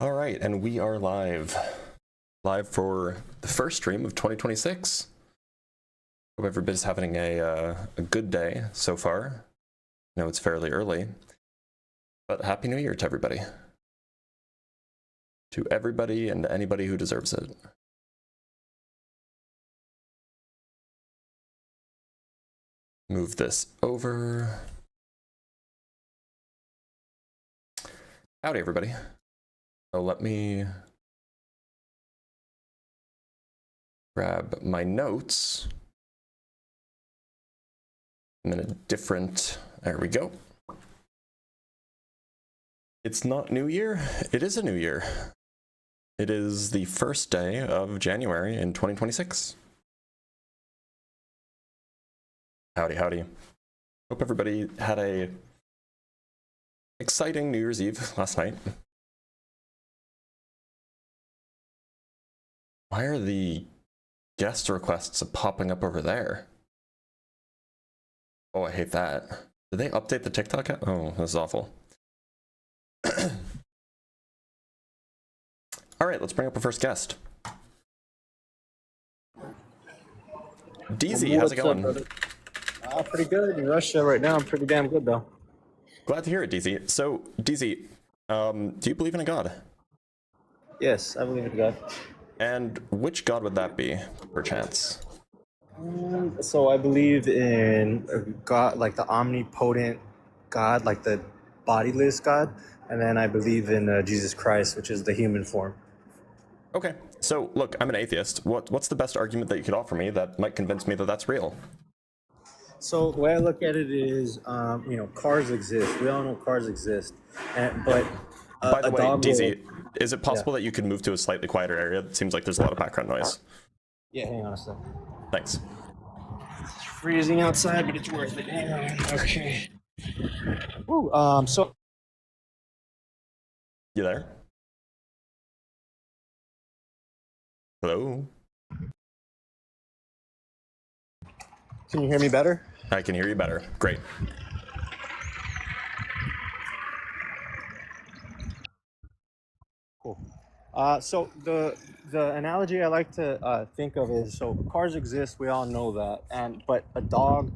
All right, and we are live for the first stream of 2026. Hope everybody's having a good day so far. I know it's fairly early, but Happy New Year to everybody. To everybody and anybody who deserves it. Move this over. Howdy, everybody. So let me grab my notes. I'm in a different, there we go. It's not New Year, it is a new year. It is the first day of January in 2026. Howdy, howdy. Hope everybody had a exciting New Year's Eve last night. Why are the guest requests popping up over there? Oh, I hate that. Did they update the TikTok app? Oh, this is awful. All right, let's bring up our first guest. DZ, how's it going? Pretty good. In Russia right now, I'm pretty damn good, though. Glad to hear it, DZ. So, DZ, do you believe in a god? Yes, I believe in God. And which god would that be, perchance? So I believe in a God, like the omnipotent God, like the bodiless God, and then I believe in Jesus Christ, which is the human form. Okay, so look, I'm an atheist. What's the best argument that you could offer me that might convince me that that's real? So the way I look at it is, cars exist. We all know cars exist, but by the way, DZ, will... is it possible that you could move to a slightly quieter area? It seems like there's a lot of background noise. Yeah, hang on a second. Thanks. It's freezing outside, but it's worth it. Hang on. Okay. Ooh, so... You there? Hello? Can you hear me better? I can hear you better. Great. Cool. So the analogy I like to think of is, so cars exist, we all know that, but a dog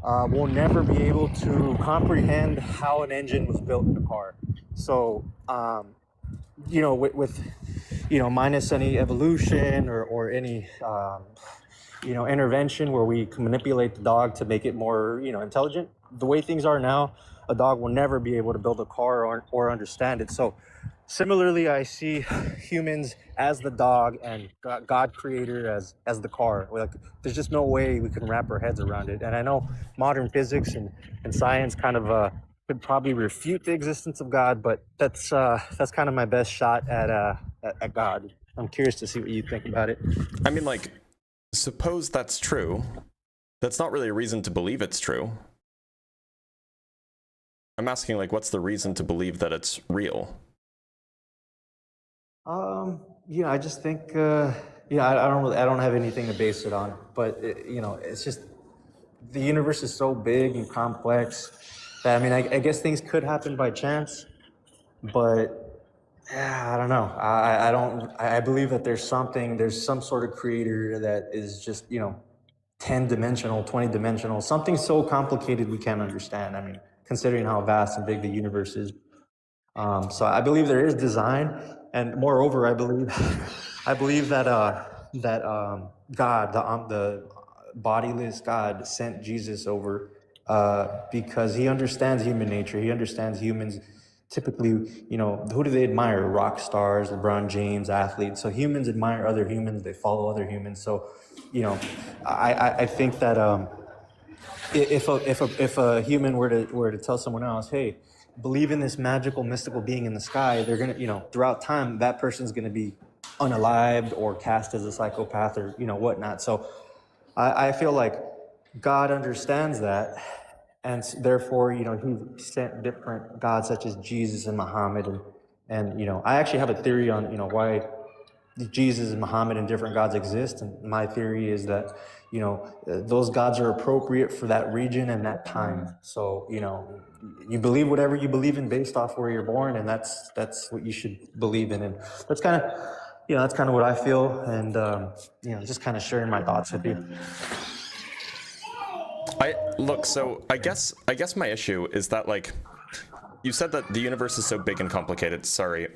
will never be able to comprehend how an engine was built in a car. So with minus any evolution or any intervention where we can manipulate the dog to make it more intelligent, the way things are now, a dog will never be able to build a car or understand it. So similarly, I see humans as the dog and God creator as the car. Like, there's just no way we can wrap our heads around it. And I know modern physics and science kind of could probably refute the existence of God, but that's kind of my best shot at God. I'm curious to see what you think about it. I mean, like, suppose that's true. That's not really a reason to believe it's true. I'm asking, like, what's the reason to believe that it's real? I just think, I don't have anything to base it on, but it's just, the universe is so big and complex that, I guess things could happen by chance, but I don't know. I believe that there's some sort of creator that is just, 10-dimensional, 20-dimensional, something so complicated we can't understand. Considering how vast and big the universe is. So I believe there is design, and moreover, I believe that God, the bodiless God, sent Jesus over because he understands human nature. He understands humans. Typically, who do they admire? Rock stars, LeBron James, athletes. So humans admire other humans. They follow other humans. So, I think that if a human were to tell someone else, hey, believe in this magical, mystical being in the sky, they're gonna, throughout time, that person's gonna be unalived or cast as a psychopath or whatnot. So I feel like God understands that, and therefore, he sent different gods such as Jesus and Muhammad, and I actually have a theory on why Jesus and Muhammad and different gods exist. And my theory is that, those gods are appropriate for that region and that time. So, you believe whatever you believe in based off where you're born, and that's what you should believe in. And that's kind of, that's kind of what I feel. And, just kind of sharing my thoughts with you. So I guess my issue is that, like, you said that the universe is so big and complicated. Sorry.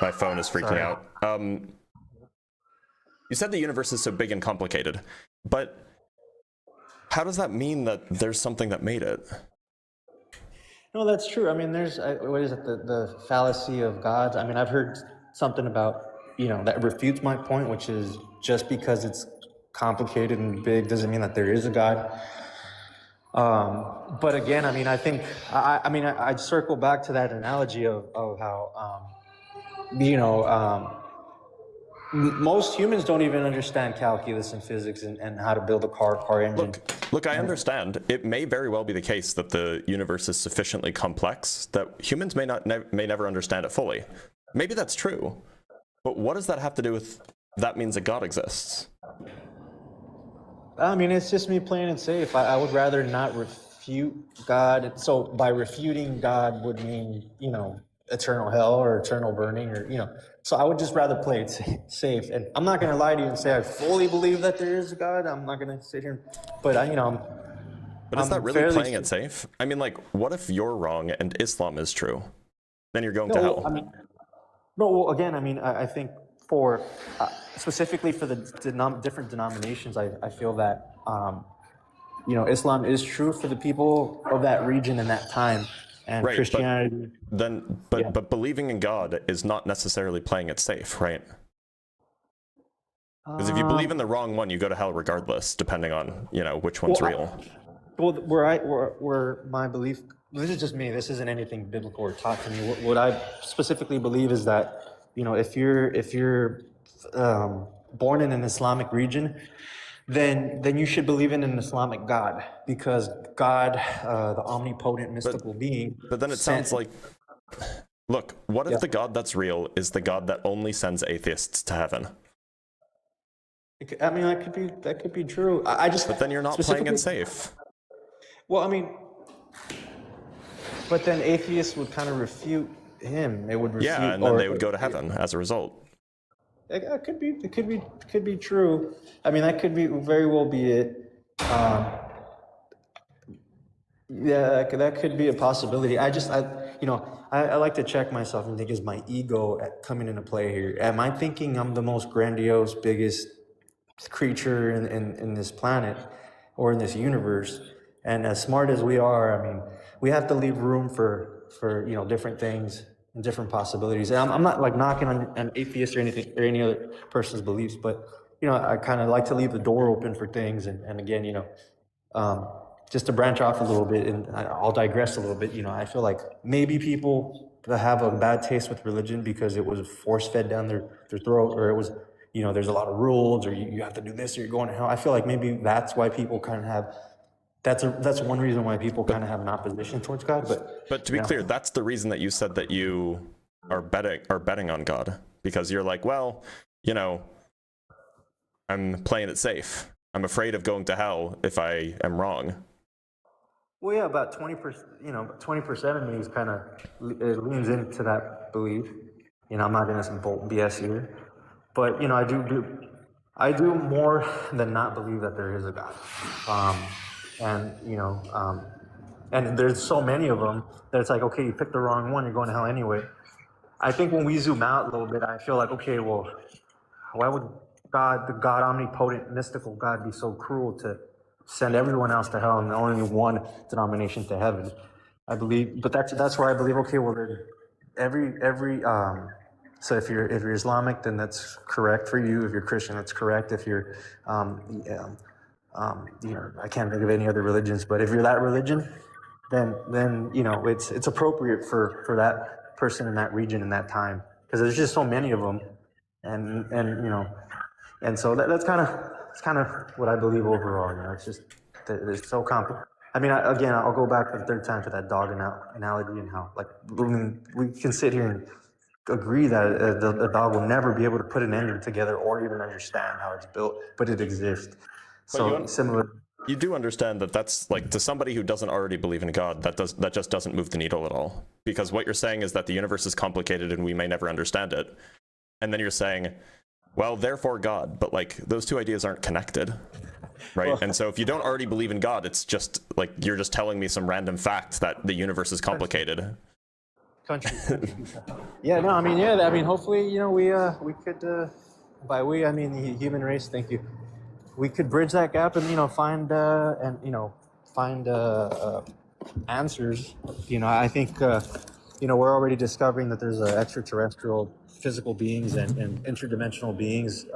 My phone is freaking out. You said the universe is so big and complicated, but how does that mean that there's something that made it? No, that's true. I mean, there's, what is it, the fallacy of gods? I mean, I've heard something about, that refutes my point, which is just because it's complicated and big doesn't mean that there is a God. But again, I mean, I think, I'd circle back to that analogy of how, most humans don't even understand calculus and physics and how to build a car engine. Look, I understand. It may very well be the case that the universe is sufficiently complex that humans may never understand it fully. Maybe that's true. But what does that have to do with that means that God exists? I mean, it's just me playing it safe. I would rather not refute God. So by refuting God would mean, eternal hell or eternal burning, or, so I would just rather play it safe. And I'm not going to lie to you and say I fully believe that there is a God. I'm not going to sit here, but But is that really playing it safe? I mean, like, what if you're wrong and Islam is true? Then you're going to hell. Again, I think for specifically for the different denominations, I feel that Islam is true for the people of that region and that time, and right, Christianity. But believing in God is not necessarily playing it safe, right? Because if you believe in the wrong one, you go to hell regardless, depending on which one's real. Where my belief. This is just me. This isn't anything biblical or taught to me. What I specifically believe is that if you're born in an Islamic region, then you should believe in an Islamic God, because God, the omnipotent mystical being. But then it sounds like, look, what if the God that's real is the God that only sends atheists to heaven? That could be true. But then you're not playing it safe. Well, but then atheists would kind of refute him. They would refute. Yeah, and then they would go to heaven as a result. It could be true. That could be very well be it. That could be a possibility. I like to check myself and think, is my ego coming into play here? Am I thinking I'm the most grandiose, biggest creature in this planet or in this universe? And as smart as we are, we have to leave room for different things and different possibilities. And I'm not like knocking on an atheist or anything or any other person's beliefs, but I kind of like to leave the door open for things. And again, just to branch off a little bit, and I'll digress a little bit. I feel like maybe people have a bad taste with religion because it was force-fed down their throat, or it was, there's a lot of rules, or you have to do this or you're going to hell. I feel like maybe that's why people kind of have. That's one reason why people kind of have an opposition towards God. But to be clear, that's the reason that you said that you are betting on God, because you're like, well, I'm playing it safe. I'm afraid of going to hell if I am wrong. Well, yeah, about 20%. 20% of me is kind of leans into that belief. I'm not going to bolt BS here, but I do more than not believe that there is a God. And there's so many of them that it's like, okay, you picked the wrong one, you're going to hell anyway. I think when we zoom out a little bit, I feel like, okay, well, why would the God, omnipotent, mystical God, be so cruel to send everyone else to hell and only one denomination to heaven? I believe, but that's where I believe, okay, well, so if you're Islamic, then that's correct for you. If you're Christian, that's correct. If you're, I can't think of any other religions, but if you're that religion, then it's appropriate for that person in that region in that time, because there's just so many of them, and so that's kind of what I believe overall. It's just it's so complicated. Again, I'll go back for the third time to that dog analogy, and how we can sit here and agree that the dog will never be able to put an engine together or even understand how it's built, but it exists. But So similar. you do understand that that's like, to somebody who doesn't already believe in God, that just doesn't move the needle at all. Because what you're saying is that the universe is complicated and we may never understand it. And then you're saying, well, therefore God. But like, those two ideas aren't connected, right? And so if you don't already believe in God, it's just like, you're just telling me some random fact that the universe is complicated. Country. Yeah, no, I mean, hopefully, we could, by we, I mean the human race. Thank you. We could bridge that gap and find answers. I think we're already discovering that there's extraterrestrial physical beings and interdimensional beings.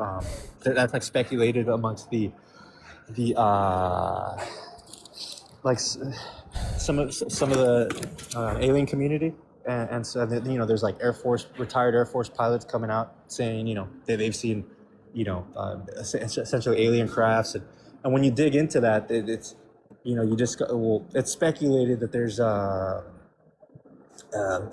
That's like speculated amongst the like some of the alien community. And so there's like retired Air Force pilots coming out saying that they've seen essentially alien crafts, and when you dig into that, it's it's speculated that there's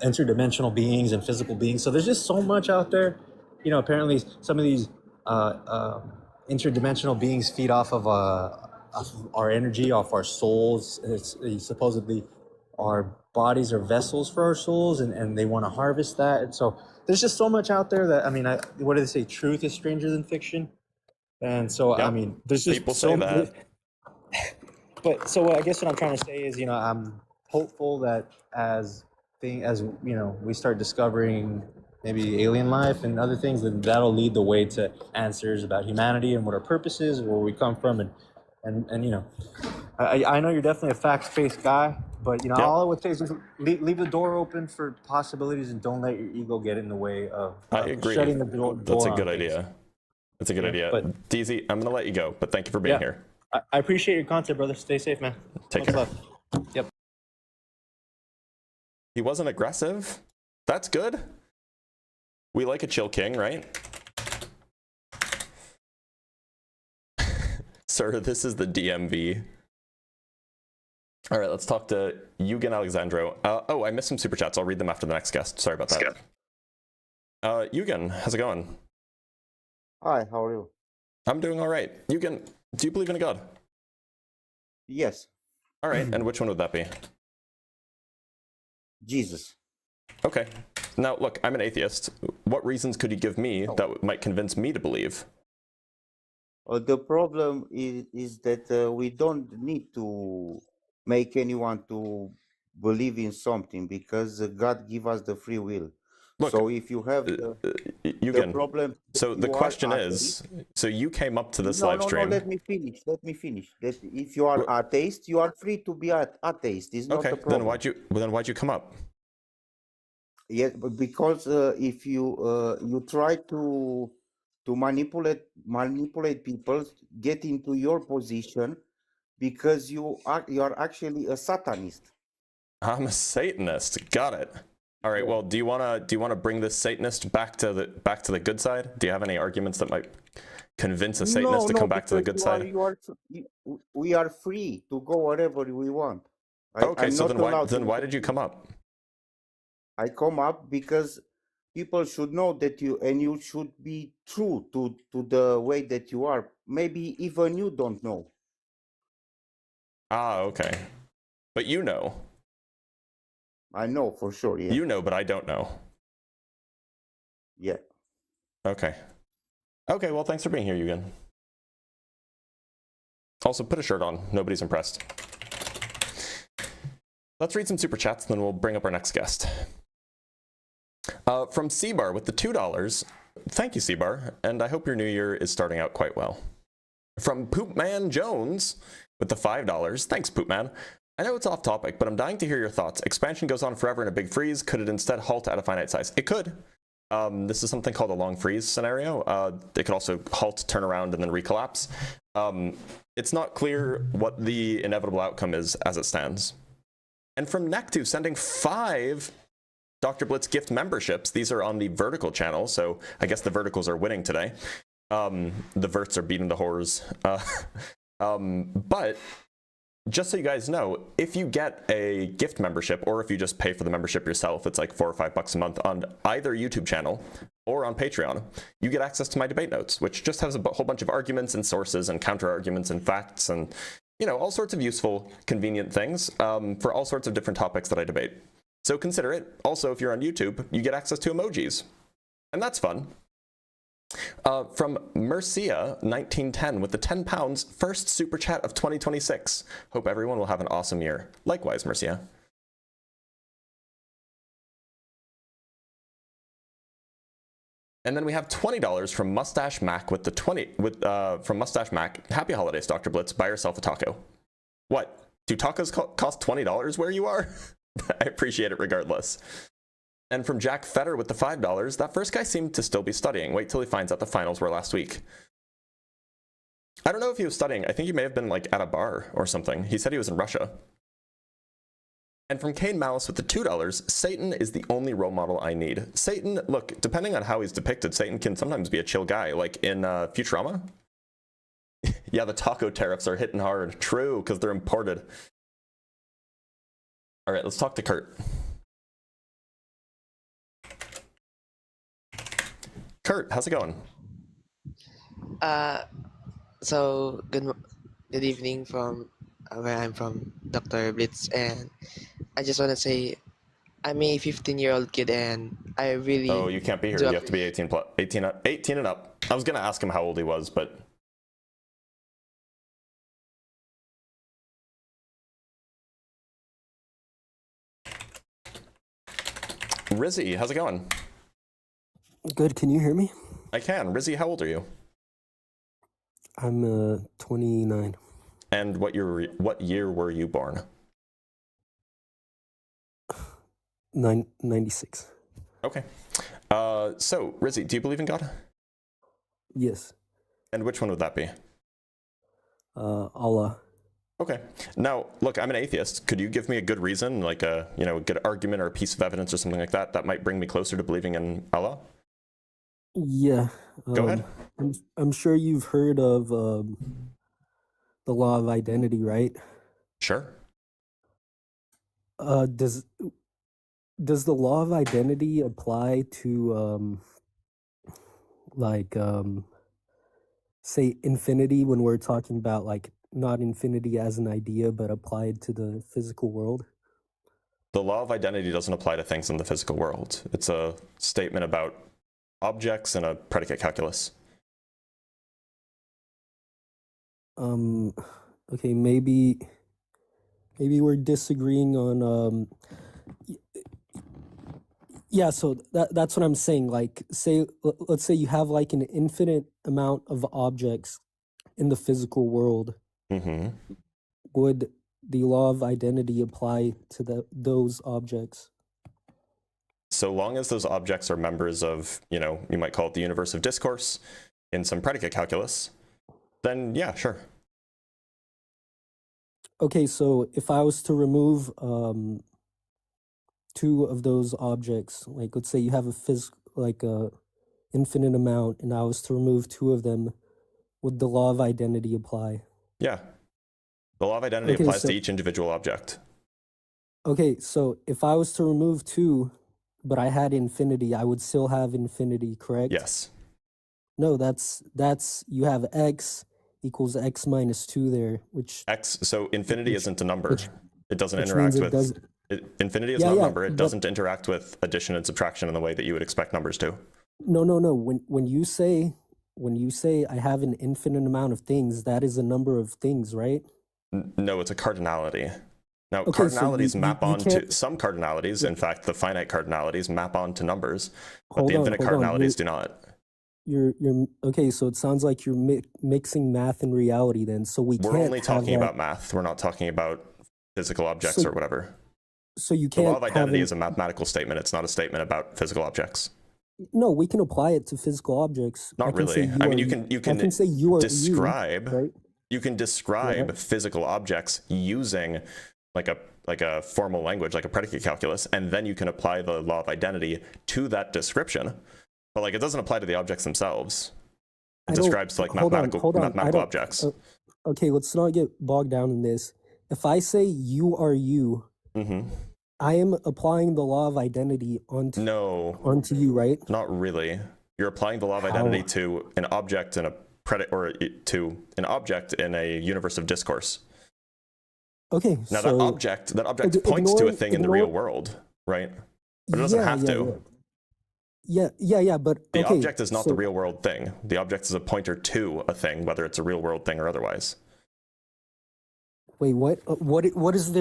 interdimensional beings and physical beings. So there's just so much out there. Apparently some of these interdimensional beings feed off of our energy, off our souls. It's supposedly our bodies are vessels for our souls, and they want to harvest that. And so there's just so much out there that, what do they say? Truth is stranger than fiction. And so, Yep. There's just people say that. But so I guess what I'm trying to say is, I'm hopeful that as we start discovering maybe alien life and other things, then that'll lead the way to answers about humanity and what our purpose is, where we come from, and I know you're definitely a facts-based guy, but Yep. all I would say is just leave the door open for possibilities and don't let your ego get in the way of I agree. shutting the door. That's a on good things. idea. That's a good idea. but- DZ, I'm gonna let you go, but thank you for being here. I appreciate your content, brother. Stay safe, man. Take Much care. love. Yep. He wasn't aggressive. That's good. We like a chill king, right? Sir, this is the DMV. All right, let's talk to Eugen Alexandro. Oh, I missed some super chats. I'll read them after the next guest. Sorry about that. Eugen, how's it going? Hi, how are you? I'm doing all right. Eugen, do you believe in a god? Yes, All right, and which one would that be? Jesus. Okay. Now, look, I'm an atheist. What reasons could you give me that might convince me to believe? The problem is that we don't need to make anyone to believe in something because God give us the free will. Look, so if you have the Eugen, problem, so the you question are is, so you came up to this no, live stream. No, let me finish. That if you are atheist, you are free to be atheist. It's not Okay, a problem. then why'd you come up? Yes, but because if you try to manipulate people, get into your position, because you are actually a Satanist. I'm a Satanist. Got it. All right. Well, do you wanna bring this Satanist back to the good side? Do you have any arguments that might convince a Satanist to come back to the good side? We are free to go wherever we want. Okay. So then why did you come up? I come up because people should know that you should be true to the way that you are. Maybe even you don't know. Ah, okay. But you know. I know for sure. Yeah. You know, but I don't know. Yeah. Okay. Okay. Well, thanks for being here, Eugen. Also, put a shirt on. Nobody's impressed. Let's read some super chats, and then we'll bring up our next guest. From Seabar with the $2. Thank you, Seabar, and I hope your new year is starting out quite well. From Poopman Jones with the $5. Thanks, Poopman. I know it's off topic, but I'm dying to hear your thoughts. Expansion goes on forever in a big freeze. Could it instead halt at a finite size? It could. This is something called a long freeze scenario. It could also halt, turn around, and then recollapse. It's not clear what the inevitable outcome is as it stands. And from Nectu, sending 5 Dr. Blitz gift memberships. These are on the vertical channel, so I guess the verticals are winning today. The verts are beating the whores. But just so you guys know, if you get a gift membership, or if you just pay for the membership yourself, it's like $4 or $5 a month on either YouTube channel or on Patreon, you get access to my debate notes, which just has a whole bunch of arguments and sources and counter arguments and facts and, you know, all sorts of useful, convenient things for all sorts of different topics that I debate. So consider it. Also, if you're on YouTube, you get access to emojis, and that's fun. From Mercia1910 with the £10 first super chat of 2026. Hope everyone will have an awesome year. Likewise, Mercia. And then we have $20 from Mustache Mac with the from Mustache Mac. Happy holidays, Dr. Blitz. Buy yourself a taco. What? Do tacos cost $20 where you are? I appreciate it regardless. And from Jack Fetter with the $5, that first guy seemed to still be studying. Wait till he finds out the finals were last week. I don't know if he was studying. I think he may have been like at a bar or something. He said he was in Russia. And from Kane Malice with the $2, Satan is the only role model I need. Satan, look, depending on how he's depicted, Satan can sometimes be a chill guy, like in Futurama. Yeah, the taco tariffs are hitting hard. True, because they're imported. All right, let's talk to Kurt. Kurt, how's it going? So good evening from where I'm from, Dr. Blitz, and I just want to say I'm a 15-year-old kid, and I really. Oh, you can't be here. You have to be 18 and up. I was gonna ask him how old he was, but. Rizzy, how's it going? Good. Can you hear me? I can. Rizzy, how old are you? I'm 29. And what year were you born? 96. Okay. So, Rizzy, do you believe in God? Yes. And which one would that be? Allah. Okay. Now, look, I'm an atheist. Could you give me a good reason, like a good argument or a piece of evidence or something like that, that might bring me closer to believing in Allah? Yeah. Go ahead. I'm sure you've heard of the law of identity, right? Sure. Does the law of identity apply to say infinity when we're talking about like not infinity as an idea but applied to the physical world? The law of identity doesn't apply to things in the physical world. It's a statement about objects and a predicate calculus. Okay, maybe we're disagreeing on yeah, so that's what I'm saying. Like, let's say you have like an infinite amount of objects in the physical world. Mm-hmm. Would the law of identity apply to those objects? So long as those objects are members of, you might call it the universe of discourse in some predicate calculus, then yeah, sure. Okay, so if I was to remove two of those objects, like let's say you have a infinite amount, and I was to remove two of them, would the law of identity apply? Yeah. The law of identity applies to each individual object. Okay, so if I was to remove two, but I had infinity, I would still have infinity, correct? Yes. No, that's you have x equals x minus 2 there, which so infinity isn't a number. It doesn't interact with infinity is not a number. It doesn't interact with addition and subtraction in the way that you would expect numbers to. No. When you say I have an infinite amount of things, that is a number of things, right? No, it's a cardinality. Now, Okay, cardinalities so map you onto can't- some cardinalities. In fact, the finite cardinalities map onto numbers, but Hold the on, infinite hold on. cardinalities do not. You're okay. So it sounds like you're mixing math and reality. Then, so We're can't only talking have about math. We're not talking about physical objects or whatever. So you The can't. law of identity have is a mathematical statement. It's not a statement about physical objects. No, we can apply it to physical objects. Not really. I mean, you can I can say you are describe. you, right? You can describe Yeah. physical objects using like a formal language, like a predicate calculus, and then you can apply the law of identity to that description. But like, it doesn't apply to the objects themselves. It describes like mathematical objects. Okay, let's not get bogged down in this. if I say you are you, Mm-hmm. I am applying the law of identity onto No, you, right? not really. You're applying the law of identity How? to an object and a predicate, or to an object in a universe of discourse. Okay, Now so that object points to a thing in the real ignore. world, right? But it doesn't Yeah, have yeah, to. yeah. But The okay, object is not the so real world thing. The object is a pointer to a thing, whether it's a real world thing or otherwise. wait, what is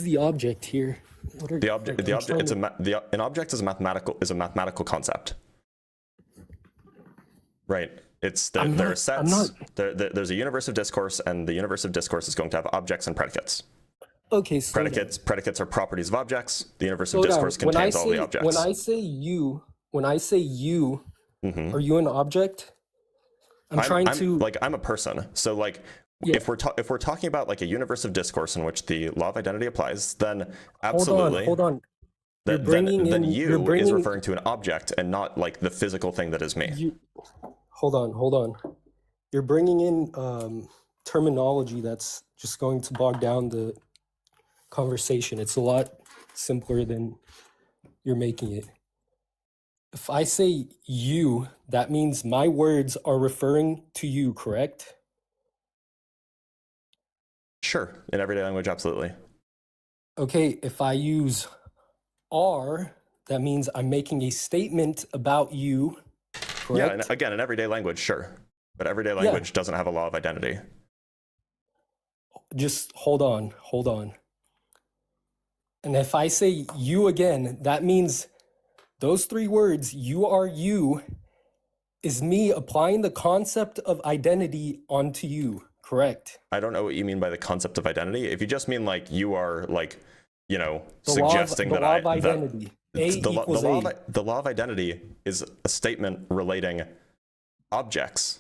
the object here? What are The object, like, I'm trying it's to. an object is a mathematical concept, right? It's there are I'm sets. not. There's a universe of discourse, and the universe of discourse is going to have objects and predicates. Okay, slow down. Predicates are properties of objects. The universe of Slow down. discourse contains all the objects. When I say you, Mhm. are you an object? I'm trying to. I'm a person. So like, Yeah. if we're talking about like a universe of discourse in which the law of identity applies, then absolutely. Hold on. You're Then bringing in. you You're is bringing. referring to an object and not like the physical thing that is me. Hold on. You're bringing in terminology that's just going to bog down the conversation. It's a lot simpler than you're making it. If I say you, that means my words are referring to you, correct? Sure, in everyday language, absolutely. Okay, if I use are, that means I'm making a statement about you, correct? Yeah, and again, in everyday language, sure. But everyday language doesn't have a law of identity. Just hold on. And if I say you again, that means those three words, you are you, is me applying the concept of identity onto you, correct? I don't know what you mean by the concept of identity. If you just mean like you are like, The suggesting law of identity. the A. law of identity is a statement relating objects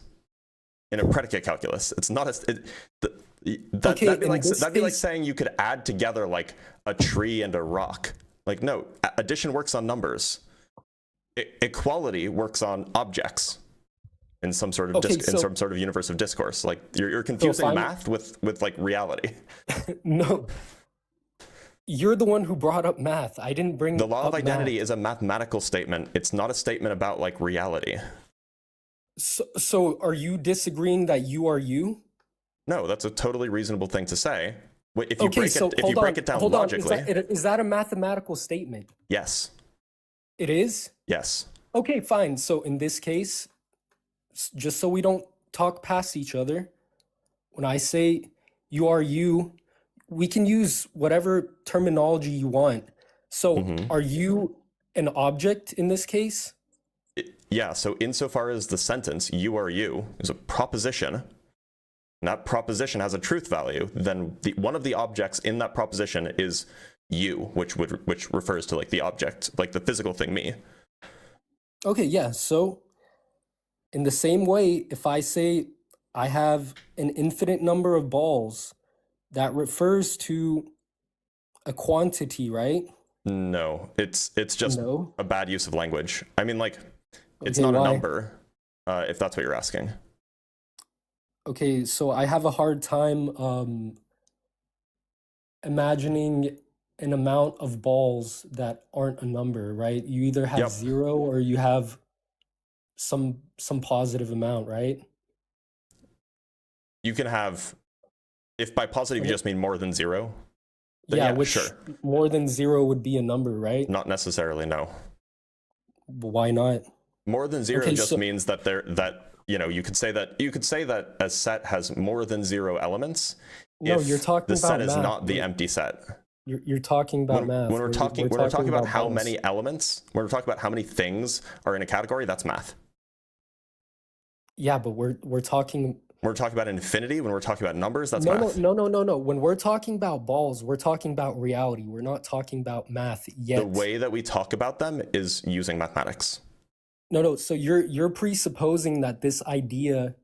in a predicate calculus. It's not that'd be like saying you could add together like a tree and a rock. Like no, addition works on numbers. Equality works on objects in some sort of in some sort of universe of discourse. Like you're confusing math with like reality. No. You're the one who brought up math. I didn't bring the law of identity math. is a mathematical statement. It's not a statement about like reality. So are you disagreeing that you are you? No, that's a totally reasonable thing to say. If you break it down hold logically. on. Is that a mathematical statement? Yes. It is? Yes. Okay, fine. So in this case, just so we don't talk past each other, when I say you are you, we can use whatever terminology you want. So are you an object in this case? Yeah, so insofar as the sentence, you are you, is a proposition, and that proposition has a truth value, then one of the objects in that proposition is you, which refers to like the object, like the physical thing me. Okay, yeah. So in the same way, if I say I have an infinite number of balls, that refers to a quantity, right? No, it's just a bad use of language. I mean, like, it's Okay, not why? a number, if that's what you're asking. Okay, so I have a hard time imagining an amount of balls that aren't a number, right? You either have Yep. 0 or you have some positive amount, right? You can have, if by positive you just mean more than 0, then Yeah, yeah, which sure. more than 0 would be a number, right? Not necessarily, no. Why not? More than 0 Okay, just so- means that you could say that a set has more than 0 elements. No, if you're talking the set about is math. not the empty set. You're talking about math. When we're talking about how balls. many elements, when we're talking about how many things are in a category, that's math. Yeah, but we're talking. When we're talking about infinity, when we're talking about numbers, that's No, math. no. When we're talking about balls, we're talking about reality. We're not talking about math yet. The way that we talk about them is using mathematics. No. So you're presupposing that this idea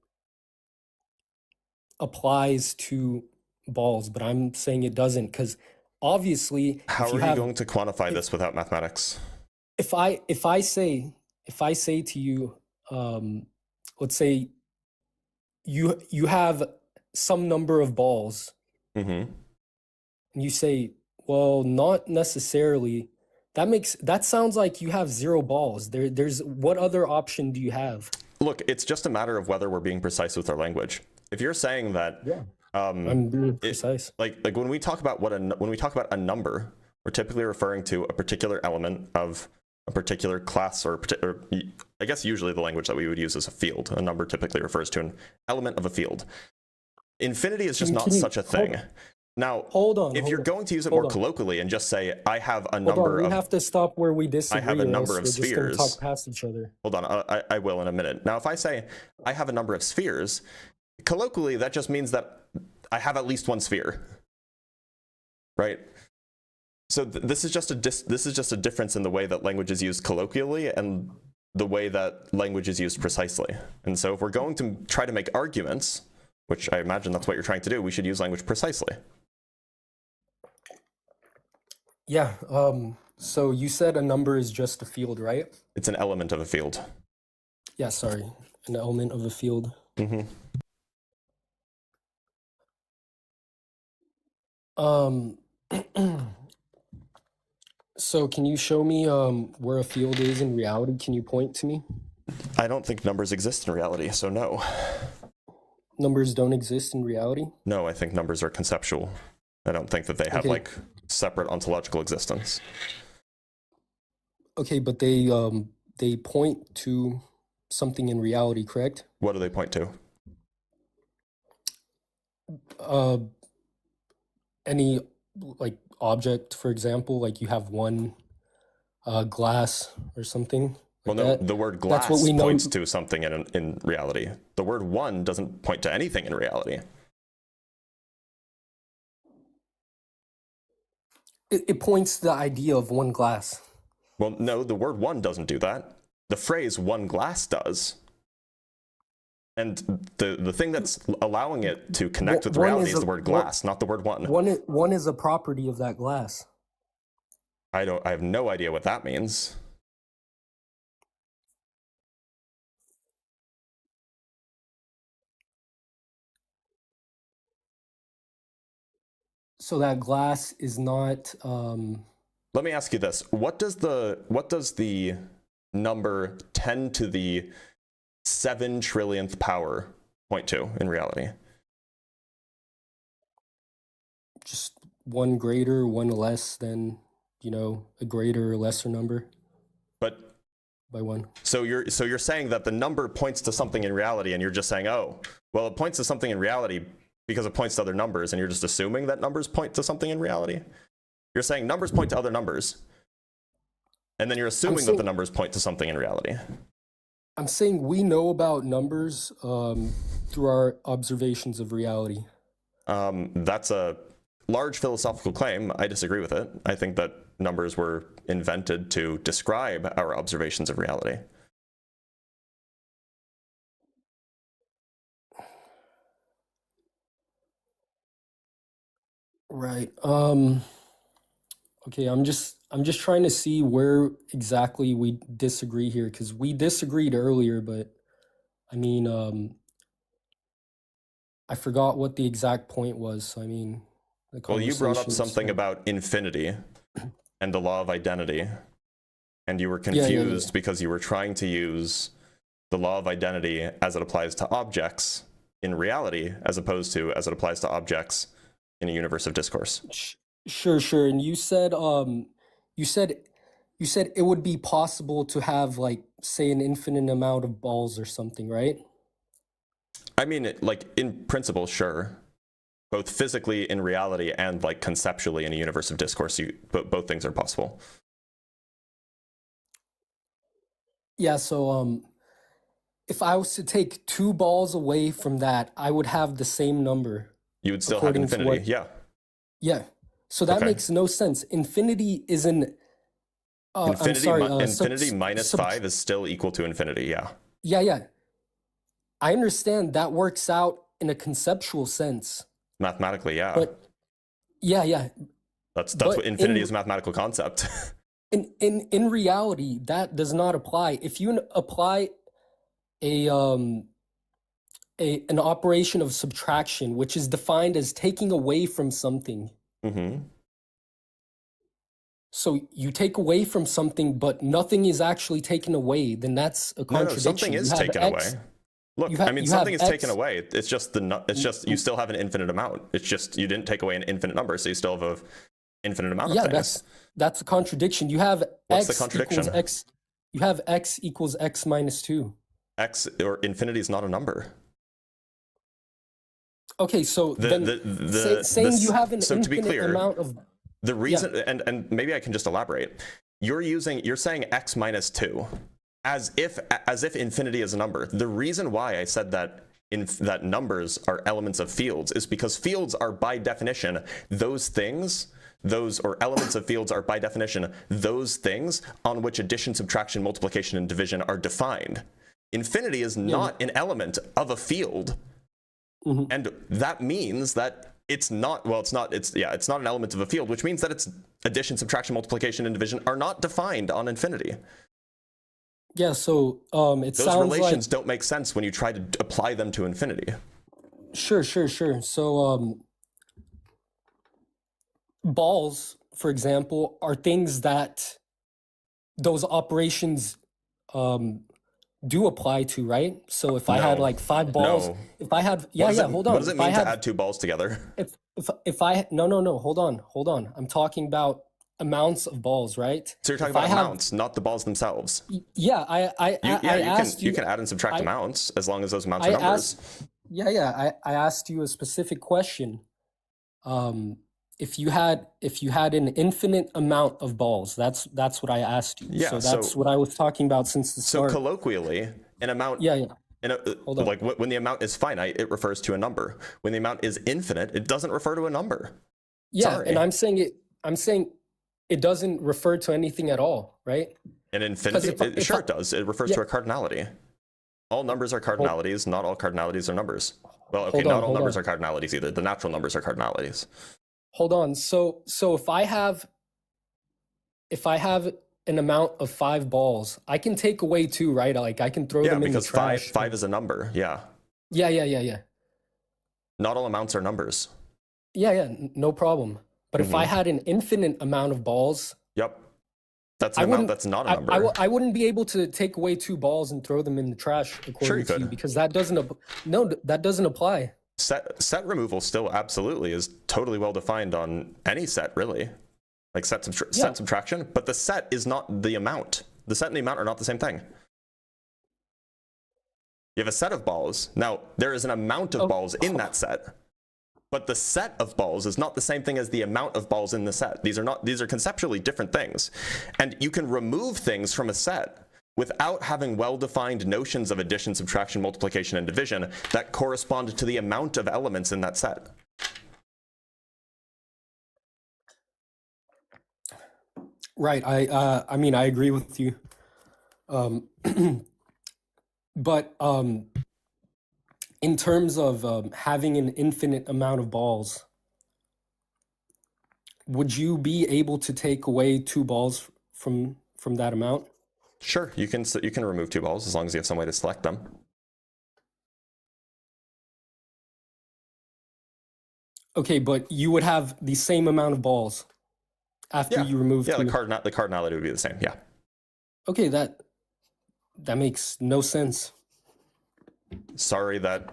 applies to balls, but I'm saying it doesn't, because obviously, How if are you you have, going to quantify this without mathematics? if I say to you, let's say you have some number of balls, Mm-hmm. and you say, well, not necessarily, that sounds like you have zero balls. There's what other option do you have? Look, it's just a matter of whether we're being precise with our language. If you're saying that, I'm being precise. like when we talk about a number, we're typically referring to a particular element of a particular class, or I guess usually the language that we would use is a field. A number typically refers to an element of a field. Infinity is just not such a thing. Now, if you're going to use it more colloquially and just say, I have a number of... We have to stop where we disagree. I have a number of we're spheres. Just gonna talk past each other. Hold on, I will in a minute. Now, if I say, I have a number of spheres, colloquially, that just means that I have at least one sphere, right? So this is just a difference in the way that language is used colloquially and the way that language is used precisely. And so if we're going to try to make arguments, which I imagine that's what you're trying to do, we should use language precisely. Yeah, so you said a number is just a field, right? It's an element of a field. Yeah, sorry, an element of a field. Mm-hmm. So can you show me where a field is in reality? Can you point to me? I don't think numbers exist in reality, so no. Numbers don't exist in reality? No, I think numbers are conceptual. I don't think that they have like separate ontological existence. Okay, but they point to something in reality, correct? What do they point to? Any like object, for example, like you have one glass or something. Well, like no, that. the word glass That's what we know. points to something in reality. The word one doesn't point to anything in reality. It points to the idea of one glass. Well, no, the word one doesn't do that. The phrase one glass does. And the thing that's allowing it to connect with reality is the word glass, not the word one. One is a property of that glass. I have no idea what that means. So that glass is not Let me ask you this. What does the number 10 to the 7 trillionth power point to in reality? just one greater, one less than, a greater or lesser number But by one. so you're saying that the number points to something in reality, and you're just saying, oh, well, it points to something in reality because it points to other numbers, and you're just assuming that numbers point to something in reality? You're saying numbers point to other numbers, and then you're assuming that the numbers point to something in reality. I'm saying we know about numbers through our observations of reality. That's a large philosophical claim. I disagree with it. I think that numbers were invented to describe our observations of reality. Right. Okay, I'm just trying to see where exactly we disagree here, because we disagreed earlier, but I mean, I forgot what the exact point was. So, I mean, the Well, you brought up conversation something started. about infinity and the law of identity, and you were confused because you were trying to use the law of identity as it applies to objects in reality, as opposed to as it applies to objects in a universe of discourse. Sure. And you said it would be possible to have, like, say, an infinite amount of balls or something, right? I mean, like, in principle, sure. Both physically in reality and, like, conceptually in a universe of discourse, both things are possible. Yeah, so if I was to take 2 balls away from that, I would have the same number. You would still have According to infinity, what- yeah. Yeah. So that Okay. makes no sense. Infinity isn't Infinity, I'm sorry, infinity minus 5 is still equal to infinity, yeah. Yeah. I understand that works out in a conceptual sense. Mathematically, yeah. But yeah. That's but what infinity in- is, a mathematical concept. In reality, that does not apply. If you apply an operation of subtraction, which is defined as taking away from something, Mm-hmm. So you take away from something, but nothing is actually taken away. Then that's a No, contradiction. something is taken away. Look, I mean, something is taken away. It's just it's just you still have an infinite amount. It's just you didn't take away an infinite number, so you still have an infinite amount of things. That's a contradiction. You have What's x the contradiction? equals x. You have x equals x minus 2. X or infinity is not a number. Okay, so saying you have an infinite amount of the reason, and maybe I can just elaborate. You're saying x minus 2 as if infinity is a number. The reason why I said that that numbers are elements of fields is because fields are by definition those things. Or elements of fields are by definition those things on which addition, subtraction, multiplication, and division are defined. Infinity is not an element of a field, and that means that it's not an element of a field, which means that its addition, subtraction, multiplication, and division are not defined on infinity. Yeah, so it those sounds relations like, don't make sense when you try to apply them to infinity. Sure. So balls, for example, are things that those operations do apply to, right? So if I had like 5 balls, if I had hold on. What does it mean to add 2 balls together? If I no, hold on. I'm talking about amounts of balls, right? So you're talking about amounts, not the balls themselves. Yeah, I asked you can add and subtract amounts as long as those amounts are numbers. I asked you a specific question. If you had an infinite amount of balls, that's what I asked you. Yeah, so that's what I was talking about since the start. So colloquially, an amount. Like when the amount is finite, it refers to a number. When the amount is infinite, it doesn't refer to a number. Yeah, Sorry. And I'm saying it doesn't refer to anything at all, right? And infinity, it does. It refers to a cardinality. All numbers are cardinalities. Not all cardinalities are numbers. Well, okay, not all numbers are cardinalities either. The natural numbers are cardinalities. Hold on. So if I have an amount of 5 balls, I can take away 2, right? Like I can throw them in the trash. Because 5 is a number. Yeah. Yeah. Not all amounts are numbers. Yeah. No problem. But if I had an infinite amount of balls, yep, that's an amount that's not a number. I wouldn't be able to take away 2 balls and throw them in the trash according to you, because that doesn't apply. Set removal still absolutely is totally well defined on any set, really. Like set subtraction, but the set is not the amount. The set and the amount are not the same thing. You have a set of balls. Now, there is an amount of balls in that set, but the set of balls is not the same thing as the amount of balls in the set. These are conceptually different things. And you can remove things from a set without having well-defined notions of addition, subtraction, multiplication, and division that correspond to the amount of elements in that set. Right. I mean, I agree with you. But in terms of having an infinite amount of balls, would you be able to take away 2 balls from that amount? Sure, you can remove 2 balls as long as you have some way to select them. Okay, but you would have the same amount of balls after you remove 2. Yeah, the cardinality would be the same. Yeah. Okay, that makes no sense. Sorry that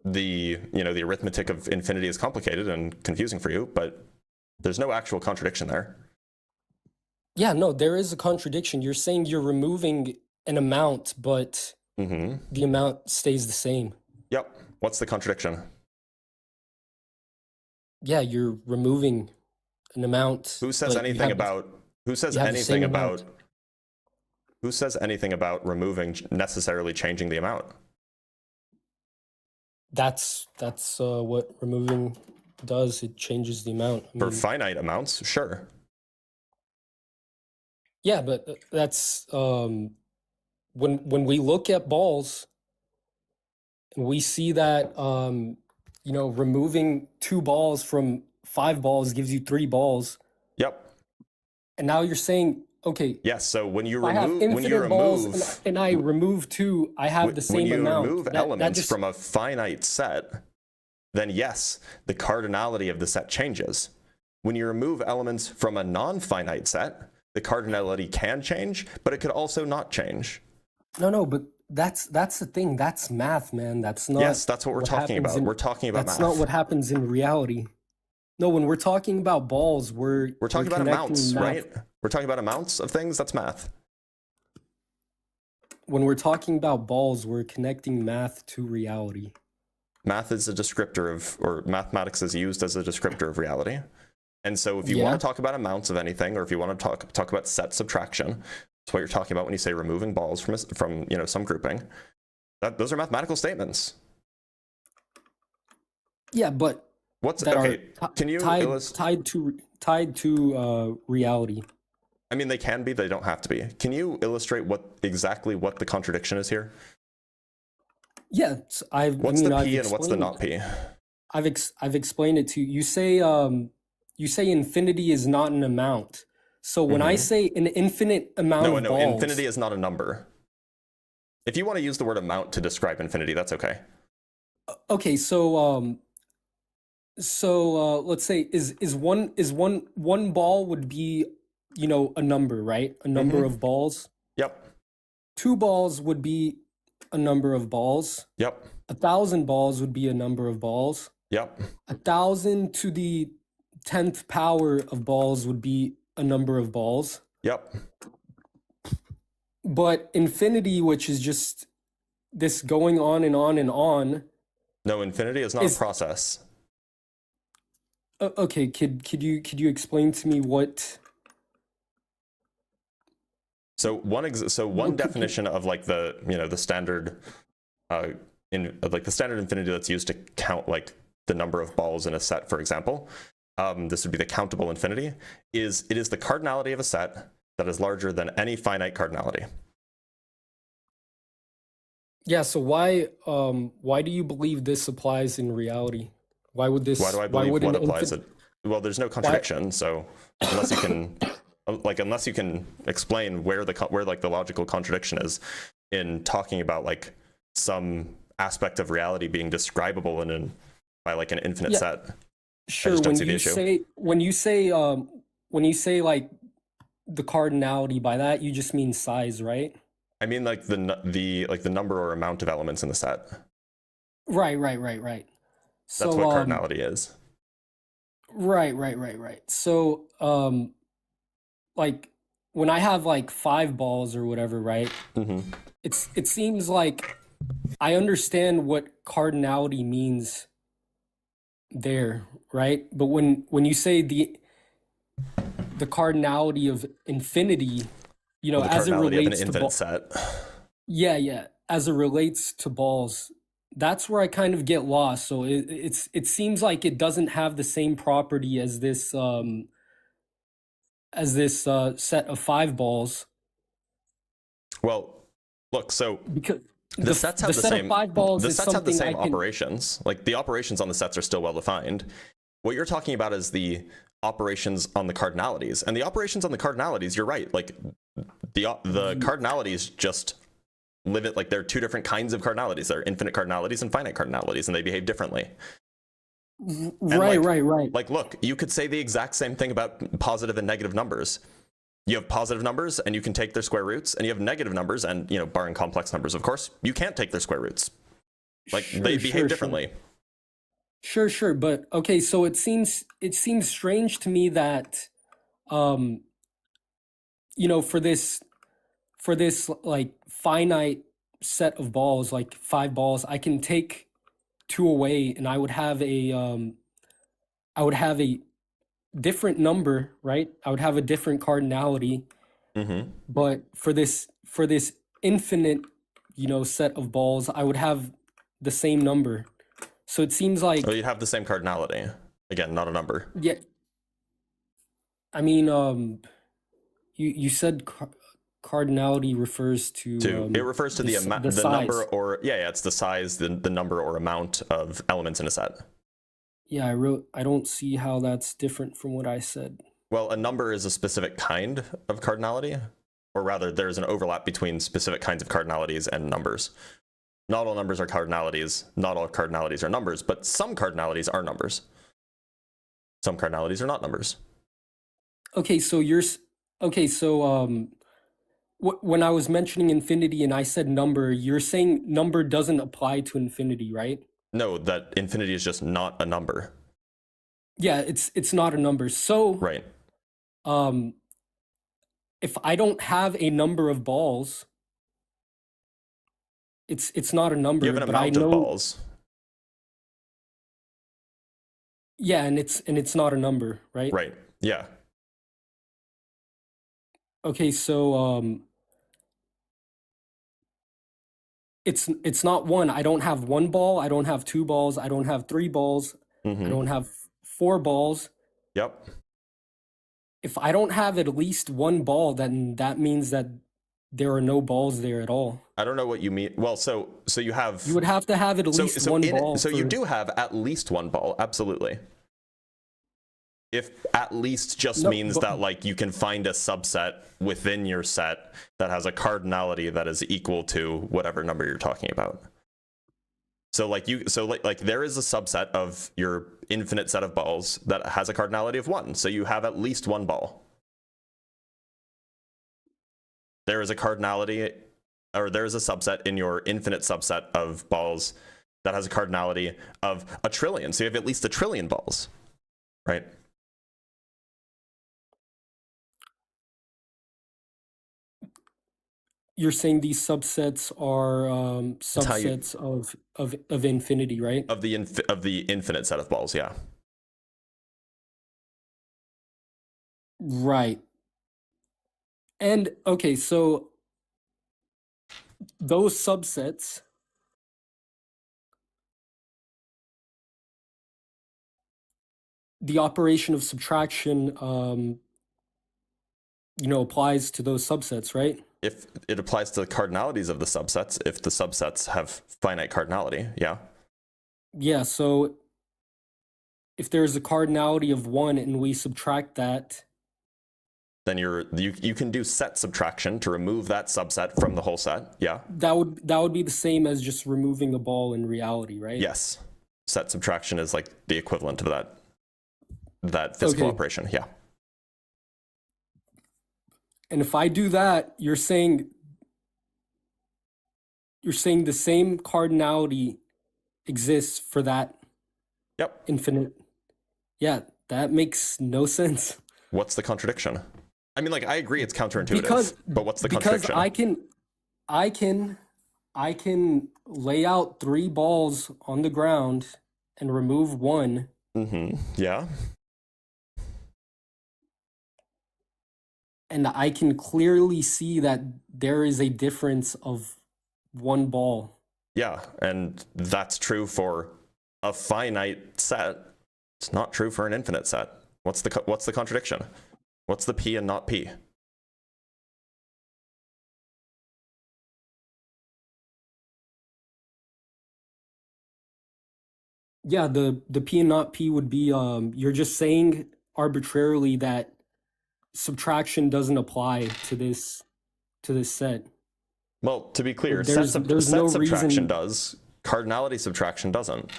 the arithmetic of infinity is complicated and confusing for you, but there's no actual contradiction there. Yeah, no, there is a contradiction. You're saying you're removing an amount, but the amount stays the same. Yep. What's the contradiction? Yeah, you're removing an amount. Who says anything about removing necessarily changing the amount? That's what removing does. It changes the amount. For finite amounts, sure. Yeah, but that's when we look at balls and we see that removing 2 balls from 5 balls gives you 3 balls. Yep. And now you're saying, okay. Yes. So when you remove balls and I remove 2, I have the same amount. When you remove elements from a finite set, then yes, the cardinality of the set changes. when you remove elements from a non-finite set, the cardinality can change, but it could also not change. No, but that's the thing. That's math, man. That's not. Yes, that's what we're talking about. We're talking about math. That's not what happens in reality. No, when we're talking about balls, we're talking about amounts, math. right? We're talking about amounts of things. That's math. When we're talking about balls, we're connecting math to reality. Math is a descriptor of, or mathematics is used as a descriptor of reality. And so if you want to talk about amounts of anything, or if you want to talk about set subtraction, that's what you're talking about when you say removing balls from you know, some grouping. Those are mathematical statements. Yeah, but what's that okay? Can you tied to reality? I mean, they can be. They don't have to be. Can you illustrate exactly what the contradiction is here? Yeah, what's the P and what's the not P? I've explained it to you. You say infinity is not an amount. So when I say an infinite amount of balls, infinity is not a number. If you want to use the word amount to describe infinity, that's okay. Okay, so let's say is one ball would be, you know, a number, right? A number of balls. Yep. 2 balls would be a number of balls. Yep. 1,000 balls would be a number of balls. Yep. 1,000 to the 10th power of balls would be a number of balls. Yep. But infinity, which is just this going on and on and on. No, infinity is not a process. Okay, could you explain to me what? So one definition of like the, you know, the standard like the standard infinity that's used to count like the number of balls in a set, for example, this would be the countable infinity, it is the cardinality of a set that is larger than any finite cardinality. Yeah, so why do you believe this applies in reality? Why would this? Why do I believe what applies? Well, there's no contradiction. So unless you can explain where like the logical contradiction is in talking about like some aspect of reality being describable by like an infinite set. Sure. When you say like the cardinality, by that you just mean size, right? I mean like the number or amount of elements in the set. Right. So, that's what cardinality is. Right. So, like when I have like 5 balls or whatever, right? It seems like I understand what cardinality means there, right? But when you say the cardinality of infinity, you know, as it relates to infinite set. Yeah, as it relates to balls, that's where I kind of get lost. So it seems like it doesn't have the same property as this set of 5 balls. Well, look, so because the sets have the same 5 balls. The is sets have the same something operations. Like the operations on the sets are still well defined. What you're talking about is the operations on the cardinalities, and the operations on the cardinalities. You're right. Like the cardinalities just limit, like there are 2 different kinds of cardinalities. There are infinite cardinalities and finite cardinalities, and they behave differently. Right. Like, look, you could say the exact same thing about positive and negative numbers. You have positive numbers, and you can take their square roots, and you have negative numbers, and, you know, barring complex numbers, of course, you can't take their square roots. Like, they behave differently. Sure. But, okay, so it seems strange to me that, you know, for this like finite set of balls, like 5 balls, I can take 2 away and I would have a different number, right? I would have a different cardinality. But for this infinite, you know, set of balls, I would have the same number. So it seems like you'd have the same cardinality. Again, not a number. Yeah. I mean, you said cardinality refers to it refers to the size. number, or it's the size, the number or amount of elements in a set. Yeah, I don't see how that's different from what I said. Well, a number is a specific kind of cardinality, or rather there's an overlap between specific kinds of cardinalities and numbers. Not all numbers are cardinalities, not all cardinalities are numbers, but some cardinalities are numbers. Some cardinalities are not numbers. Okay, so when I was mentioning infinity and I said number, you're saying number doesn't apply to infinity, right? No, that infinity is just not a number. Yeah, it's not a number. So Right. If I don't have a number of balls, it's not a number. You have an but I amount of know, balls. yeah, and it's not a number, right? Right. Yeah. Okay, so it's not one. I don't have one ball. I don't have two balls. I don't have three balls. I don't have four balls. Yep. If I don't have at least one ball, then that means that there are no balls there at all. I don't know what you mean. Well, so you have. You would have to have at least one ball. So you do have at least one ball, absolutely. If at least just means that like you can find a subset within your set that has a cardinality that is equal to whatever number you're talking about. So like there is a subset of your infinite set of balls that has a cardinality of 1. So you have at least one ball. There is a cardinality, or there is a subset in your infinite subset of balls that has a cardinality of 1 trillion. So you have at least 1 trillion balls, right? You're saying these subsets are subsets of infinity, right? Of the infinite set of balls, yeah. Right. And okay, so those subsets, the operation of subtraction, applies to those subsets, right? If it applies to the cardinalities of the subsets, if the subsets have finite cardinality, yeah. Yeah, so if there's a cardinality of 1 and we subtract that, then you can do set subtraction to remove that subset from the whole set, yeah. That would be the same as just removing a ball in reality, right? Yes. Set subtraction is like the equivalent of that physical operation, yeah. And if I do that, you're saying the same cardinality exists for that infinite. Yeah, that makes no sense. What's the contradiction? I mean, like, I agree it's counterintuitive, but what's the contradiction? Because I can lay out 3 balls on the ground and remove 1. Yeah. And I can clearly see that there is a difference of 1 ball. Yeah, and that's true for a finite set. It's not true for an infinite set. What's the contradiction? What's the P and not P? Yeah, the P and not P would be you're just saying arbitrarily that subtraction doesn't apply to this set. Well, to be clear, There's set no subtraction reason... does. Cardinality subtraction doesn't.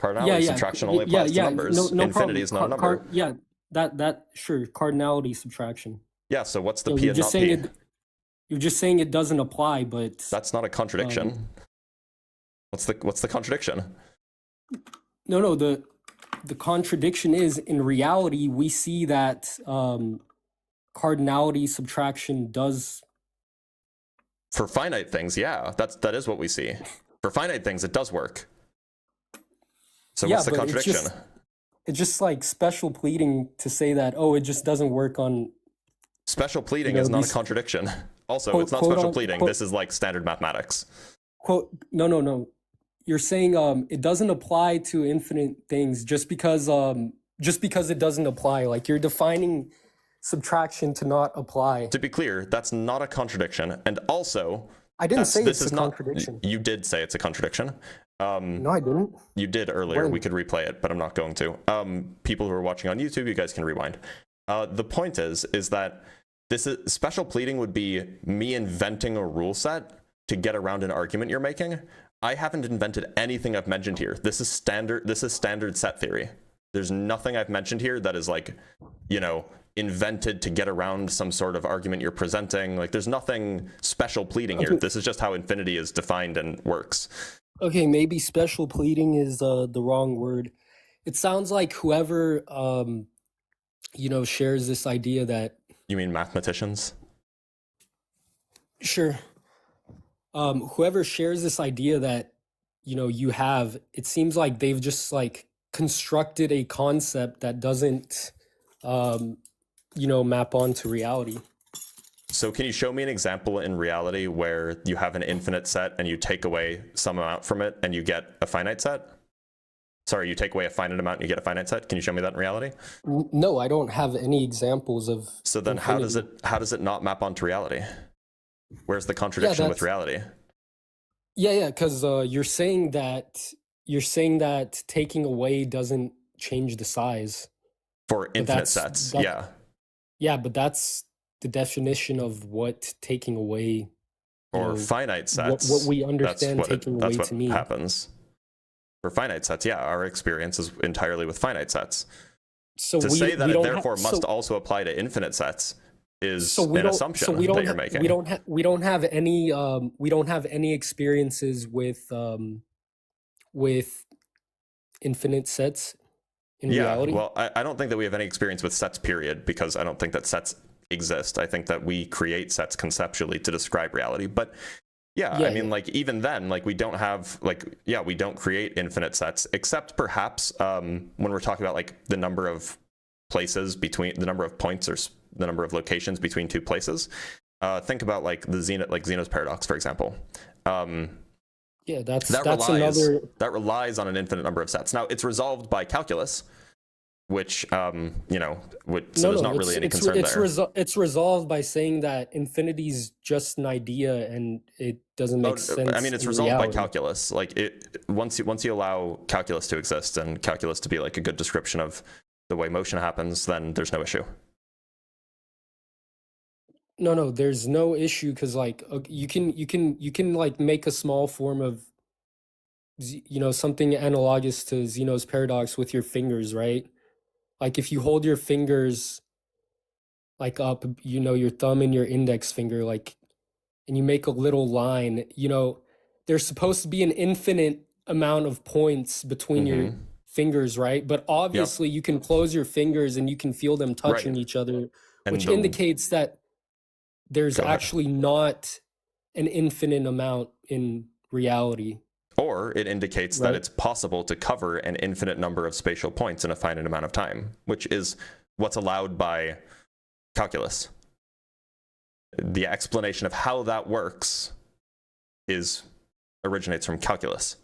Cardinality subtraction only applies to numbers. No Infinity problem. is not a number. That sure, cardinality subtraction. Yeah, so what's the P and not P? You're just saying it doesn't apply, but that's not a contradiction. What's the contradiction? No, the contradiction is, in reality, we see that cardinality subtraction does. For finite things, yeah, that is what we see. For finite things, it does work. So what's the contradiction? It's just like special pleading to say that, it just doesn't work on. Special pleading is not a contradiction. Also, it's not special pleading. This is like standard mathematics. No. You're saying it doesn't apply to infinite things just because it doesn't apply. Like, you're defining subtraction to not apply. To be clear, that's not a contradiction. And also, I didn't say it's a contradiction. You did say it's a contradiction. No, I didn't. You did earlier. When? We could replay it, but I'm not going to. People who are watching on YouTube, you guys can rewind. The point is that special pleading would be me inventing a rule set to get around an argument you're making. I haven't invented anything I've mentioned here. This is standard set theory. There's nothing I've mentioned here that is like, you know, invented to get around some sort of argument you're presenting. Like, there's nothing special pleading here. This is just how infinity is defined and works. Okay, maybe special pleading is the wrong word. It sounds like whoever you know, shares this idea that You mean mathematicians? sure, whoever shares this idea that, you know, you have, it seems like they've just like constructed a concept that doesn't you know, map onto reality. So can you show me an example in reality where you have an infinite set and you take away some amount from it and you get a finite set? Sorry, you take away a finite amount and you get a finite set. Can you show me that in reality? No, I don't have any examples of. So then how does it not map onto reality? Where's the contradiction with reality? Yeah, because you're saying that taking away doesn't change the size. For infinite sets, yeah. Yeah, but that's the definition of what taking away. Or finite sets. What we understand taking away to mean. That's what happens. For finite sets, yeah, our experience is entirely with finite sets. So to say that it therefore must also apply to infinite sets is an assumption that you're making. We don't have any experiences with infinite sets in reality. Well, I don't think that we have any experience with sets, period, because I don't think that sets exist. I think that we create sets conceptually to describe reality. But I mean, like, even then, like, we don't have, like, we don't create infinite sets, except perhaps when we're talking about, like, the number of places between, the number of points or the number of locations between two places. Think about, like, Zeno's paradox, for example. That relies on an infinite number of sets. Now, it's resolved by calculus, which there's not really any concern there. It's resolved by saying that infinity is just an idea and it doesn't make sense. I mean, it's resolved by calculus. Like, once you allow calculus to exist and calculus to be like a good description of the way motion happens, then there's no issue. No, there's no issue because, like, you can like make a small form of, you know, something analogous to Zeno's paradox with your fingers, right? Like, if you hold your fingers like up, you know, your thumb and your index finger, like, and you make a little line, you know, there's supposed to be an infinite amount of points between your fingers, right? But obviously you can close your fingers and you can feel them touching each other, which indicates that there's actually not an infinite amount in reality. Or it indicates that it's possible to cover an infinite number of spatial points in a finite amount of time, which is what's allowed by calculus. The explanation of how that works originates from calculus.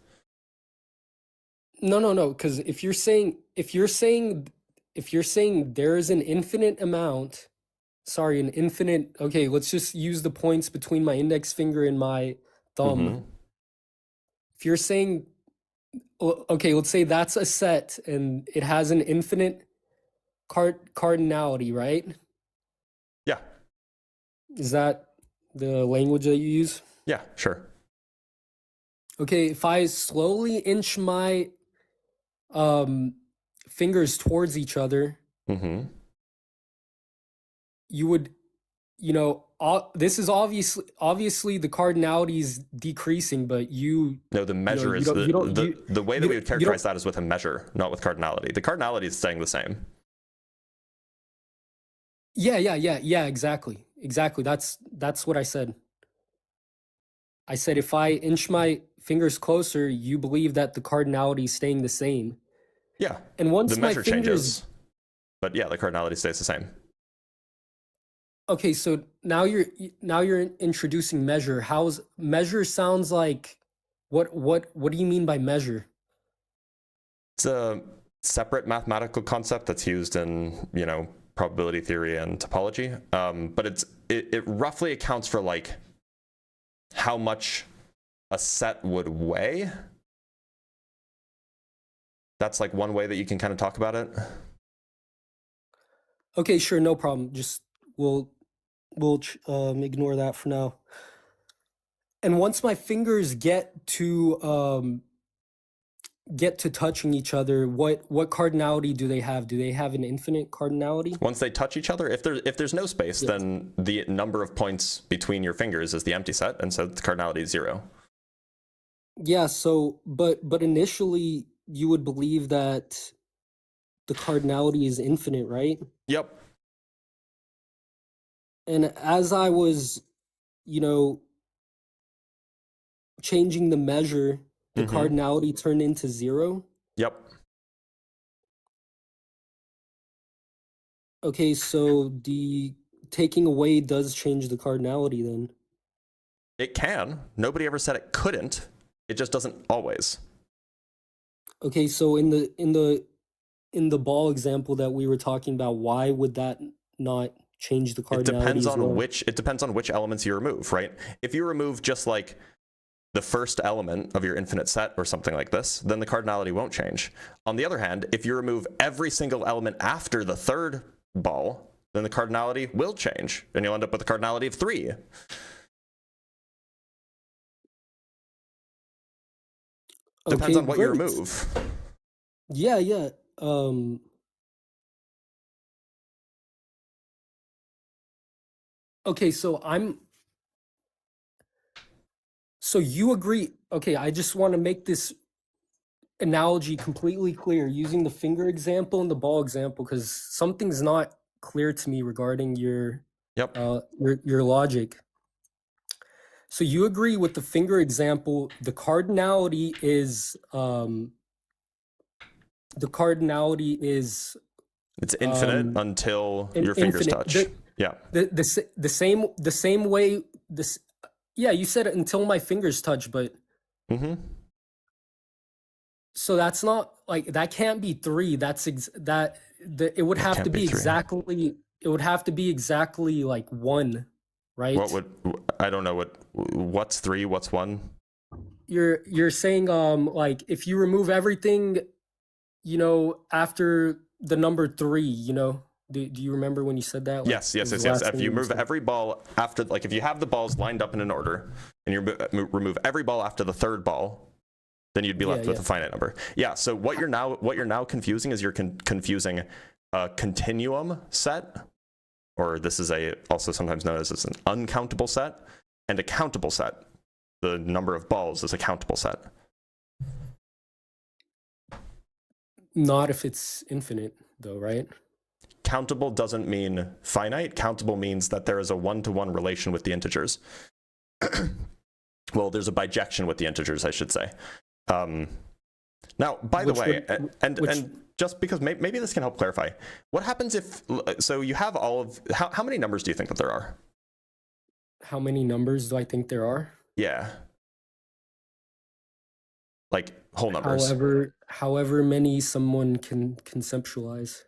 No, because if you're saying there is an infinite amount, okay, let's just use the points between my index finger and my thumb. If you're saying, okay, let's say that's a set and it has an infinite cardinality, right? Yeah. Is that the language that you use? Yeah, sure. Okay, if I slowly inch my fingers towards each other, you would, you know, this is obviously the cardinality is decreasing, but the measure is the way that we would characterize that is with a measure, not with cardinality. The cardinality is staying the same. Yeah, exactly. That's what I said. I said if I inch my fingers closer, you believe that the cardinality is staying the same. Yeah. And once the measure changes, but yeah, the cardinality stays the same. Okay, so now you're introducing measure. Measure sounds like what do you mean by measure? It's a separate mathematical concept that's used in, you know, probability theory and topology. But it roughly accounts for like how much a set would weigh. That's like one way that you can kind of talk about it. Okay, sure, no problem. Just we'll ignore that for now. And once my fingers get to get to touching each other, what cardinality do they have? Do they have an infinite cardinality? Once they touch each other, if there's no space, Yes. then the number of points between your fingers is the empty set, and so the cardinality is 0. Yeah, so but initially you would believe that the cardinality is infinite, right? Yep. And as I was, changing the measure, the cardinality turned into 0. Yep. Okay, so the taking away does change the cardinality then. It can. Nobody ever said it couldn't. It just doesn't always. Okay, so in the ball example that we were talking about, why would that not change the cardinality? It depends on which elements you remove, right? If you remove just like the first element of your infinite set or something like this, then the cardinality won't change. On the other hand, if you remove every single element after the third ball, then the cardinality will change, and you'll end up with a cardinality of 3. Depends on what you remove. Yeah. Okay, so you agree. Okay, I just want to make this analogy completely clear using the finger example and the ball example, because something's not clear to me regarding your logic. So you agree with the finger example, the cardinality is it's infinite until your fingers touch. The same way this. Yeah, you said it until my fingers touch, but so that's not like that can't be 3. It would have to be exactly. It would have to be exactly like 1, right? I don't know what's 3, what's 1? You're saying like if you remove everything, after the number 3, do you remember when you said that? Like, yes. If you remove every ball after, like if you have the balls lined up in an order and you remove every ball after the third ball, then you'd be left with a finite number. Yeah. So what you're now confusing is you're confusing a continuum set, or this is also sometimes known as an uncountable set, and a countable set. The number of balls is a countable set. Not if it's infinite, though, right? Countable doesn't mean finite. Countable means that there is a one-to-one relation with the integers. Well, there's a bijection with the integers, I should say. Now, by the way, and just because maybe this can help clarify, what happens if, so you have how many numbers do you think that there are? How many numbers do I think there are? Yeah. Like whole numbers. However many someone can conceptualize.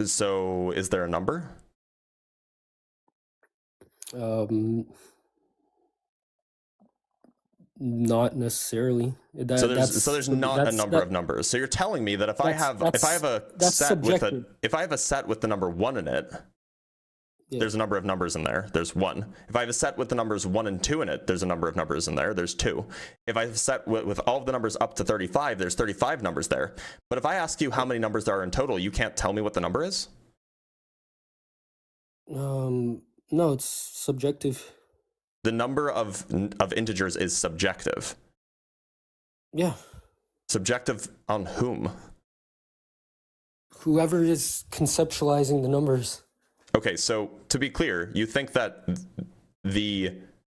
So is there a number? Not necessarily. So there's not a number of numbers. So you're telling me that if I have a set with the number 1 in it, there's a number of numbers in there. There's 1. If I have a set with the numbers 1 and 2 in it, there's a number of numbers in there. There's 2. If I have a set with all of the numbers up to 35, there's 35 numbers there. But if I ask you how many numbers there are in total, you can't tell me what the number is? No, it's subjective. The number of integers is subjective. Yeah. Subjective on whom? Whoever is conceptualizing the numbers. Okay, so to be clear, you think that the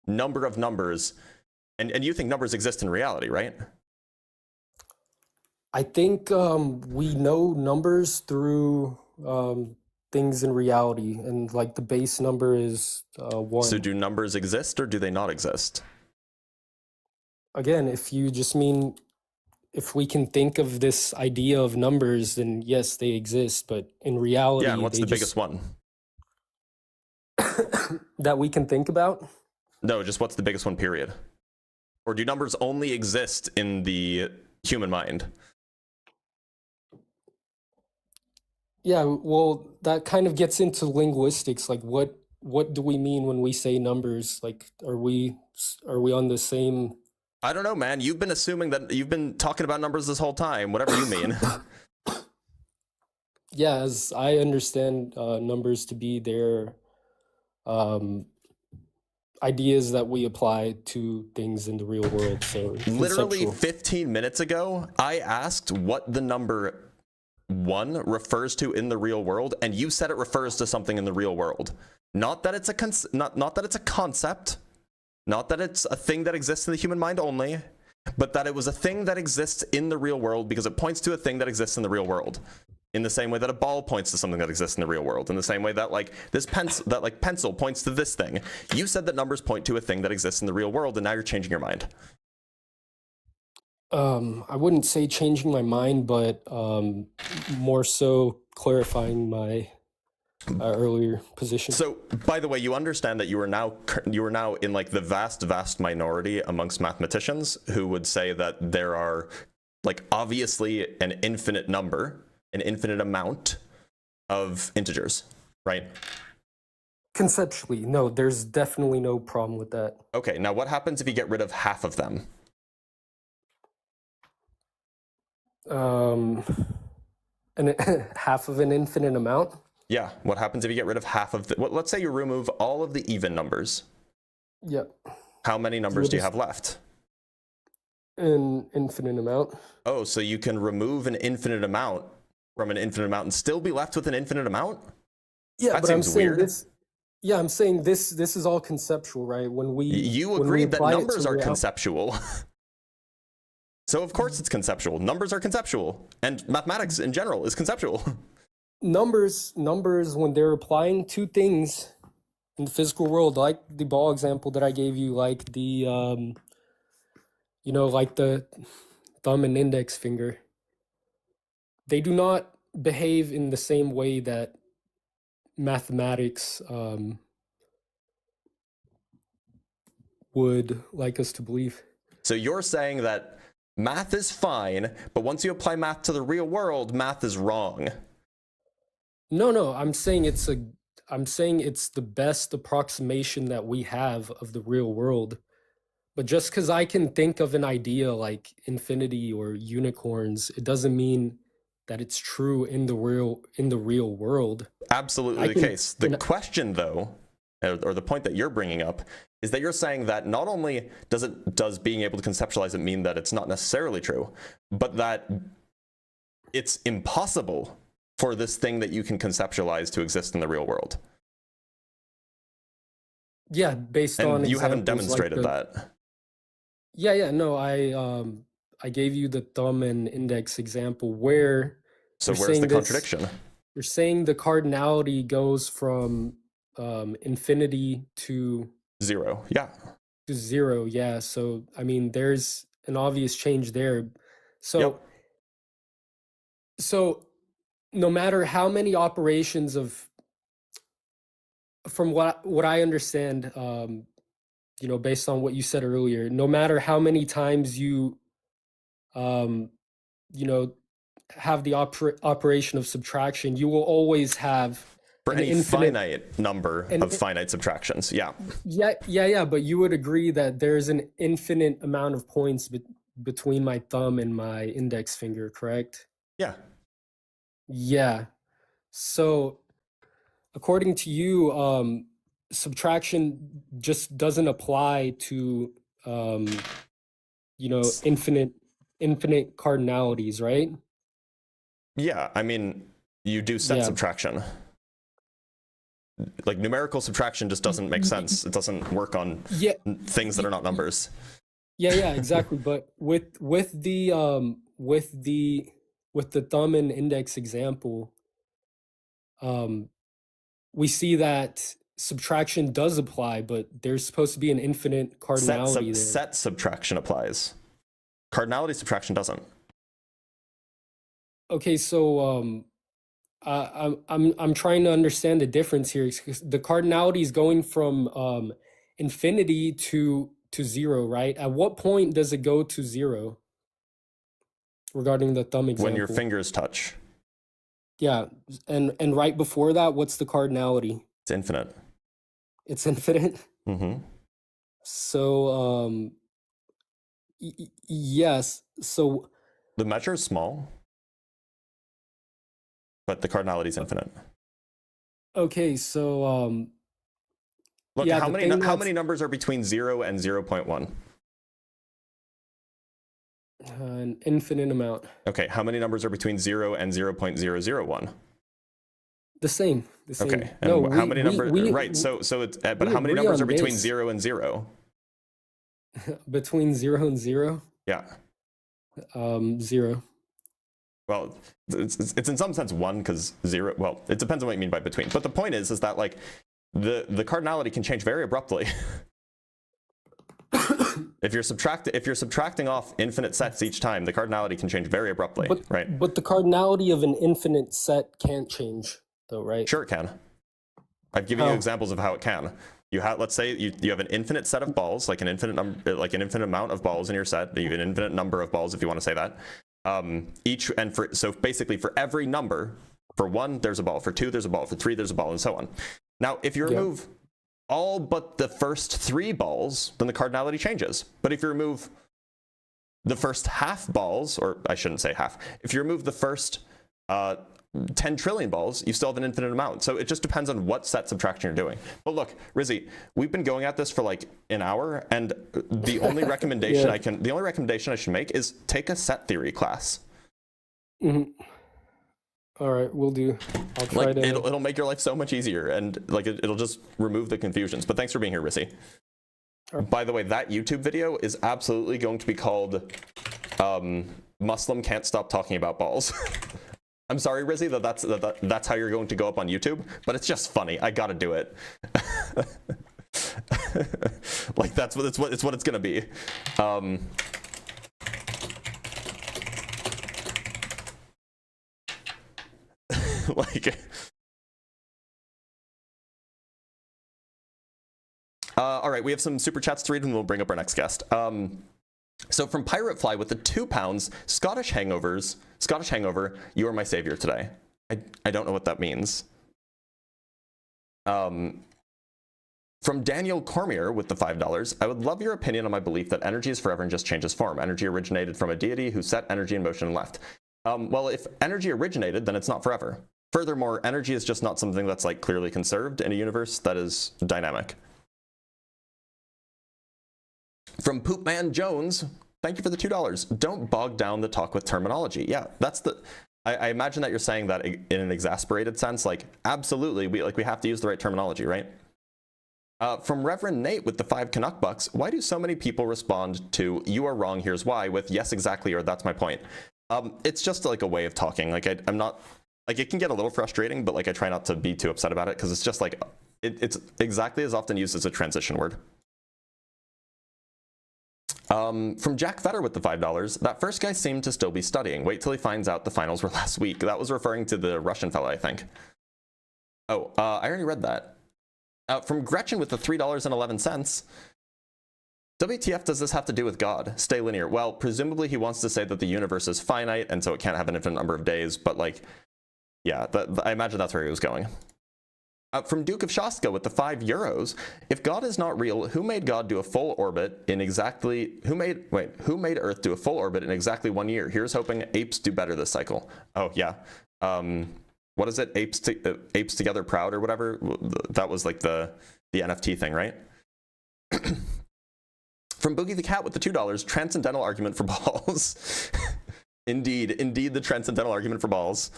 number of numbers, and you think numbers exist in reality, right? I think we know numbers through things in reality, and like the base number is 1. So do numbers exist or do they not exist? Again, if you just mean if we can think of this idea of numbers, then yes, they exist, but in reality, yeah, and what's the biggest one? That we can think about? No, just what's the biggest one, period? Or do numbers only exist in the human mind? Yeah, well, that kind of gets into linguistics. Like, what do we mean when we say numbers? Like, are we on the same I don't know, man. You've been assuming that you've been talking about numbers this whole time, whatever you mean. Yeah, as I understand numbers to be their ideas that we apply to things in the real world. So Literally conceptual. 15 minutes ago, I asked what the number 1 refers to in the real world, and you said it refers to something in the real world. Not that it's a not that it's a concept, not that it's a thing that exists in the human mind only, but that it was a thing that exists in the real world because it points to a thing that exists in the real world. In the same way that a ball points to something that exists in the real world, in the same way that like this pencil points to this thing. You said that numbers point to a thing that exists in the real world, and now you're changing your mind. I wouldn't say changing my mind, but more so clarifying my earlier position. So, by the way, you understand that you are now in like the vast minority amongst mathematicians who would say that there are like obviously an infinite number, an infinite amount of integers, right? Conceptually, no, there's definitely no problem with that. Okay, now what happens if you get rid of half of them? And half of an infinite amount? Yeah, what happens if you get rid of half of the, let's say you remove all of the even numbers. Yep. How many numbers do you have left? An infinite amount. Oh, so you can remove an infinite amount from an infinite amount and still be left with an infinite amount? Yeah, That but I'm seems saying weird. this. Yeah, I'm saying this is all conceptual, right? When we You when we agreed that apply it to numbers are reality- conceptual. So of course it's conceptual. Numbers are conceptual. And mathematics in general is conceptual. numbers when they're applying to things in the physical world, like the ball example that I gave you, like the like the thumb and index finger, they do not behave in the same way that mathematics would like us to believe. So you're saying that math is fine, but once you apply math to the real world, math is wrong. No, I'm saying it's the best approximation that we have of the real world. But just because I can think of an idea like infinity or unicorns, it doesn't mean that it's true in the real world. Absolutely the case. The question, though, or the point that you're bringing up, is that you're saying that not only does being able to conceptualize it mean that it's not necessarily true, but that it's impossible for this thing that you can conceptualize to exist in the real world. Yeah, based on And you haven't examples like demonstrated that. Yeah, no, I gave you the thumb and index example where So you're where's saying the this- contradiction? You're saying the cardinality goes from infinity to Zero. Yeah. zero. Yeah. So, I mean, there's an obvious change there. So, Yep. so no matter how many operations from what I understand, based on what you said earlier, no matter how many times you, have the operation of subtraction, you will always have For an any infinite finite number of finite subtractions. Yeah. Yeah, but you would agree that there's an infinite amount of points between my thumb and my index finger, correct? Yeah. Yeah. So according to you, subtraction just doesn't apply to infinite cardinalities, right? Yeah. I mean, you do set Yeah. subtraction. Like numerical subtraction just doesn't make sense. It doesn't work on Yeah. things that are not numbers. Yeah, exactly. But with the thumb and index example, we see that subtraction does apply, but there's supposed to be an infinite cardinality there. Set subtraction applies. Cardinality subtraction doesn't. Okay, so I'm trying to understand the difference here. 'Cause the cardinality is going from infinity to zero, right? At what point does it go to zero? Regarding the thumb example. When your fingers touch. Yeah, and right before that, what's the cardinality? It's infinite. It's infinite. Mm-hmm. So Yes. So, The measure is small, but the cardinality is infinite. okay, so Look, yeah, how the many thing how that's many numbers are between 0 and 0.1? an infinite amount. Okay, how many numbers are between 0 and 0.001? The same. The same. Okay, and No, how many numbers? we Right. So it's but we how many agree numbers on are between this. 0 and 0? Between 0 and 0, Yeah. 0. Well, it's in some sense 1 because 0. Well, it depends on what you mean by between. But the point is that like the cardinality can change very abruptly. If you're subtracting off infinite sets each time, the cardinality can change very abruptly, right? But the cardinality of an infinite set can't change, though, right? Sure, it can. I've given you How? examples of how it can. You have, let's say you have an infinite set of balls, like an infinite amount of balls in your set. You have an infinite number of balls, if you want to say that. So basically for every number, for 1 there's a ball, for 2 there's a ball, for 3 there's a ball, and so on. Now, if you remove all but the first 3 balls, then the cardinality changes. But if you remove the first half balls, or I shouldn't say half, if you remove the first 10 trillion balls, you still have an infinite amount. So it just depends on what set subtraction you're doing. But look, Rizzy, we've been going at this for like an hour, and the only recommendation I should make is take a set theory class. Mm-hmm. All right, we'll do. I'll try Like to. it'll make your life so much easier, and like it'll just remove the confusions. But thanks for being here, Rizzy. By the way, that YouTube video is absolutely going to be called Muslim Can't Stop Talking About Balls. I'm sorry, Rizzy, that's how you're going to go up on YouTube, but it's just funny. I gotta do it. Like it's what it's gonna be. Like, all right, we have some super chats to read, and we'll bring up our next guest. So from Pirate Fly with the £2, Scottish Hangover, you are my savior today. I don't know what that means. From Daniel Cormier with the $5, I would love your opinion on my belief that energy is forever and just changes form. Energy originated from a deity who set energy in motion and left. Well, if energy originated, then it's not forever. Furthermore, energy is just not something that's like clearly conserved in a universe that is dynamic. From Poopman Jones, thank you for the $2. Don't bog down the talk with terminology. Yeah, that's the. I imagine that you're saying that in an exasperated sense. Like, absolutely, we have to use the right terminology, right? From Reverend Nate with the 5 Canuck bucks, why do so many people respond to "you are wrong, here's why" with "yes, exactly" or "that's my point"? It's just like a way of talking. Like I'm not. Like, it can get a little frustrating, but like I try not to be too upset about it because it's just like it's exactly as often used as a transition word. From Jack Vetter with the $5, that first guy seemed to still be studying. Wait till he finds out the finals were last week. That was referring to the Russian fellow, I think. Oh, I already read that. From Gretchen with the $3.11. WTF does this have to do with God? Stay linear. Well, presumably he wants to say that the universe is finite and so it can't have an infinite number of days, but like, yeah, I imagine that's where he was going. From Duke of Shastka with the €5, if God is not real, who made God do a full orbit in exactly, who made Earth do a full orbit in exactly 1 year? Here's hoping apes do better this cycle. Oh, yeah. What is it? Apes Together Proud or whatever? That was like the NFT thing, right? From Boogie the Cat with the $2, transcendental argument for balls. Indeed, the transcendental argument for balls.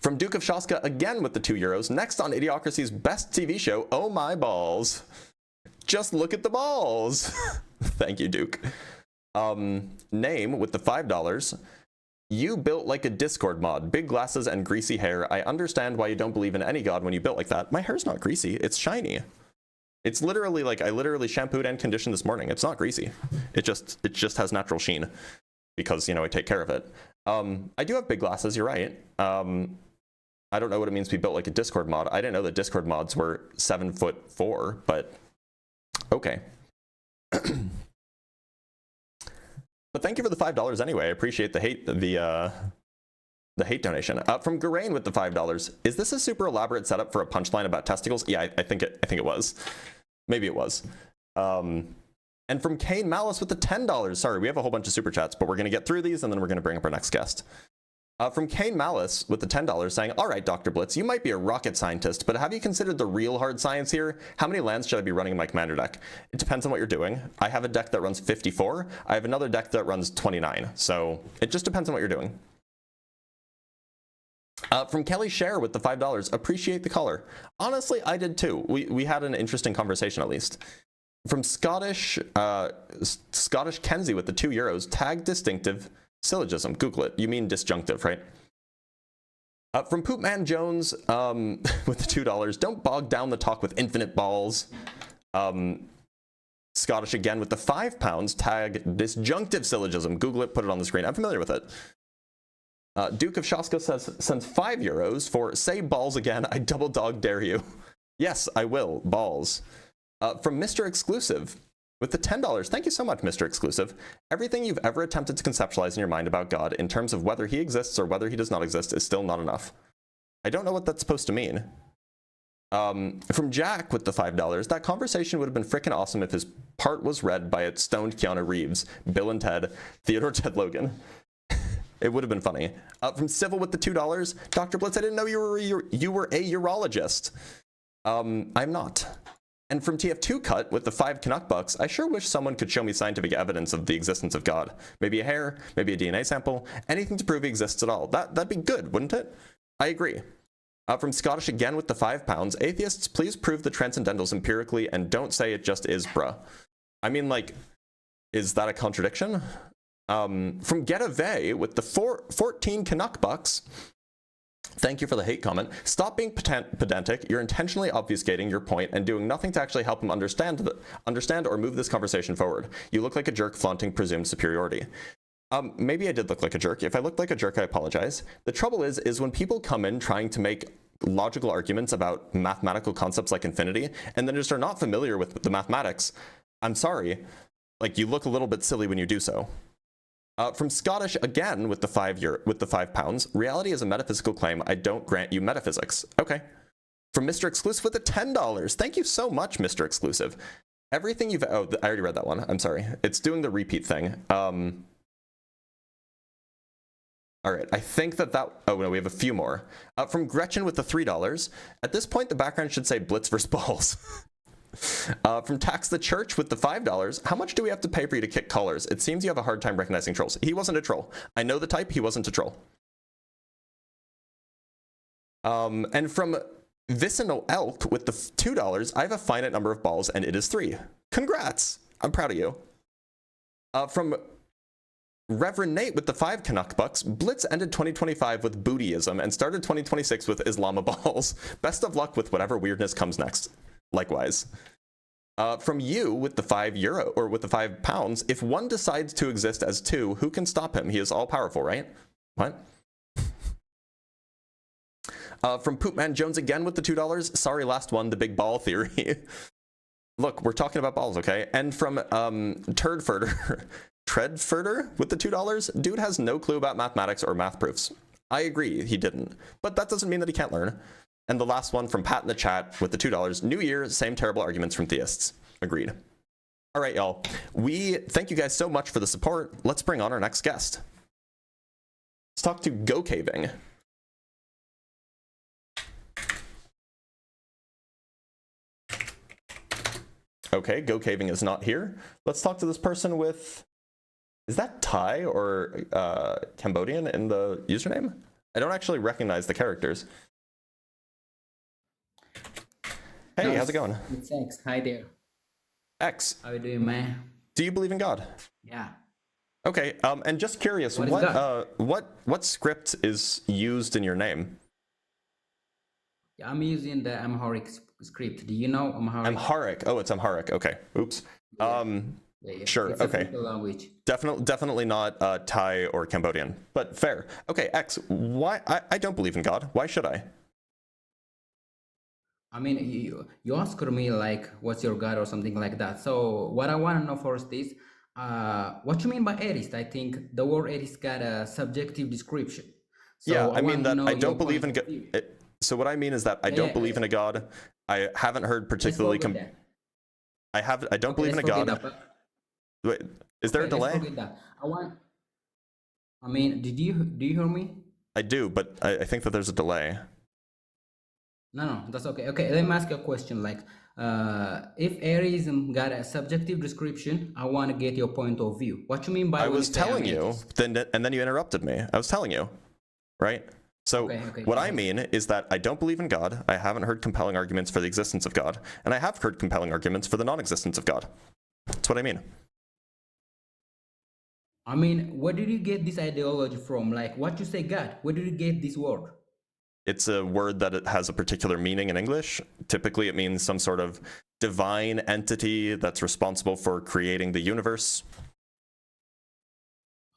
From Duke of Shastka again with the €2. Next on Idiocracy's best TV show, Oh My Balls. Just look at the balls. Thank you, Duke. Name with the $5. You built like a Discord mod. Big glasses and greasy hair. I understand why you don't believe in any god when you built like that. My hair's not greasy. It's shiny. It's literally like I literally shampooed and conditioned this morning. It's not greasy. It just has natural sheen because, you know, I take care of it. I do have big glasses. You're right. I don't know what it means to be built like a Discord mod. I didn't know that Discord mods were 7'4", but okay. But thank you for the $5 anyway. I appreciate the hate hate donation. From Garain with the $5. Is this a super elaborate setup for a punchline about testicles? Yeah, I think it was. Maybe it was. And And from Kane Malice with the $10. Sorry, we have a whole bunch of super chats, but we're going to get through these and then we're going to bring up our next guest. From Kane Malice with the $10 saying, all right, Dr. Blitz, you might be a rocket scientist, but have you considered the real hard science here? How many lands should I be running in my commander deck? It depends on what you're doing. I have a deck that runs 54. I have another deck that runs 29. So it just depends on what you're doing. From Kelly Share with the $5, appreciate the caller. Honestly, I did too. We had an interesting conversation at least. From Scottish Kenzie with the €2, tag distinctive syllogism. Google it. You mean disjunctive, right? From Poopman Jones with the $2, don't bog down the talk with infinite balls. Scottish again with the £5, tag disjunctive syllogism. Google it, put it on the screen. I'm familiar with it. Duke of Shaska sends €5 for say balls again. I double dog dare you. Yes, I will. Balls. From Mr. Exclusive with the $10. Thank you so much, Mr. Exclusive. Everything you've ever attempted to conceptualize in your mind about God in terms of whether he exists or whether he does not exist is still not enough. I don't know what that's supposed to mean. From Jack with the $5, that conversation would have been freaking awesome if his part was read by a stoned Keanu Reeves, Bill and Ted, Theodore Ted Logan. It would have been funny. From Civil with the $2, Dr. Blitz, I didn't know you were a urologist. I'm not. And from TF2 Cut with the 5 Canuck bucks, I sure wish someone could show me scientific evidence of the existence of God. Maybe a hair, maybe a DNA sample, anything to prove he exists at all. That'd be good, wouldn't it? I agree. From Scottish again with the £5, atheists, please prove the transcendentals empirically and don't say it just is, bruh. I mean, like, is that a contradiction? From Get Away with the 14 Canuck bucks, thank you for the hate comment. Stop being pedantic. You're intentionally obfuscating your point and doing nothing to actually help him understand or move this conversation forward. You look like a jerk flaunting presumed superiority. Maybe I did look like a jerk. If I looked like a jerk, I apologize. The trouble is when people come in trying to make logical arguments about mathematical concepts like infinity and then just are not familiar with the mathematics, I'm sorry, like you look a little bit silly when you do so. From Scottish again with the £5, reality is a metaphysical claim. I don't grant you metaphysics. Okay. From Mr. Exclusive with the $10. Thank you so much, Mr. Exclusive. Everything you've I already read that one. I'm sorry. It's doing the repeat thing. All right, I think that oh no, we have a few more. From Gretchen with the $3. At this point, the background should say Blitz vs. Balls. From Tax the Church with the $5. How much do we have to pay for you to kick callers? It seems you have a hard time recognizing trolls. He wasn't a troll. I know the type. He wasn't a troll. And from Vicinal Elk with the $2. I have a finite number of balls and it is 3. Congrats. I'm proud of you. From Reverend Nate with the 5 Canuck bucks, Blitz ended 2025 with bootyism and started 2026 with Islama balls. Best of luck with whatever weirdness comes next. Likewise. From you with the €5 or with the £5, if one decides to exist as 2, who can stop him? He is all powerful, right? What? From Poopman Jones again with the $2. Sorry, last one, the big ball theory. Look, we're talking about balls, okay? And from Turdfurter, Treadfurter with the $2. Dude has no clue about mathematics or math proofs. I agree, he didn't. But that doesn't mean that he can't learn. And the last one from Pat in the chat with the $2. New year, same terrible arguments from theists. Agreed. All right, y'all. We thank you guys so much for the support. Let's bring on our next guest. Let's talk to Go Caving. Okay, Go Caving is not here. Let's talk to this person with, is that Thai or Cambodian in the username? I don't actually recognize the characters. Hey, No, how's it going? It's X. Hi there. X. How you doing, man? Do you believe in God? Yeah. Okay, and just curious, What is God? what script is used in your name? I'm using the Amharic script. Do you know Amharic? Amharic. Oh, it's Amharic. Okay. Oops. Yeah. Sure. It's a Okay. simple language. Definitely not Thai or Cambodian, but fair. Okay, X. Why? I don't believe in God. Why should I? I mean, you asked me like, what's your God or something like that. So what I want to know first is, what you mean by atheist? I think the word atheist got a subjective description. So Yeah, I mean want to that know I your don't believe in point of God. view. So what I mean is that I don't believe in a God. I haven't heard Let's particularly. forget that. I don't Okay, believe in a let's forget God. that, Wait, is there a Okay, let's delay? forget that. I mean, do you hear me? I do, but I think that there's a delay. No, that's okay. Okay, let me ask you a question. Like, if atheism got a subjective description, I want to get your point of view. What you mean by I when was you say I'm telling you, atheist? and then you interrupted me. I was telling you, right? So Okay, what go I ahead. mean is that I don't believe in God. I haven't heard compelling arguments for the existence of God, and I have heard compelling arguments for the non-existence of God. That's what I mean. I mean, where did you get this ideology from? Like, what you say, God? Where did you get this word? It's a word that it has a particular meaning in English. Typically, it means some sort of divine entity that's responsible for creating the universe.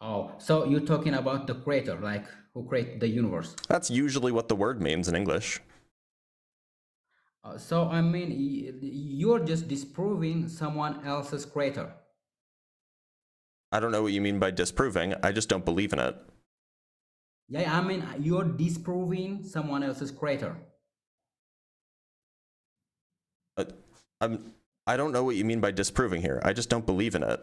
Oh, so you're talking about the creator, like who created the universe. That's usually what the word means in English. So I mean, you're just disproving someone else's creator. I don't know what you mean by disproving. I just don't believe in it. Yeah, I mean, you're disproving someone else's creator. I don't know what you mean by disproving here. I just don't believe in it.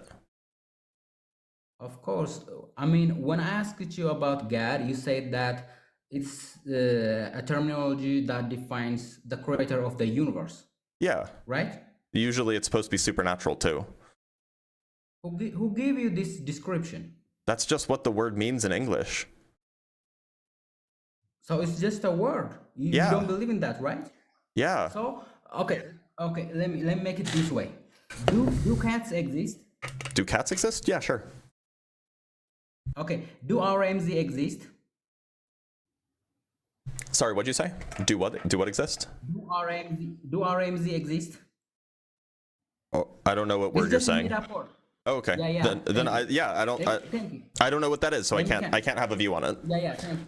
Of course. I mean, when I asked you about God, you said that it's a terminology that defines the creator of the universe, Yeah. right? Usually it's supposed to be supernatural too. Who gave you this description? That's just what the word means in English. So it's just a word. You Yeah. don't believe in that, right? Yeah. So okay, let me make it this way. Do cats exist? Do cats exist? Yeah, sure. Okay. Do RMZ exist? Sorry, what'd you say? Do what? Do what exist? Do RMZ exist? Oh, I don't know what word It's you're just a saying. made-up word. Oh, okay. Yeah, yeah. Then Thank you. I don't Thank you. I don't know what that is, so Then you I can't have a view on it. Yeah, thank you.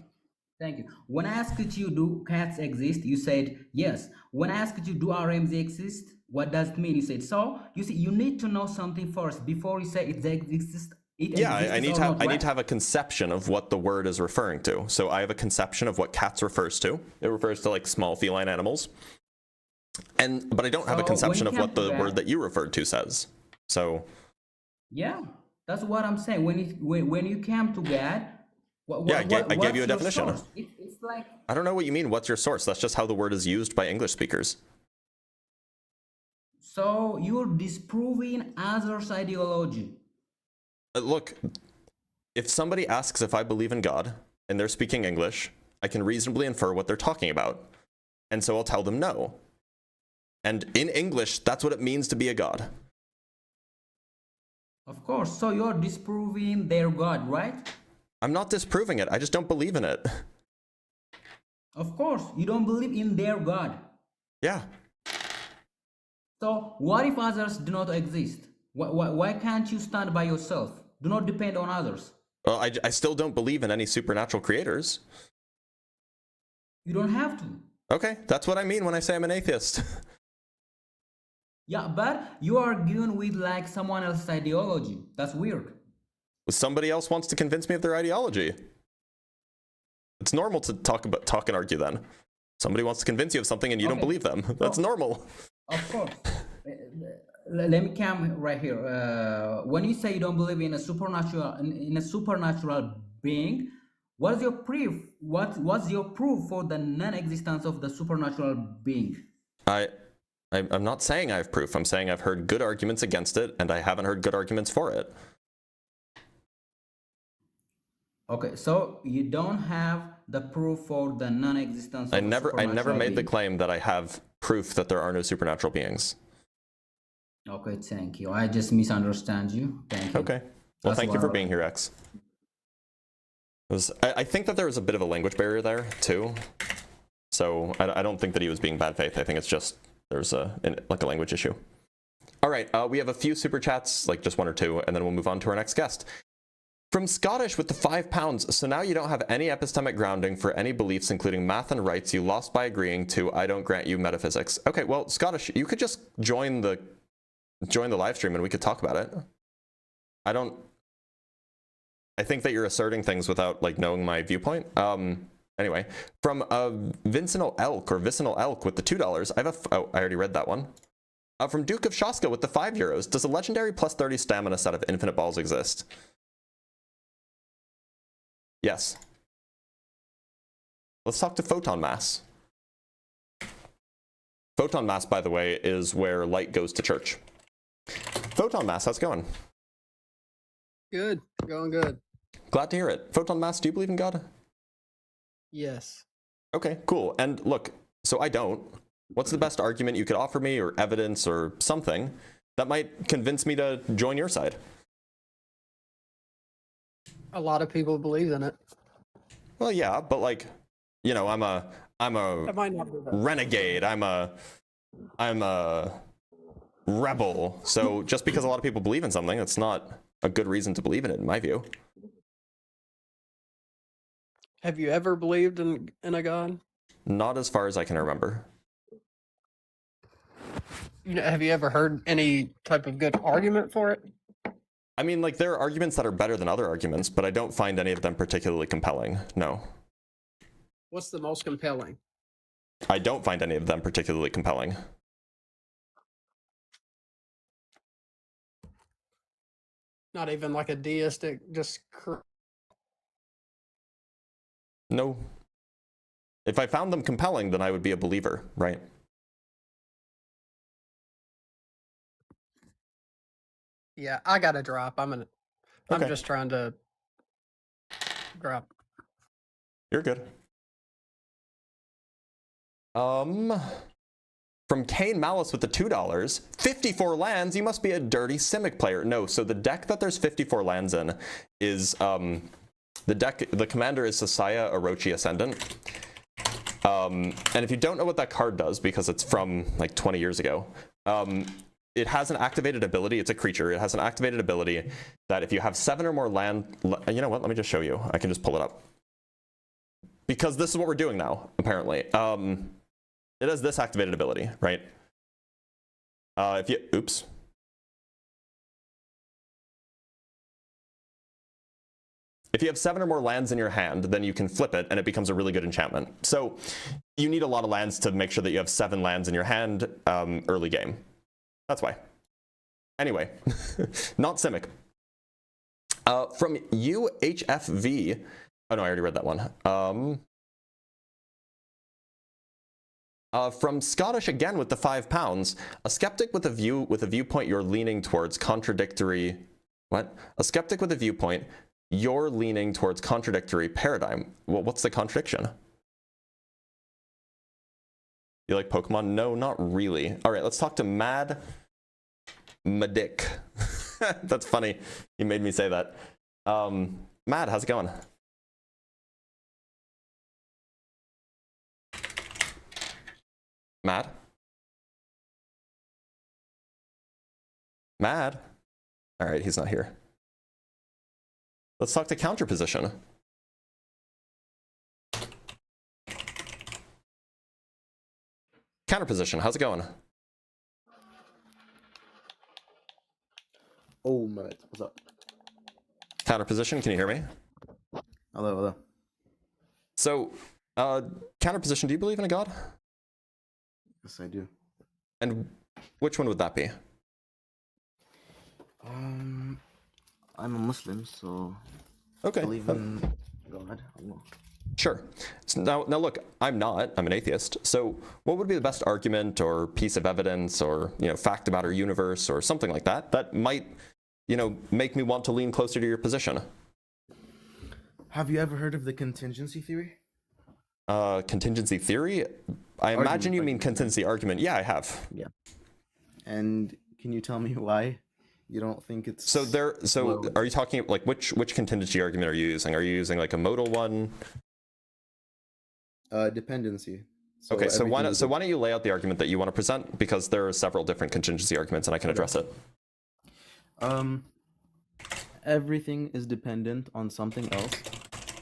Thank you. When I asked you, do cats exist? You said yes. When I asked you, do RMZ exist? What does it mean? You said so. You see, you need to know something first before you say it exists. Yeah, I need to have a conception of what the word is referring to. So I have a conception of what cats refers to. It refers to like small feline animals. But I don't have a So conception when of it what comes the to word that- that you referred to says. So Yeah, that's what I'm saying. When you came to God, Yeah, I gave you a what's your definition. source? It's like, I don't know what you mean. What's your source? That's just how the word is used by English speakers. so you're disproving others' ideology. Look, if somebody asks if I believe in God and they're speaking English, I can reasonably infer what they're talking about. And so I'll tell them no. And in English, that's what it means to be a god. Of course. So you're disproving their God, right? I'm not disproving it. I just don't believe in it. Of course. You don't believe in their God. Yeah. So what if others do not exist? Why can't you stand by yourself? Do not depend on others. Well, I still don't believe in any supernatural creators. You don't have to. Okay, that's what I mean when I say I'm an atheist. Yeah, but you are arguing with like someone else's ideology. That's weird. Somebody else wants to convince me of their ideology. It's normal to talk and argue then. Somebody wants to convince you of something and you don't Okay. believe them. That's normal. Of course. Let me come right here. When you say you don't believe in a supernatural being, what is your proof? What's your proof for the non-existence of the supernatural being? I'm not saying I have proof. I'm saying I've heard good arguments against it, and I haven't heard good arguments for it. Okay, so you don't have the proof for the non-existence of I a never supernatural made the being. claim that I have proof that there are no supernatural beings. Okay, thank you. I just misunderstand you. Thank you. Okay. Well, That's thank you what for I- being here, X. I think that there was a bit of a language barrier there, too. So I don't think that he was being bad faith. I think it's just there's a language issue. All right, we have a few super chats, like just one or two, and then we'll move on to our next guest. From Scottish with the £5, so now you don't have any epistemic grounding for any beliefs, including math and rights. You lost by agreeing to I don't grant you metaphysics. Okay, well, Scottish, you could just join the live stream and we could talk about it. I think that you're asserting things without like knowing my viewpoint. Anyway, from Vicinal Elk with the $2, I already read that one. From Duke of Shaska with the €5. Does a legendary plus 30 stamina set of infinite balls exist? Yes. Let's talk to Photon Mass. Photon Mass, by the way, is where light goes to church. Photon Mass, how's it going? Good. Going good. Glad to hear it. Photon Mass, do you believe in God? Yes. Okay, cool. And look, so I don't. What's the best argument you could offer me, or evidence, or something that might convince me to join your side? A lot of people believe in it. Well, yeah, but like, you know, I'm a That might not be that. renegade. I'm a rebel. So just because a lot of people believe in something, that's not a good reason to believe in it, in my view. Have you ever believed in a god? Not as far as I can remember. Have you ever heard any type of good argument for it? I mean, like, there are arguments that are better than other arguments, but I don't find any of them particularly compelling. No. What's the most compelling? I don't find any of them particularly compelling. Not even like a deistic, just No. If I found them compelling, then I would be a believer, right? yeah. I gotta drop. I'm Okay. just trying to drop. You're good. From Kane Malice with the $2, 54 lands, you must be a dirty Simic player. No, so the deck that there's 54 lands in is, the commander is Sasaya Orochi Ascendant. And if you don't know what that card does, because it's from like 20 years ago, it has an activated ability. It's a creature. It has an activated ability that if you have 7 or more land, you know what? Let me just show you. I can just pull it up. Because this is what we're doing now, apparently. It has this activated ability, right? If you have 7 or more lands in your hand, then you can flip it and it becomes a really good enchantment. So you need a lot of lands to make sure that you have 7 lands in your hand early game. That's why. Anyway, not Simic. From UHFV. Oh no, I already read that one. From Scottish again with the £5. A skeptic with a viewpoint you're leaning towards contradictory. What? A skeptic with a viewpoint you're leaning towards contradictory paradigm. Well, what's the contradiction? You like Pokemon? No, not really. All right, let's talk to Mad Madick. That's funny. You made me say that. Mad, how's it going? Mad? Mad? All right, he's not here. Let's talk to Counterposition. Counterposition, how's it going? Oh, Matt, what's up? Counterposition, can you hear me? Hello, hello. So, Counterposition, do you believe in a god? Yes, I do. And which one would that be? I'm a Muslim, so Okay. I believe in God. Allah. Sure. So now look, I'm an atheist. So what would be the best argument or piece of evidence or, fact about our universe or something like that that might, make me want to lean closer to your position? Have you ever heard of the contingency theory? Contingency theory? I imagine you mean contingency argument. Yeah, I have. Yeah. And can you tell me why you don't think it's So are you talking like which contingency argument are you using? Are you using like a modal one? Dependency. Okay, so why everything don't you lay out the argument that you want to present, because there are several different contingency arguments and I can address it. Everything is dependent on something else.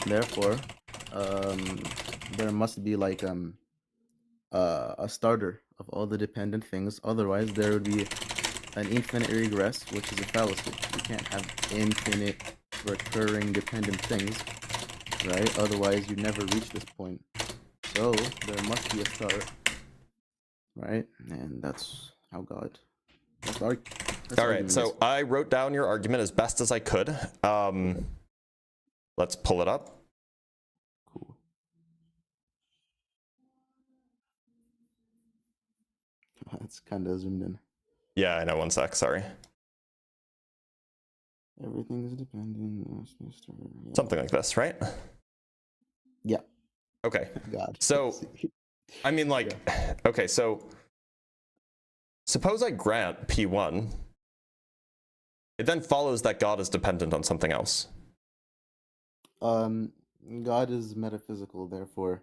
Therefore, there must be like a starter of all the dependent things. Otherwise, there would be an infinite regress, which is a fallacy. You can't have infinite recurring dependent things, right? Otherwise, you never reach this point. So there must be a start, right? And that's how God That's All right, argument, so yes. I wrote down your argument as best as I could. Let's pull it up. Cool. It's kind of zoomed in. Yeah, I know. 1 sec. Sorry. Everything is dependent. Something like this, right? Yeah. Okay. God. So, I mean, like, okay, so suppose I grant P1. It then follows that God is dependent on something else. God is metaphysical, therefore,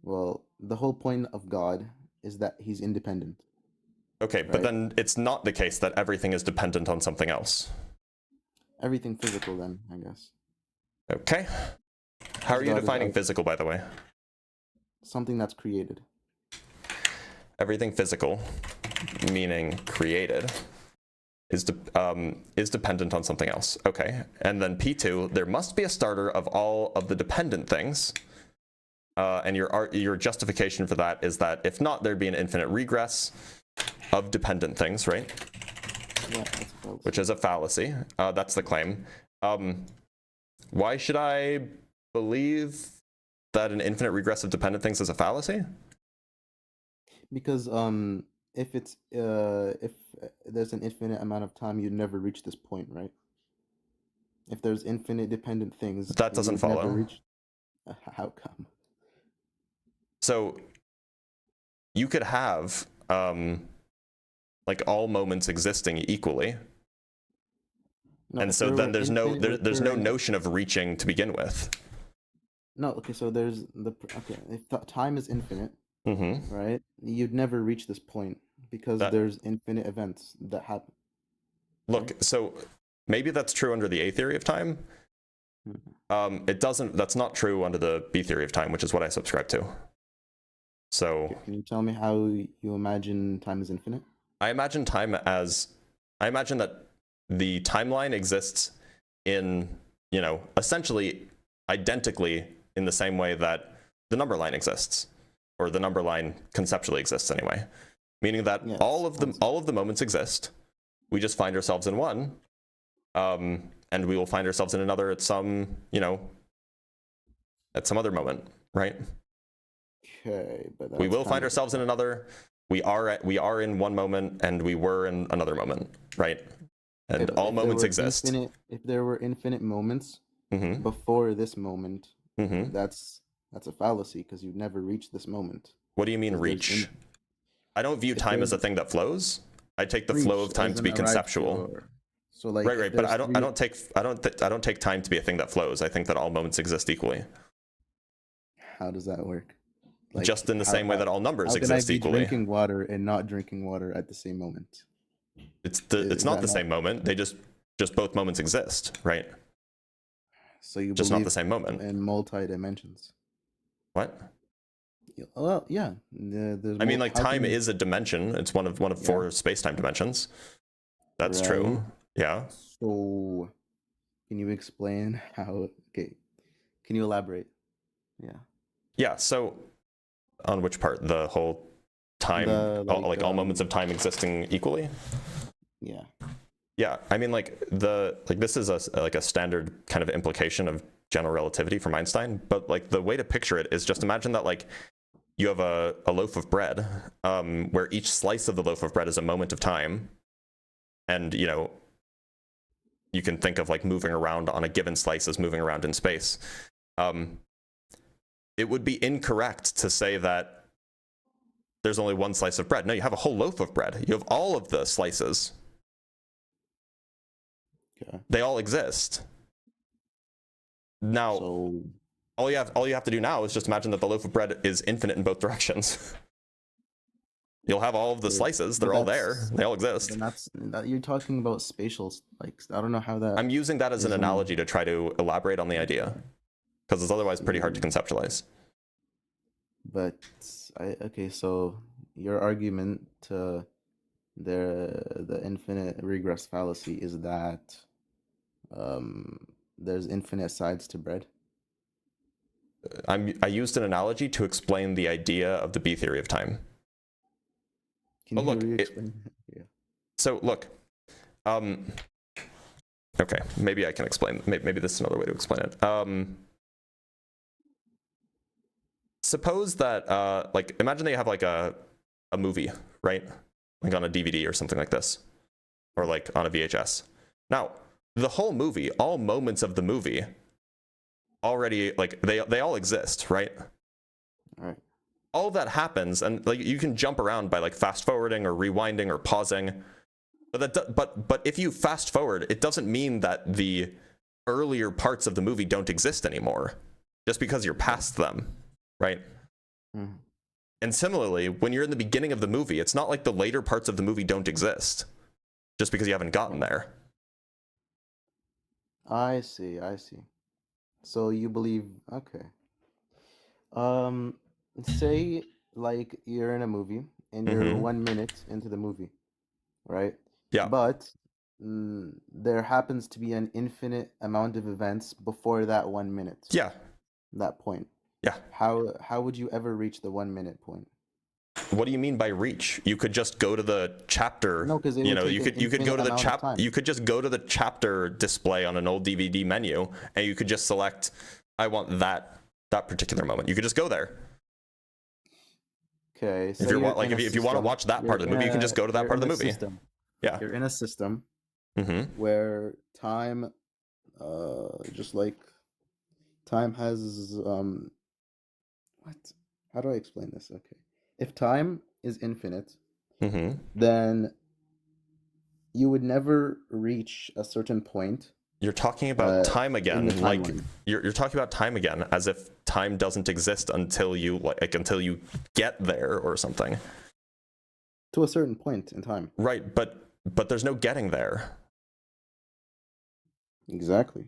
well, the whole point of God is that he's independent. Okay, but Right. then it's not the case that everything is dependent on something else. Everything physical, then, I guess. Okay. How are you God is defining out- physical, by the way? Something that's created. Everything physical, meaning created, is dependent on something else. Okay, and then P2, there must be a starter of all of the dependent things. And your justification for that is that if not, there'd be an infinite regress of dependent things, right? Yeah, that's false. Which is a fallacy. That's the claim. Why should I believe that an infinite regress of dependent things is a fallacy? Because if it's if there's an infinite amount of time, you'd never reach this point, right? If there's infinite dependent things, That doesn't you'd never follow. reach. How come? So you could have like all moments existing equally, No, and if so there then were there's no infinite there's no recurring- notion of reaching to begin with. No, okay, so there's if time is infinite, Mm-hmm. right? You'd never reach this point because That- there's infinite events that happen. Look, so maybe that's true under the A theory of time. It doesn't. That's not true under the B theory of time, which is what I subscribe to. So Okay, can you tell me how you imagine time is infinite? I imagine time as, I imagine that the timeline exists in, essentially identically in the same way that the number line exists, or the number line conceptually exists anyway. Meaning that Yes, all of the moments exist. We just find ourselves in one, and we will find ourselves in another at some, at some other moment, right? Okay, but We that's will kind find of- ourselves in another. We are in one moment, and we were in another moment, right? And Okay, but all if there moments were exist. If there were infinite moments Mm-hmm. before this moment, Mm-hmm. that's a fallacy because you'd never reach this moment. What do you mean 'Cause there's reach? I don't view if time as a there's- thing that flows. I take the flow of reach time as to be an arrived conceptual. to, so like Right, if right. But there's I don't take time to be a thing that flows. I think that all moments exist equally. How does that work? Like, Just in the how- same way how- that all numbers how can I exist be equally. drinking water and not drinking water at the same moment? It's is not that the not- same moment. They just both moments exist, right? So you Just not believe the same moment. in multi dimensions. What? Well, yeah. There's I mean, like how time can- is a dimension. It's one of four space-time dimensions. That's true. Right. Yeah. So, can you explain how? Okay, can you elaborate? Yeah. Yeah. So, on which part? The whole time, all moments of time existing equally. Yeah. Yeah, I mean, this is a standard kind of implication of general relativity from Einstein, but like the way to picture it is just imagine that like you have a loaf of bread, where each slice of the loaf of bread is a moment of time, and you can think of like moving around on a given slice as moving around in space. It would be incorrect to say that there's only one slice of bread. No, you have a whole loaf of bread. You have all of the slices. Okay. They all exist. Now, So all you have to do now is just imagine that the loaf of bread is infinite in both directions. You'll have all of the slices. They're all there. They all exist. then you're talking about spatial. Like I don't know how that. I'm using that as an is analogy to try to elaborate on the idea, because it's otherwise pretty hard to conceptualize. But okay, so your argument to the infinite regress fallacy is that there's infinite sides to bread. I used an analogy to explain the idea of the B theory of time. Can Oh, you look, re-explain? Yeah. So look, okay, maybe I can explain. Maybe this is another way to explain it. Suppose that, like, imagine that you have like a movie, right? Like on a DVD or something like this, or like on a VHS. Now, the whole movie, all moments of the movie, already like they all exist, right? All right. All that happens, and like you can jump around by like fast forwarding or rewinding or pausing. But if you fast forward, it doesn't mean that the earlier parts of the movie don't exist anymore, just because you're past them, right? Mhm. And similarly, when you're in the beginning of the movie, it's not like the later parts of the movie don't exist, just because you haven't gotten there. I see. I see. So you believe? Okay. Um, say like you're in a movie and you're Mhm. 1 minute into the movie, right? Yeah. But there happens to be an infinite amount of events before that 1 minute, Yeah. that point. Yeah. How would you ever reach the 1 minute point? What do you mean by reach? You could just go to the chapter. No, because You know, you could go to the chapter. You could just go to the chapter display on an old DVD menu, and you could just select, I want that particular moment. You could just go there. Okay. So If you want, like, if you want to watch that part of the movie, you can just go to that part of the movie. System. Yeah. You're in a system Mm-hmm. where time, just like time has what? How do I explain this? Okay. If time is infinite, Mm-hmm. then you would never reach a certain point. You're talking about time in the again, like timeline. you're talking about time again, as if time doesn't exist until you until you get there or something. To a certain point in time. Right, but there's no getting there. Exactly.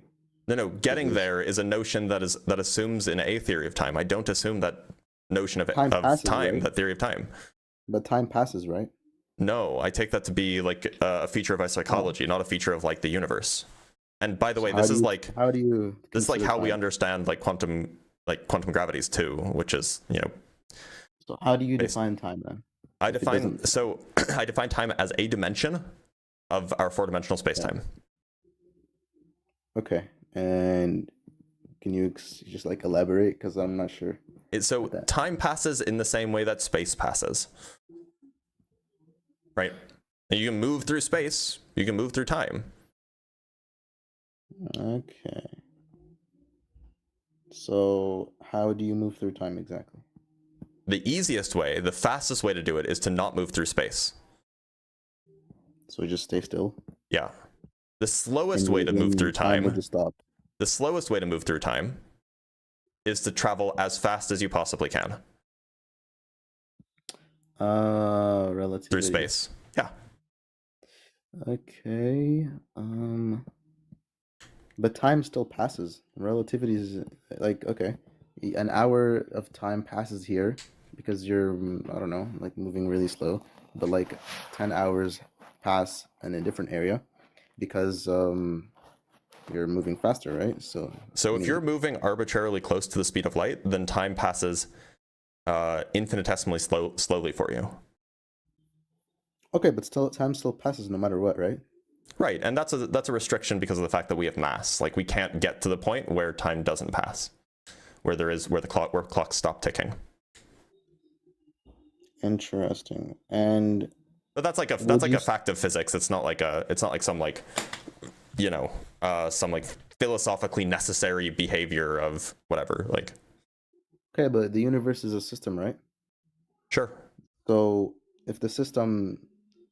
No, getting there is a notion that assumes in a theory of time. I don't assume that notion of Time passes, time, right? that theory of time. But time passes, right? No, I take that to be like a feature of our psychology, not a feature of like the universe. And by the way, this is like how do you this is like how we consider understand like quantum gravities too, which is, you know. So how do you define time then? I If it define doesn't- I define time as a dimension of our four-dimensional space-time. Okay. And can you just like elaborate? Because I'm not sure. So that. time passes in the same way that space passes. Right? And you can move through space, you can move through time. Okay. So how do you move through time exactly? The easiest way, the fastest way to do it is to not move through space. So just stay still. Yeah. The slowest And way to move through time will time, just stop. the slowest way to move through time is to travel as fast as you possibly can Relativity. through space. Yeah. Okay. But time still passes. Relativity is like, okay, an hour of time passes here because you're, I don't know, like moving really slow, but like 10 hours pass in a different area because you're moving faster, right? So if you're moving arbitrarily close to the speed of light, then time passes infinitesimally slowly for you. okay, but still time still passes no matter what, right? Right, and that's a restriction because of the fact that we have mass. Like, we can't get to the point where time doesn't pass, where clocks stop ticking. Interesting. And But that's like a fact of physics. It's not like some like, you know, some like philosophically necessary behavior of whatever. Like, okay, but the universe is a system, right? sure. So if the system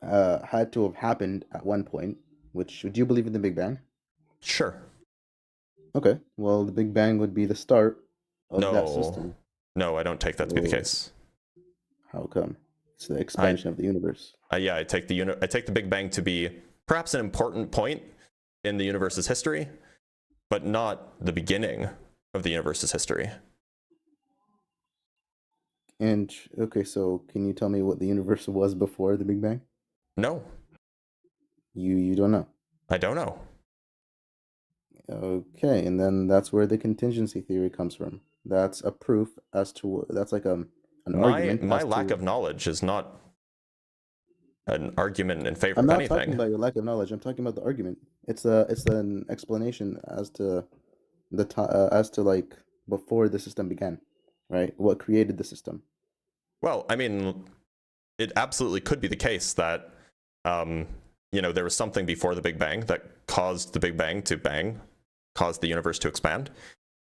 had to have happened at one point, which would you believe in the Big Bang? Sure. Okay, well, the Big Bang would be the start of that No. system. No, I don't take that to be the So- case. How come? It's the expansion of the universe. Yeah, I take the Big Bang to be perhaps an important point in the universe's history, but not the beginning of the universe's history. And okay, so can you tell me what the universe was before the Big Bang? No, You don't know. I don't know. Okay, and then that's where the contingency theory comes from. That's a proof as to that's like an argument. My as lack to, of knowledge is not an argument in favor I'm of not anything. talking about your lack of knowledge. I'm talking about the argument. It's an explanation as to like before the system began, right? What created the system? Well, I mean, it absolutely could be the case that there was something before the Big Bang that caused the Big Bang to bang, caused the universe to expand.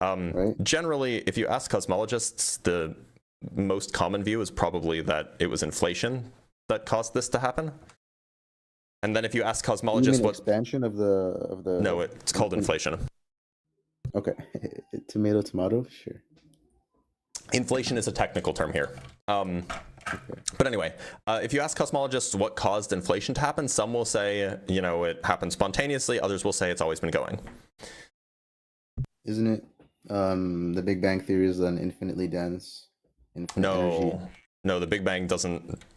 Right. Generally, if you ask cosmologists, the most common view is probably that it was inflation that caused this to happen. And then if you ask cosmologists You mean expansion of the No, it's called inflation. Okay. Tomato, sure. Inflation is a technical term here. But anyway, if you ask cosmologists what caused inflation to happen, some will say, it happened spontaneously. Others will say it's always been going. Isn't it the Big Bang theory is an infinitely dense, infinite energy? No, the Big Bang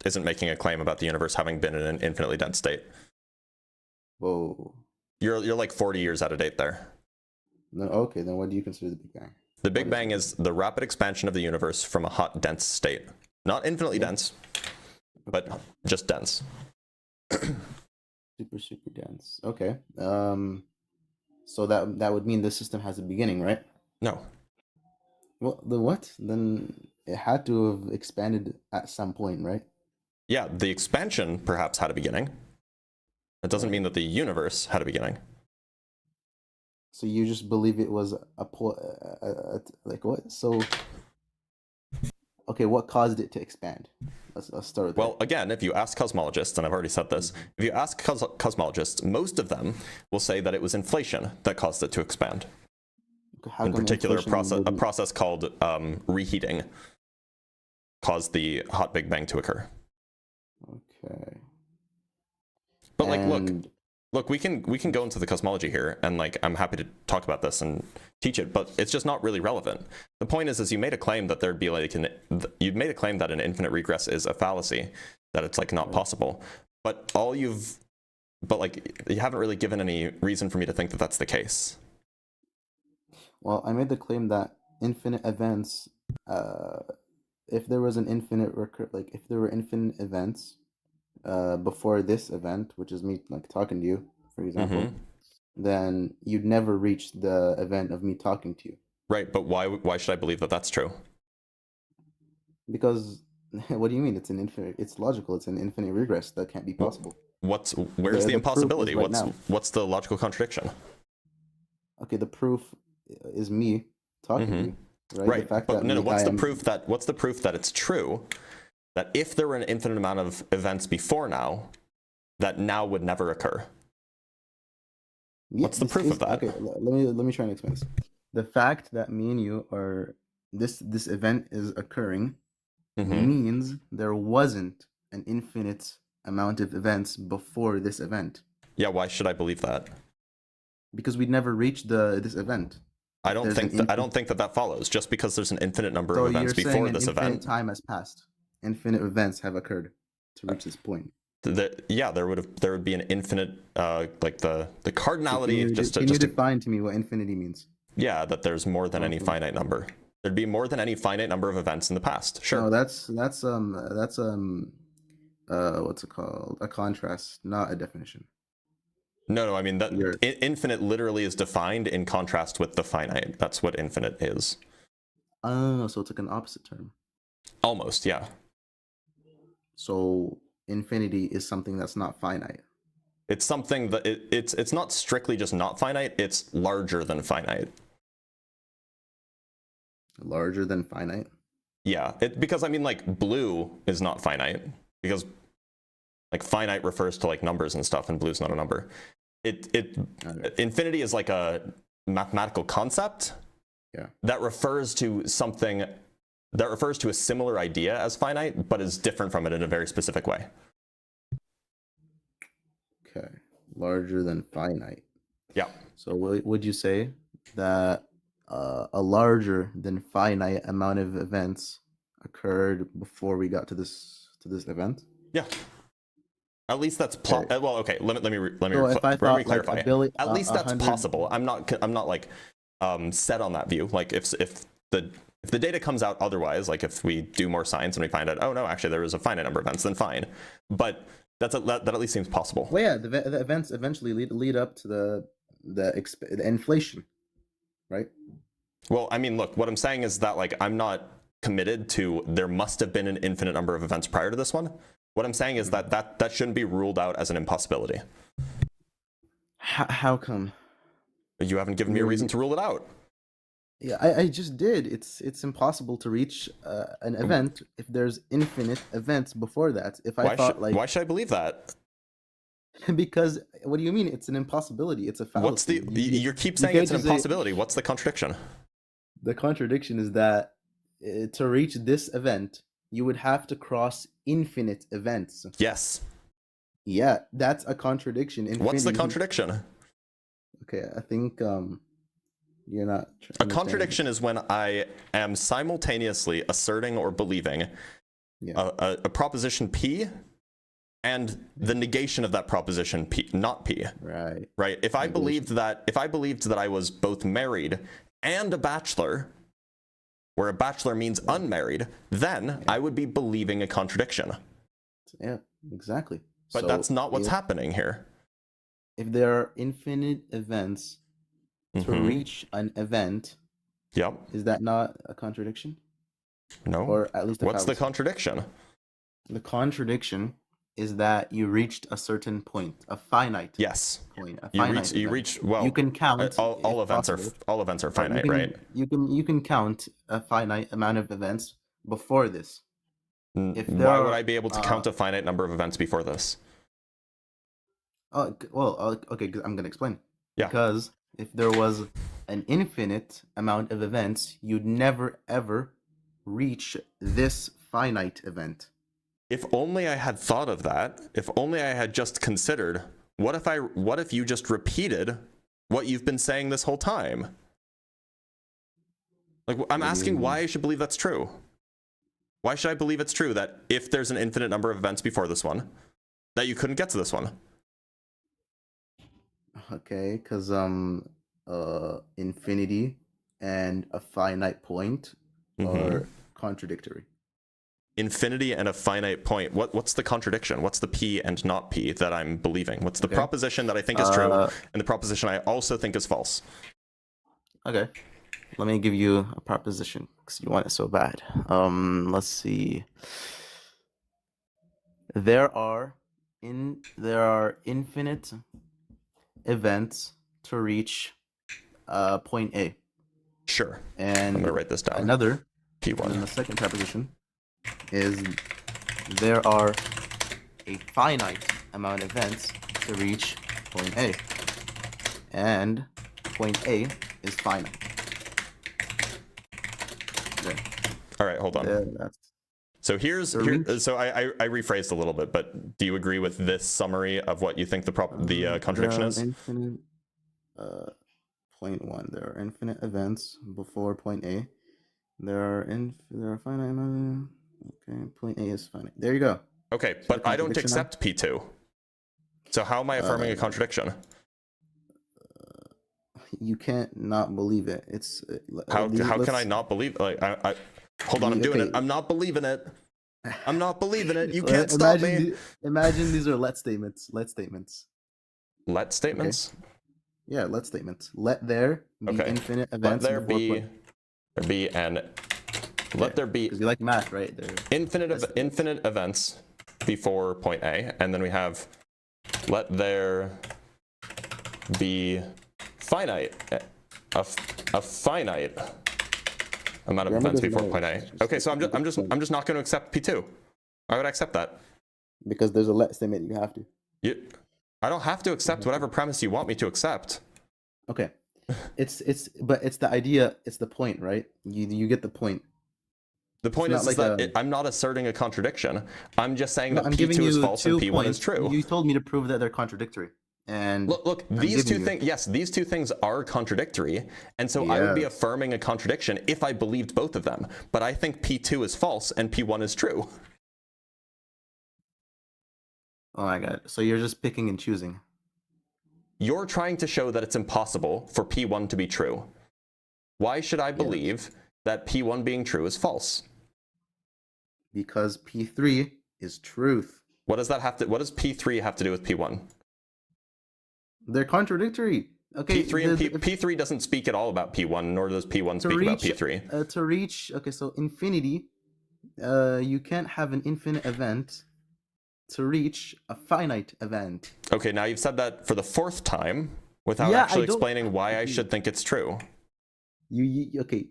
isn't making a claim about the universe having been in an infinitely dense state. Whoa. You're like 40 years out of date there. No, okay, then what do you consider the Big Bang? The Big Bang is the rapid expansion of the universe from a hot, dense state. Not infinitely dense, but just dense. Super dense. Okay. So that would mean the system has a beginning, right? No. Well, the what? Then it had to have expanded at some point, right? Yeah, the expansion perhaps had a beginning. It doesn't mean that the universe had a beginning. So you just believe it was like what? So okay, what caused it to expand? Let's start with Well, again, if you ask cosmologists, and I've already said this, if you ask cosmologists, most of them will say that it was inflation that caused it to expand. How In come particular, a inflation process called reheating caused the hot Big Bang to occur. Okay. But look, we can go into the cosmology here, and I'm happy to talk about this and teach it, but it's just not really relevant. The point is you made a claim that there'd be you'd made a claim that an infinite regress is a fallacy, that it's not possible. But you haven't really given any reason for me to think that that's the case. Well, I made the claim that infinite events, if there was an infinite if there were infinite events before this event, which is me talking to you, for example, then you'd never reach the event of me talking to you. Right, but why should I believe that that's true? Because what do you mean? It's logical. It's an infinite regress. That can't be possible. Where's the impossibility? What's the logical contradiction? Okay, the proof is me talking to you, right? Right. The fact but that what's the proof that it's true that if there were an infinite amount of events before now, that now would never occur? What's the proof of that? Okay, let me try and explain this. The fact that me and you are this event is occurring means there wasn't an infinite amount of events before this event. Yeah, why should I believe that? Because we'd never reached this event. I don't think that follows. Just because there's an infinite number of events before this event, time has passed. Infinite events have occurred to reach this point. There would be an infinite the cardinality. Can you define to me what infinity means? Yeah, that there's more than any finite number. There'd be more than any finite number of events in the past. Sure. No, that's what's it called? A contrast, not a definition. No, I mean that infinite literally is defined in contrast with the finite. That's what infinite is. Oh, so it's like an opposite term. Almost, yeah. So infinity is something that's not finite. It's something that it's not strictly just not finite, it's larger than finite. Larger than finite? Yeah, because I mean blue is not finite, because finite refers to numbers and stuff, and blue's not a number. Infinity is a mathematical concept that refers to something that refers to a similar idea as finite, but is different from it in a very specific way. Okay, larger than finite. Yeah. So would you say that a larger than finite amount of events occurred before we got to this event? Yeah. At least that's well. Okay, let me clarify. At least that's possible. I'm not set on that view. If the data comes out otherwise, if we do more science and we find out, oh no, actually there is a finite number of events, then fine. But that at least seems possible. Well, yeah, the events eventually lead up to the inflation, right? Well, I mean, look, what I'm saying is that like I'm not committed to there must have been an infinite number of events prior to this one. What I'm saying is that shouldn't be ruled out as an impossibility. How come? You haven't given me a reason to rule it out. Yeah, I just did. It's impossible to reach an event if there's infinite events before that. If I thought why should I believe that? because what do you mean? It's an impossibility. It's a fallacy. You keep saying it's an impossibility. What's the contradiction? The contradiction is that to reach this event, you would have to cross infinite events. Yes. Yeah, that's a contradiction. What's the contradiction? Okay, I think you're not. A contradiction is when I am simultaneously asserting or believing a proposition P and the negation of that proposition P, not P. Right. Right. If I believed that I was both married and a bachelor, where a bachelor means unmarried, then I would be believing a contradiction. Yeah, exactly. But so that's not what's happening here. If there are infinite events to reach an event, is that not a contradiction? No. Or at least what's the contradiction? The contradiction is that you reached a certain point, a finite point. A finite you reach well. You can count all events are finite, right? You can count a finite amount of events before this. Why would I be able to count a finite number of events before this? Okay, I'm gonna explain. Yeah. Because if there was an infinite amount of events, you'd never ever reach this finite event. If only I had thought of that. If only I had just considered. What if you just repeated what you've been saying this whole time? Like, I'm asking why I should believe that's true. Why should I believe it's true that if there's an infinite number of events before this one, that you couldn't get to this one? Okay, because infinity and a finite point are contradictory. Infinity and a finite point. What's the contradiction? What's the P and not P that I'm believing? What's the proposition that I think is true and the proposition I also think is false? Okay, let me give you a proposition because you want it so bad. Let's see. There are infinite events to reach point A. Sure. And I'm gonna write this down. Another P1. And the second proposition is there are a finite amount of events to reach point A, and point A is finite. Okay. All right, hold on. So so I rephrased a little bit, but do you agree with this summary of what you think the contradiction is? Infinite, point 1. There are infinite events before point A. There are finite amount. Okay, point A is finite. There you go. Okay, but I don't accept P2. So how am I affirming a contradiction? You can't not believe it. It's how can I not believe? Like I hold on, I'm doing it. I'm not believing it. I'm not believing it. You can't stop me. Imagine these are let statements. Let statements. Let statements. Okay. Yeah, let statements. Let there be infinite events. Let there be because you like math, right? Infinite events before point A, and then we have let there be finite a finite amount of events before point A. Okay, so I'm just not going to accept P2. Why would I accept that? Because there's a let statement. You have to. I don't have to accept whatever premise you want me to accept. Okay, it's the idea. It's the point, right? You get the point. The point is that I'm not asserting a contradiction. I'm just saying that P2 is false and P1 is true. You told me to prove that they're contradictory. And look, these two things, yes, these two things are contradictory, and so I would be affirming a contradiction if I believed both of them. But I think P2 is false and P1 is true. Oh my god! So you're just picking and choosing. You're trying to show that it's impossible for P1 to be true. Why should I believe that P1 being true is false? Because P3 is truth. What does P3 have to do with P1? They're contradictory. Okay, P3 doesn't speak at all about P1, nor does P1 speak about P3. To reach, okay, so infinity, you can't have an infinite event to reach a finite event. Okay, now you've said that for the 4th time without actually explaining why I should think it's true. Okay,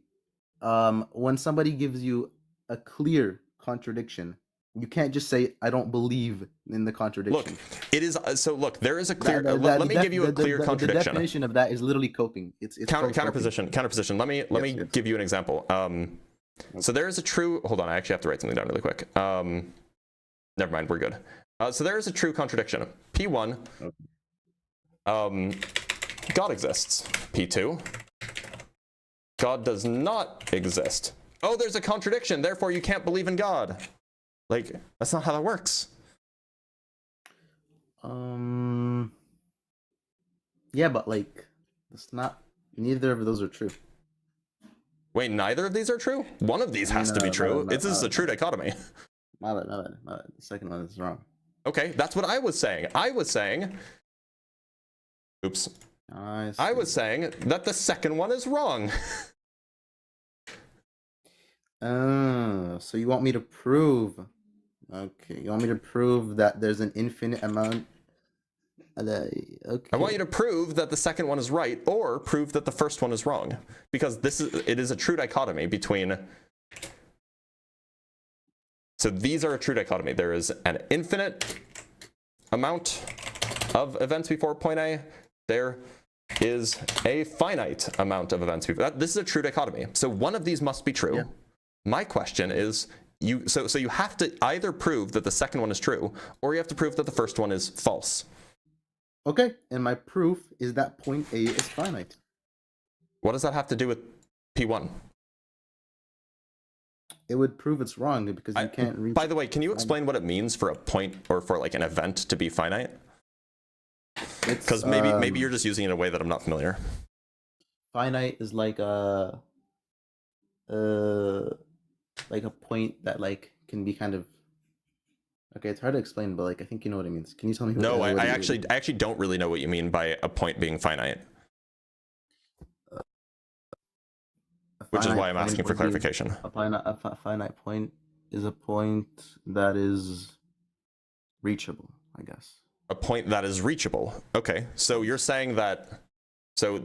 when somebody gives you a clear contradiction, you can't just say, I don't believe in the contradiction. Look, it is, so look, there is a clear, let me give you a clear contradiction. The definition of that is literally coping. It's counterposition. Let me give you an example. So there is a true, hold on, I actually have to write something down really quick. Never mind, we're good. So there is a true contradiction. P1, God exists. P2, God does not exist. Oh, there's a contradiction, therefore you can't believe in God. Like, that's not how that works. Yeah, but like, it's not, neither of those are true. Wait, neither of these are true? One of these has to be true. This is a true dichotomy. My bad. The second one is wrong. Okay, that's what I was saying. Oops. I was saying that the second one is wrong. So you want me to prove? Okay, you want me to prove that there's an infinite amount? Okay. I want you to prove that the second one is right, or prove that the first one is wrong, because it is a true dichotomy between. So these are a true dichotomy. There is an infinite amount of events before point A. There is a finite amount of events before that. This is a true dichotomy. So one of these must be true. Yeah. My question is, so you have to either prove that the second one is true, or you have to prove that the first one is false. Okay, and my proof is that point A is finite. What does that have to do with P1? It would prove it's wrong because you can't reach. By the way, can you explain what it means for a point or for like an event to be finite? Because maybe you're just using it in a way that I'm not familiar. Finite is like a point that like can be kind of. Okay, it's hard to explain, but like I think you know what it means. Can you tell me? No, I actually don't really know what you mean by a point being finite. Which is why I'm asking for clarification. A finite point is a point that is reachable, I guess. A point that is reachable. Okay, so you're saying that. So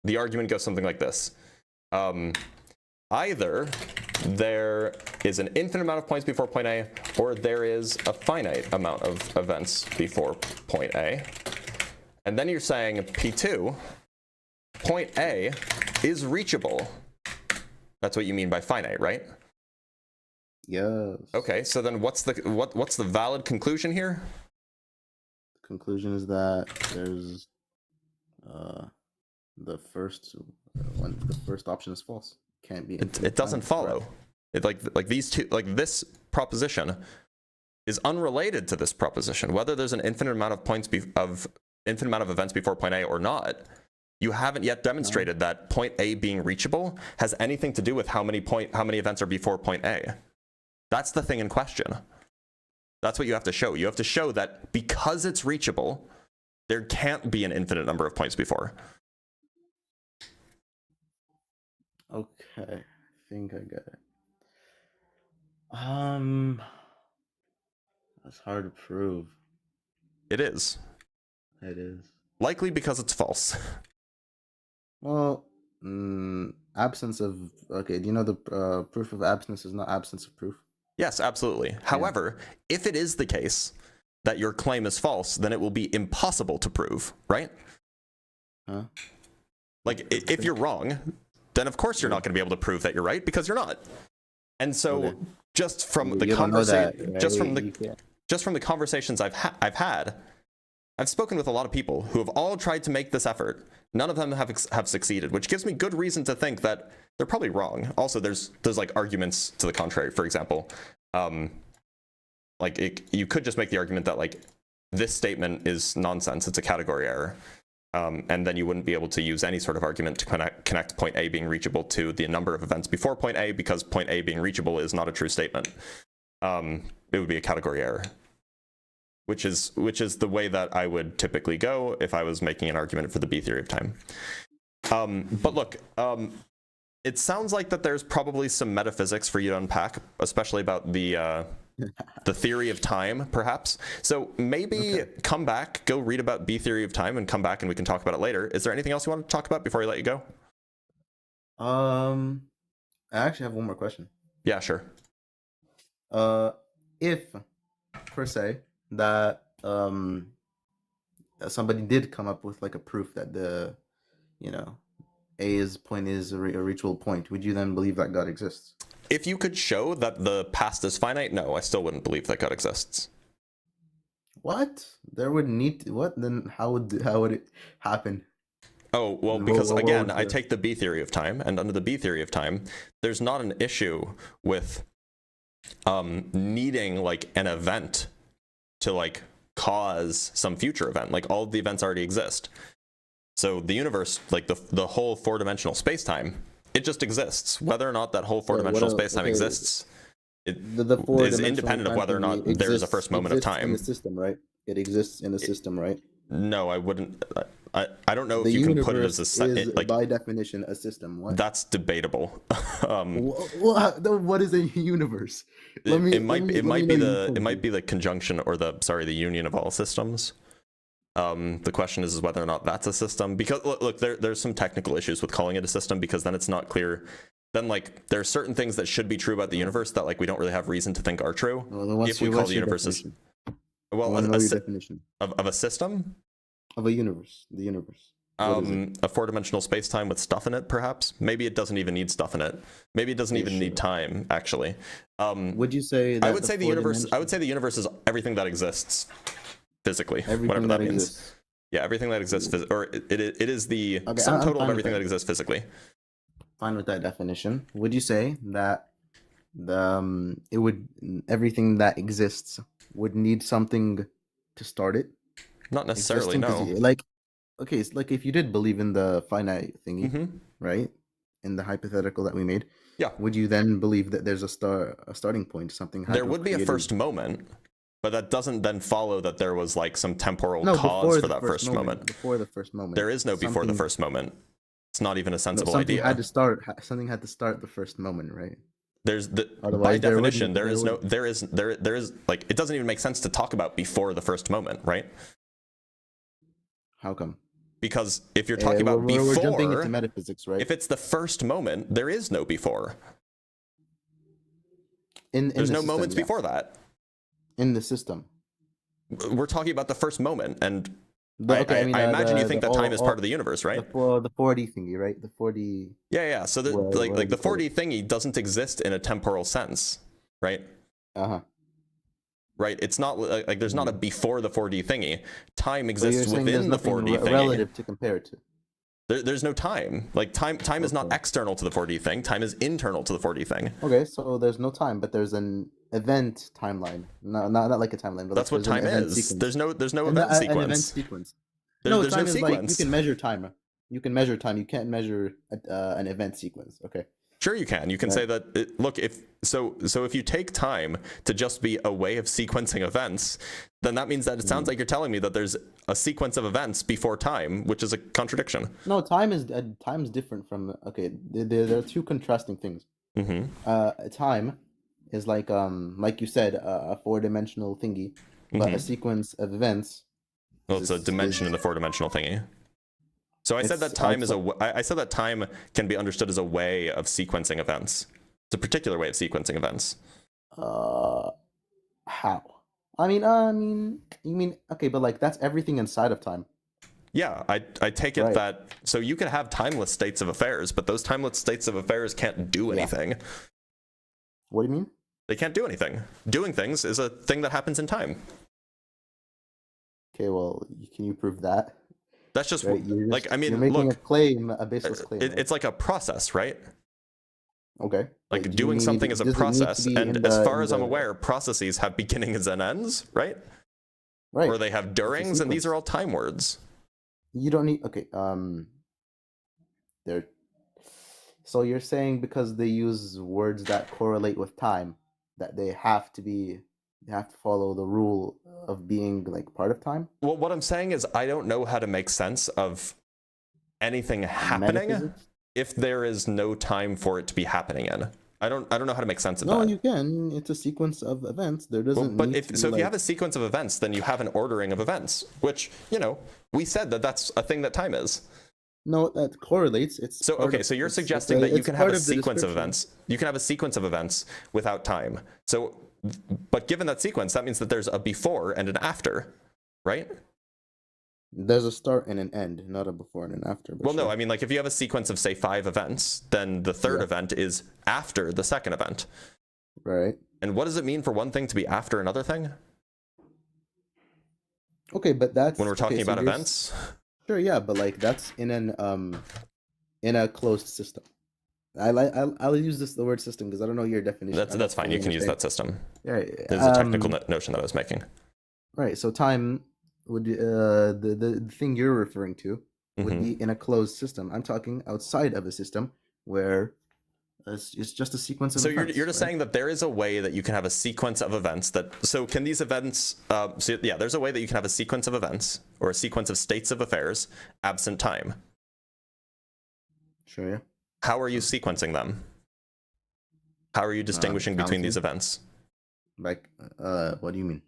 the argument goes something like this. Either there is an infinite amount of points before point A, or there is a finite amount of events before point A. And then you're saying P2, point A is reachable. That's what you mean by finite, right? Yes. Okay, so then what's the valid conclusion here? The conclusion is that there's the first option is false. Can't be. It doesn't follow. It like these two, like this proposition is unrelated to this proposition. Whether there's an infinite amount of points infinite amount of events before point A or not, you haven't yet demonstrated that point A being reachable has anything to do with how many events are before point A. That's the thing in question. That's what you have to show. You have to show that because it's reachable, there can't be an infinite number of points before. Okay, I think I get it. That's hard to prove. It is. It is. Likely because it's false. Well, absence of... Okay, do you know the proof of absence is not absence of proof? Yes, absolutely. Yeah. However, if it is the case that your claim is false, then it will be impossible to prove, right? Huh? Like, if you're wrong, then of course you're not going to be able to prove that you're right, because you're not. And so, just from the conversations I've had, I've spoken with a lot of people who have all tried to make this effort. None of them have succeeded, which gives me good reason to think that they're probably wrong. Also, there's like arguments to the contrary. For example, you could just make the argument that like this statement is nonsense. It's a category error. And then you wouldn't be able to use any sort of argument to connect point A being reachable to the number of events before point A, because point A being reachable is not a true statement. it would be a category error, which is the way that I would typically go if I was making an argument for the B theory of time. But look, it sounds like that there's probably some metaphysics for you to unpack, especially about the theory of time, perhaps. So maybe come back, go read about B theory of time, and come back and we can talk about it later. Is there anything else you want to talk about before I let you go? I actually have one more question. Yeah, sure. If per se that somebody did come up with like a proof that the A's point is a reachable point, would you then believe that God exists? If you could show that the past is finite, no, I still wouldn't believe that God exists. What? There would need to, what? Then how would it happen? Oh, well, because again, I take the B theory of time, and under the B theory of time, there's not an issue with needing like an event to like cause some future event. Like all of the events already exist. So the universe, like the whole four-dimensional space-time, it just exists. Whether or not that whole four-dimensional space-time exists, it is independent of whether or not there is a first moment of time. In the system, right? It exists in the system, right? No, I wouldn't. I don't know The if you can put it universe as a is like by definition a system. What? that's debatable. What is a universe? It might be the conjunction or the union of all systems. The question is whether or not that's a system, because look, there's some technical issues with calling it a system, because then it's not clear. Then like there are certain things that should be true about the universe that like we don't really have reason to think are true. Well, if we call the universe definition of a system of a universe, the universe. A four-dimensional space-time with stuff in it, perhaps. Maybe it doesn't even need stuff in it. Maybe it doesn't even need time, actually. Would you say that I would say the universe is everything that exists physically, whatever that means. Yeah, everything that exists or it is the sum total of everything that exists physically. Fine with that definition. Would you say that everything that exists would need something to start it? Not necessarily, no. Okay, it's like if you did believe in the finite thingy, right? In the hypothetical that we made, yeah. Would you then believe that there's a starting point, something? There would be a first moment, but that doesn't then follow that there was like some temporal cause for that first moment. Before the first moment, there is no before the first moment. It's not even a sensible idea. Something had to start the first moment, right? There's by definition there is like it doesn't even make sense to talk about before the first moment, right? How come? Because if you're talking about before, we're jumping into metaphysics, right? If it's the first moment, there is no before. There's no moments before that. In the system. We're talking about the first moment, and I imagine you think that time is part of the universe, right? The 4D thingy, right? The 4D. Yeah. So the 4D thingy doesn't exist in a temporal sense, right? Right. It's not like there's not a before the 4D thingy. Time exists within the 4D thingy. Relative to compare it to. There's no time. Like time is not external to the 4D thing. Time is internal to the 4D thing. Okay, so there's no time, but there's an event timeline. Not like a timeline, but that's what time is. There's no event sequence. An event sequence. There's time no is sequence. Like, you can measure time. You can measure time. You can't measure an event sequence. Okay. Sure, you can. You can say that. Look, if you take time to just be a way of sequencing events, then that means that it sounds like you're telling me that there's a sequence of events before time, which is a contradiction. No, time is different from. Okay, there are two contrasting things. Time is like you said, a four-dimensional thingy, but a sequence of events. Well, it's a dimension in the four-dimensional thingy. So I said that time I said that time can be understood as a way of sequencing events. It's a particular way of sequencing events. How? I mean, you mean okay, but like that's everything inside of time. Yeah, I take it that so you can have timeless states of affairs, but those timeless states of affairs can't do anything. What do you mean? They can't do anything. Doing things is a thing that happens in time. Okay, well, can you prove that? That's just like I mean, you're making look, a claim, a baseless claim. It's like a process, right? Okay. Like doing something is a process, and as far as I'm aware, processes have beginnings and ends, right? Right. Or they have durings, and these are all time words. You don't need So you're saying because they use words that correlate with time, that they have to be you have to follow the rule of being like part of time. Well, what I'm saying is I don't know how to make sense of anything happening Metaphysics? if there is no time for it to be happening in. I don't know how to make sense of No, that. you can. It's a sequence of events. There doesn't But need if to so, be if you like, have a sequence of events, then you have an ordering of events, which we said that that's a thing that time is. no, that correlates. It's So part okay, of- so you're it's- suggesting it's that you it's can have part a of the sequence of description. events. You can have a sequence of events without time. So, but given that sequence, that means that there's a before and an after, right? There's a start and an end, not a before and an after. But Well, no, sure. I mean, like if you have a sequence of say 5 events, then the third Yeah. event is after the second event. Right. And what does it mean for one thing to be after another thing Okay, but that's when we're talking okay, so about you're events? Sure, yeah, but like that's in in a closed system. I'll use the word system because I don't know your definition. That's fine. You can use that system. Yeah, There's a technical notion that I was making. right. So time would the thing you're referring to would Mhm. be in a closed system. I'm talking outside of a system where it's just a sequence of So events. you're just right? saying that there is a way that you can have a sequence of events that. So can these events? So yeah, there's a way that you can have a sequence of events or a sequence of states of affairs absent time. Sure, yeah. How are you sequencing them? How are you distinguishing between these events? Like, what do you mean?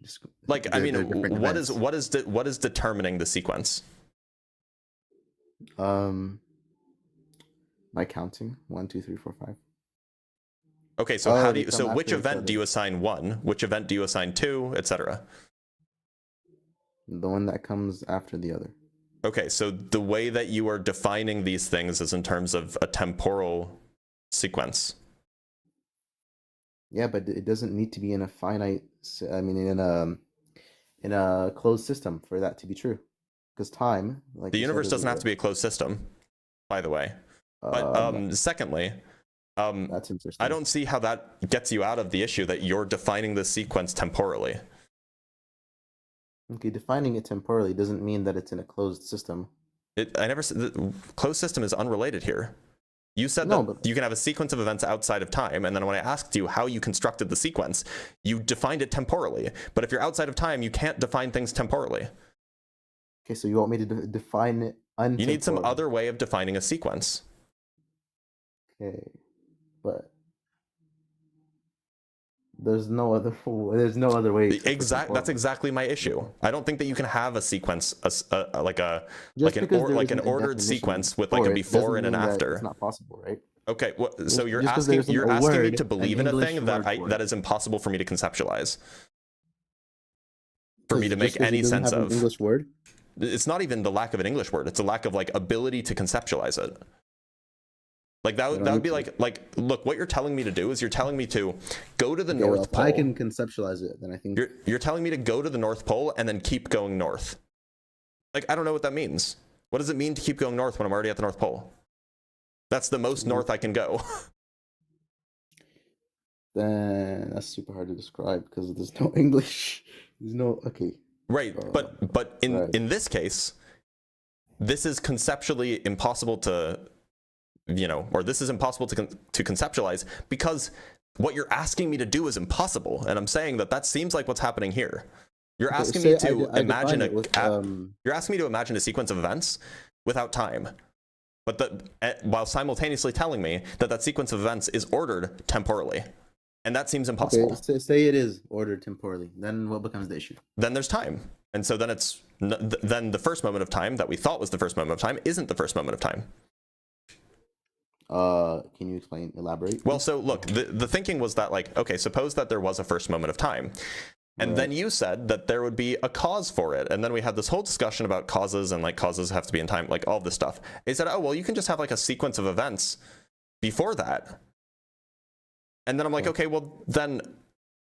Like, I mean, They're different events. what is determining the sequence? By counting 1, 2, 3, 4, 5. Okay, so Oh, how do they you? So come which after each event do you other. assign 1? Which event do you assign 2, etc.? The one that comes after the other. Okay, so the way that you are defining these things is in terms of a temporal sequence. Yeah, but it doesn't need to be in a finite. I mean, in a closed system for that to be true, because time, like The you said, universe is doesn't have to be a closed system, by the way. But secondly, that's interesting. I don't see how that gets you out of the issue that you're defining the sequence temporally. Okay, defining it temporally doesn't mean that it's in a closed system. I never said the closed system is unrelated here. You said No, that but- you can have a sequence of events outside of time, and then when I asked you how you constructed the sequence, you defined it temporally. But if you're outside of time, you can't define things temporally. Okay, so you want me to define it untemporally? You need some other way of defining a sequence. Okay, but there's no other. There's no other way. That's exactly my issue. I don't think that you can have a sequence, like an isn't a ordered definition sequence with for like a it before doesn't and an mean that after. It's not possible, right? Okay, so you're just 'cause asking there isn't a me word, to an believe in a English thing word that for that it. is impossible for me to conceptualize. For me to Just make 'cause it any doesn't sense have an of. English word. It's not even the lack of an English word. It's a lack of like ability to conceptualize it. Like that would be like look, what you're telling me to do is you're telling me to go to the Okay, well, North if Pole. I can conceptualize it, then I think You're telling me to go to the North Pole and then keep going north. Like I don't know what that means. What does it mean to keep going north when I'm already at the North Pole? That's the most north I can go. then that's super hard to describe because there's no English. There's no Right, but in right. in this case, this is conceptually impossible to, or this is impossible to conceptualize because what you're asking me to do is impossible, and I'm saying that seems like what's happening here. You're asking me to imagine you're asking me to imagine a sequence of events without time, but while simultaneously telling me that sequence of events is ordered temporally. And that seems impossible. Okay, say it is ordered temporally. Then what becomes the issue? Then there's time. And so then then the first moment of time that we thought was the first moment of time isn't the first moment of time. Can you elaborate? Well, so look, the thinking was that like, okay, suppose that there was a first moment of time. And then you said that there would be a cause for it. And then we had this whole discussion about causes and like causes have to be in time, like all this stuff. They said, oh, well, you can just have like a sequence of events before that. And then I'm like, okay, well, then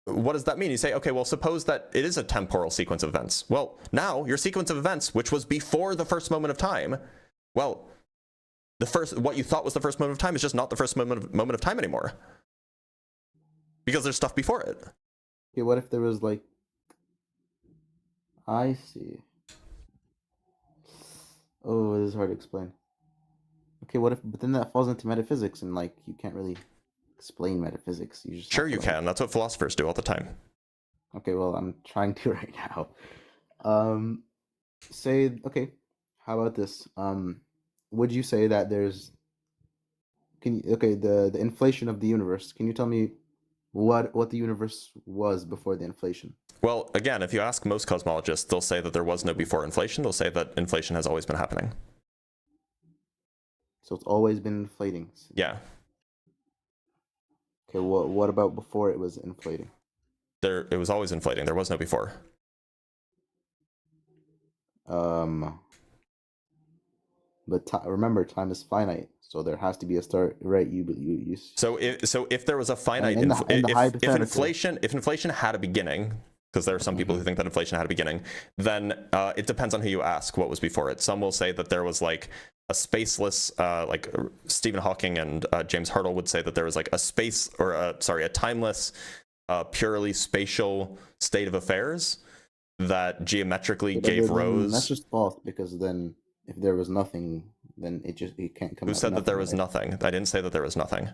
what does that mean? You say, okay, well, suppose that it is a temporal sequence of events. Well, now your sequence of events, which was before the first moment of time, well, what you thought was the first moment of time is just not the first moment of time anymore. Because there's stuff before it. Okay, what if there was like, I see. Oh, this is hard to explain. Okay, but then that falls into metaphysics and like, you can't really explain metaphysics. You just Sure you can. That's what philosophers do all the time. Okay, well, I'm trying to right now. Say, okay, how about this? Would you say that there's okay, the inflation of the universe? Can you tell me what the universe was before the inflation? Well, again, if you ask most cosmologists, they'll say that there was no before inflation. They'll say that inflation has always been happening. So it's always been inflating. Yeah. Okay, what about before it was inflating? It was always inflating. There was no before. But remember, time is finite, so there has to be a start, right? You. So if there was a finite, if inflation had a beginning, because there are some people who think that inflation had a beginning, then it depends on who you ask what was before it. Some will say that there was like a spaceless, like Stephen Hawking and James Hartle would say that there was like a timeless, purely spatial state of affairs that geometrically gave rows. That's just false, because then if there was nothing, then it can't come. Who said that there was nothing? I didn't say that there was nothing.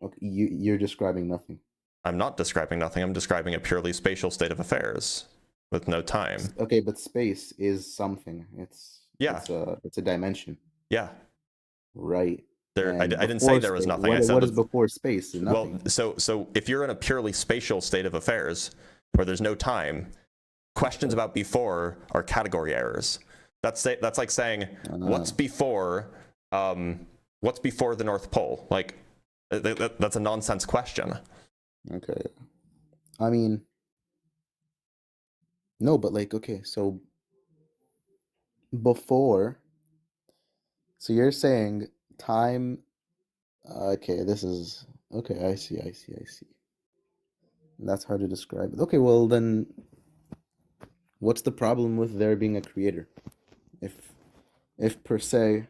Okay, you're describing nothing. I'm not describing nothing. I'm describing a purely spatial state of affairs with no time. Okay, but space is something. It's a dimension. Yeah. Right. I didn't say there was nothing. I said what is before space? Nothing. Well, so if you're in a purely spatial state of affairs where there's no time, questions about before are category errors. That's like saying what's before the North Pole? Like that's a nonsense question. Okay. I mean, no, but like, okay, so before, so you're saying time, okay, this is, okay, I see. That's hard to describe. Okay, well then, what's the problem with there being a creator? If per se,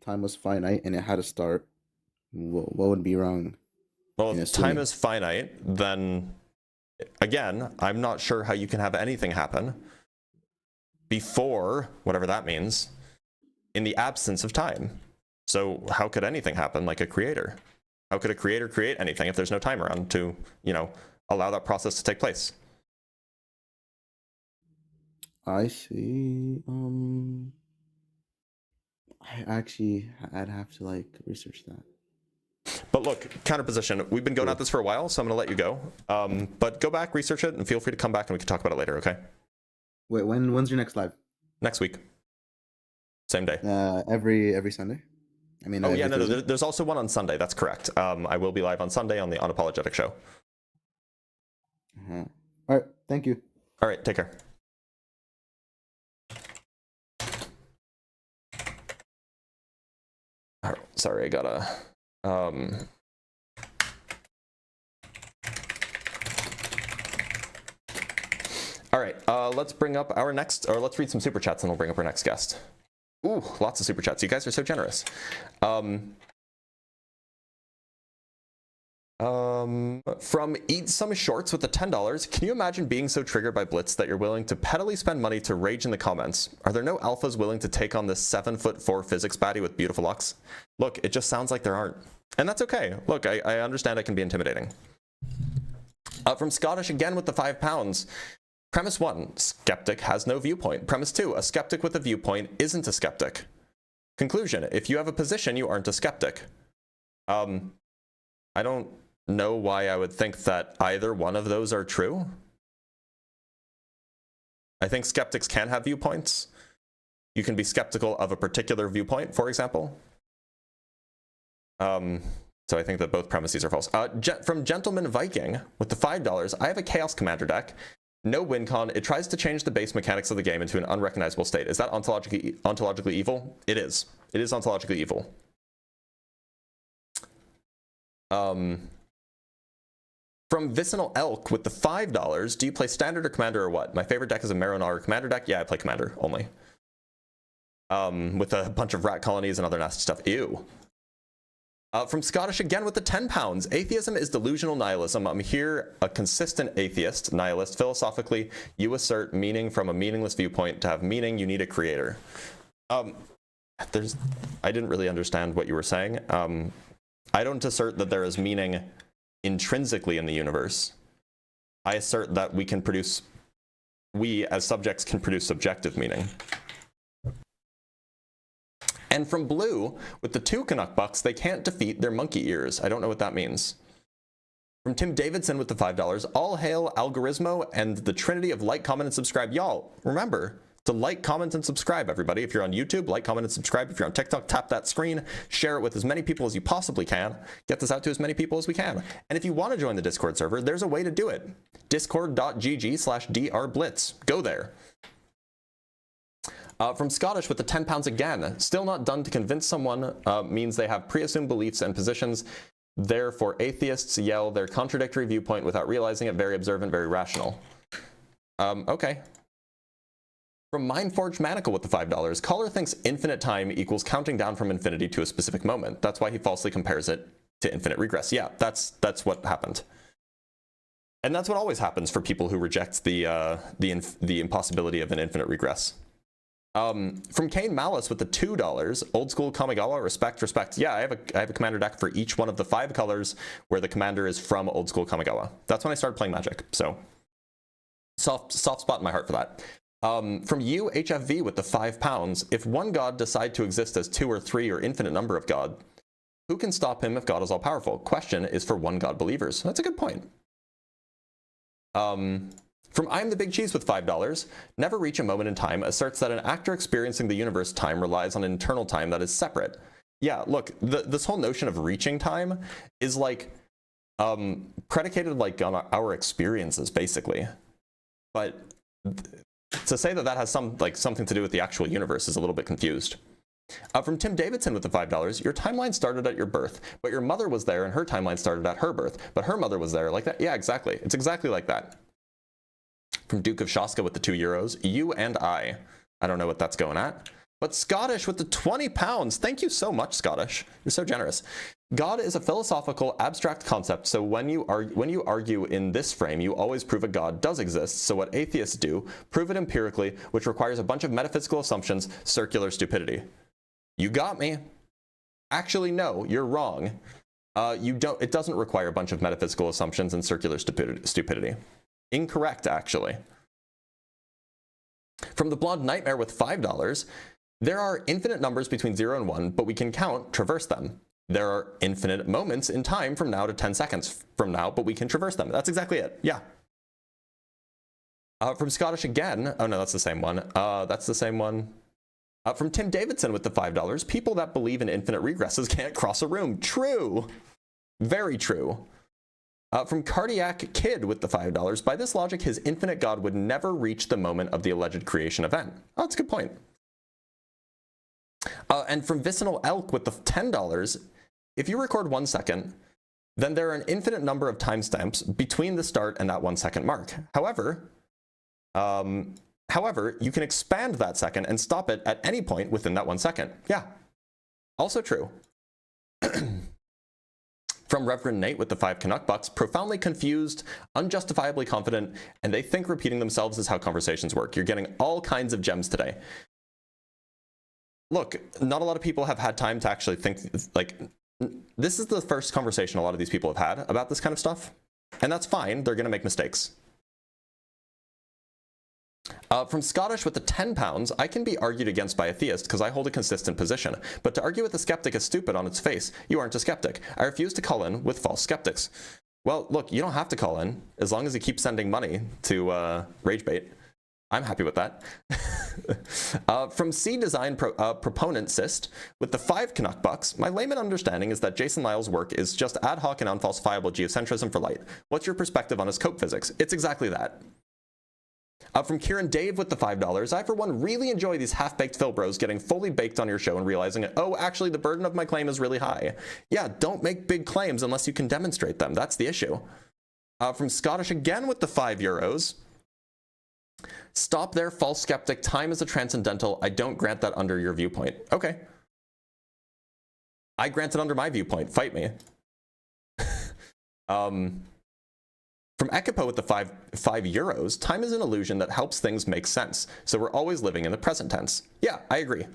time was finite and it had a start, what would be wrong? Well, if time is finite, then again, I'm not sure how you can have anything happen before, whatever that means, in the absence of time. So how could anything happen like a creator? How could a creator create anything if there's no time around to, allow that process to take place? I see. I'd have to like research that. But look, counterposition. We've been going at this for a while, so I'm going to let you go. But go back, research it, and feel free to come back and we can talk about it later, okay? Wait, when's your next live? Next week. Same day. Every Sunday? I mean, no, there's also one on Sunday. That's correct. I will be live on Sunday on the Unapologetic Show. All right. Thank you. All right. Take care. All right, sorry, I gotta. All right. Let's bring up our next, or let's read some super chats, and we'll bring up our next guest. Ooh, lots of super chats. You guys are so generous. From Eat Some Shorts with the $10, can you imagine being so triggered by Blitz that you're willing to pettily spend money to rage in the comments? Are there no alphas willing to take on this 7'4" physics baddie with beautiful looks? Look, it just sounds like there aren't. And that's okay. Look, I understand it can be intimidating. From Scottish again with the £5. Premise 1, skeptic has no viewpoint. Premise 2, a skeptic with a viewpoint isn't a skeptic. Conclusion, if you have a position, you aren't a skeptic. I don't know why I would think that either one of those are true. I think skeptics can have viewpoints. You can be skeptical of a particular viewpoint, for example. So I think that both premises are false. From Gentleman Viking with the $5, I have a Chaos Commander deck. No win con. It tries to change the base mechanics of the game into an unrecognizable state. Is that ontologically evil? It is. It is ontologically evil. From Vicinal Elk with the $5, do you play Standard or Commander or what? My favorite deck is a Maronar Commander deck. Yeah, I play Commander only. With a bunch of rat colonies and other nasty stuff. Ew. From Scottish again with the £10. Atheism is delusional nihilism. I'm here, a consistent atheist, nihilist. Philosophically, you assert meaning from a meaningless viewpoint. To have meaning, you need a creator. I didn't really understand what you were saying. I don't assert that there is meaning intrinsically in the universe. I assert that we as subjects can produce subjective meaning. And from Blue, with the 2 Canuck bucks, they can't defeat their monkey ears. I don't know what that means. From Tim Davidson with the $5, all hail Algoritmo and the trinity of like, comment, and subscribe. Y'all, remember to like, comment, and subscribe, everybody. If you're on YouTube, like, comment, and subscribe. If you're on TikTok, tap that screen, share it with as many people as you possibly can. Get this out to as many people as we can. And if you want to join the Discord server, there's a way to do it. discord.gg/drblitz. Go there. From Scottish with the £10 again, still not done to convince someone means they have pre-assumed beliefs and positions. Therefore, atheists yell their contradictory viewpoint without realizing it. Very observant, very rational. Okay. From Mindforged Manacle with the $5, caller thinks infinite time equals counting down from infinity to a specific moment. That's why he falsely compares it to infinite regress. Yeah, that's what happened. And that's what always happens for people who reject the impossibility of an infinite regress. From Kane Malice with the $2, old school Kamigawa, respect. Yeah, I have a commander deck for each one of the 5 colors where the commander is from old school Kamigawa. That's when I started playing Magic, so soft spot in my heart for that. From you, HFV with the £5, if one god decide to exist as 2 or 3 or infinite number of god, who can stop him if God is all powerful? Question is for one god believers. That's a good point. From I'm the Big Cheese with $5, never reach a moment in time, asserts that an actor experiencing the universe time relies on internal time that is separate. Yeah, look, this whole notion of reaching time is like predicated like on our experiences, basically. But to say that that has something to do with the actual universe is a little bit confused. From Tim Davidson with the $5, your timeline started at your birth, but your mother was there and her timeline started at her birth, but her mother was there, like that. Yeah, exactly. It's exactly like that. From Duke of Shaska with the €2, you and I don't know what that's going at. But Scottish with the £20, thank you so much, Scottish. You're so generous. God is a philosophical, abstract concept, so when you argue in this frame, you always prove a God does exist, so what atheists do, prove it empirically, which requires a bunch of metaphysical assumptions, circular stupidity. You got me. Actually, no, you're wrong. It doesn't require a bunch of metaphysical assumptions and circular stupidity. Incorrect, actually. From the Blonde Nightmare with $5, there are infinite numbers between 0 and 1, but we can traverse them. There are infinite moments in time from now to 10 seconds from now, but we can traverse them. That's exactly it. Yeah. From Scottish again. Oh, no, that's the same one. That's the same one. From Tim Davidson with the $5, people that believe in infinite regresses can't cross a room. True. Very true. From Cardiac Kid with the $5, by this logic, his infinite God would never reach the moment of the alleged creation event. Oh, that's a good point. And from Vicinal Elk with the $10, if you record 1 second, then there are an infinite number of timestamps between the start and that 1 second mark. However, you can expand that second and stop it at any point within that 1 second. Yeah, also true. From Reverend Nate with the 5 Canuck bucks, profoundly confused, unjustifiably confident, and they think repeating themselves is how conversations work. You're getting all kinds of gems today. Look, not a lot of people have had time to actually think, like, this is the first conversation a lot of these people have had about this kind of stuff, and that's fine. They're going to make mistakes. From Scottish with the £10, I can be argued against by a theist because I hold a consistent position. But to argue with a skeptic is stupid on its face. You aren't a skeptic. I refuse to call in with false skeptics. Well, look, you don't have to call in as long as you keep sending money to RageBait. I'm happy with that. From C Design Proponent Cyst with the 5 Canuck bucks, my layman understanding is that Jason Lyle's work is just ad hoc and unfalsifiable geocentrism for light. What's your perspective on his cope physics? It's exactly that. From Kieran Dave with the $5, I for one really enjoy these half-baked Phil bros getting fully baked on your show and realizing, oh, actually the burden of my claim is really high. Yeah, don't make big claims unless you can demonstrate them. That's the issue. From Scottish again with the €5, stop there, false skeptic. Time is a transcendental. I don't grant that under your viewpoint. Okay. I grant it under my viewpoint. Fight me. From Ekipo with the €5, time is an illusion that helps things make sense. So we're always living in the present tense. Yeah, I agree.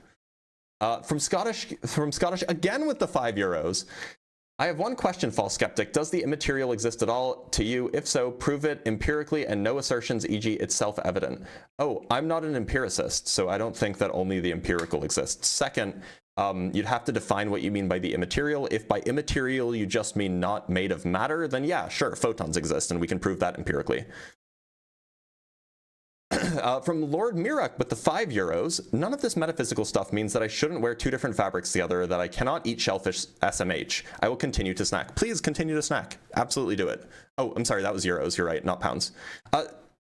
From Scottish again with the €5, I have one question, false skeptic. Does the immaterial exist at all to you? If so, prove it empirically and no assertions, e.g. it's self-evident. Oh, I'm not an empiricist, so I don't think that only the empirical exists. Second, you'd have to define what you mean by the immaterial. If by immaterial you just mean not made of matter, then yeah, sure, photons exist, and we can prove that empirically. From Lord Mirak with the €5, none of this metaphysical stuff means that I shouldn't wear 2 different fabrics together, that I cannot eat shellfish SMH. I will continue to snack. Please continue to snack. Absolutely do it. Oh, I'm sorry, that was euros. You're right, not pounds.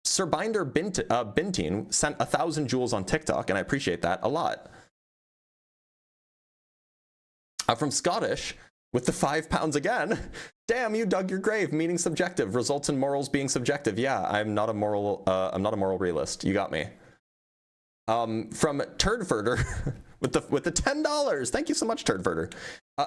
Sir Binder Bintine sent 1,000 joules on TikTok, and I appreciate that a lot. From Scottish with the £5 again. Damn, you dug your grave, meaning subjective, results in morals being subjective. Yeah, I'm not a moral realist. You got me. From Turdfurter with the $10. Thank you so much, Turdfurter.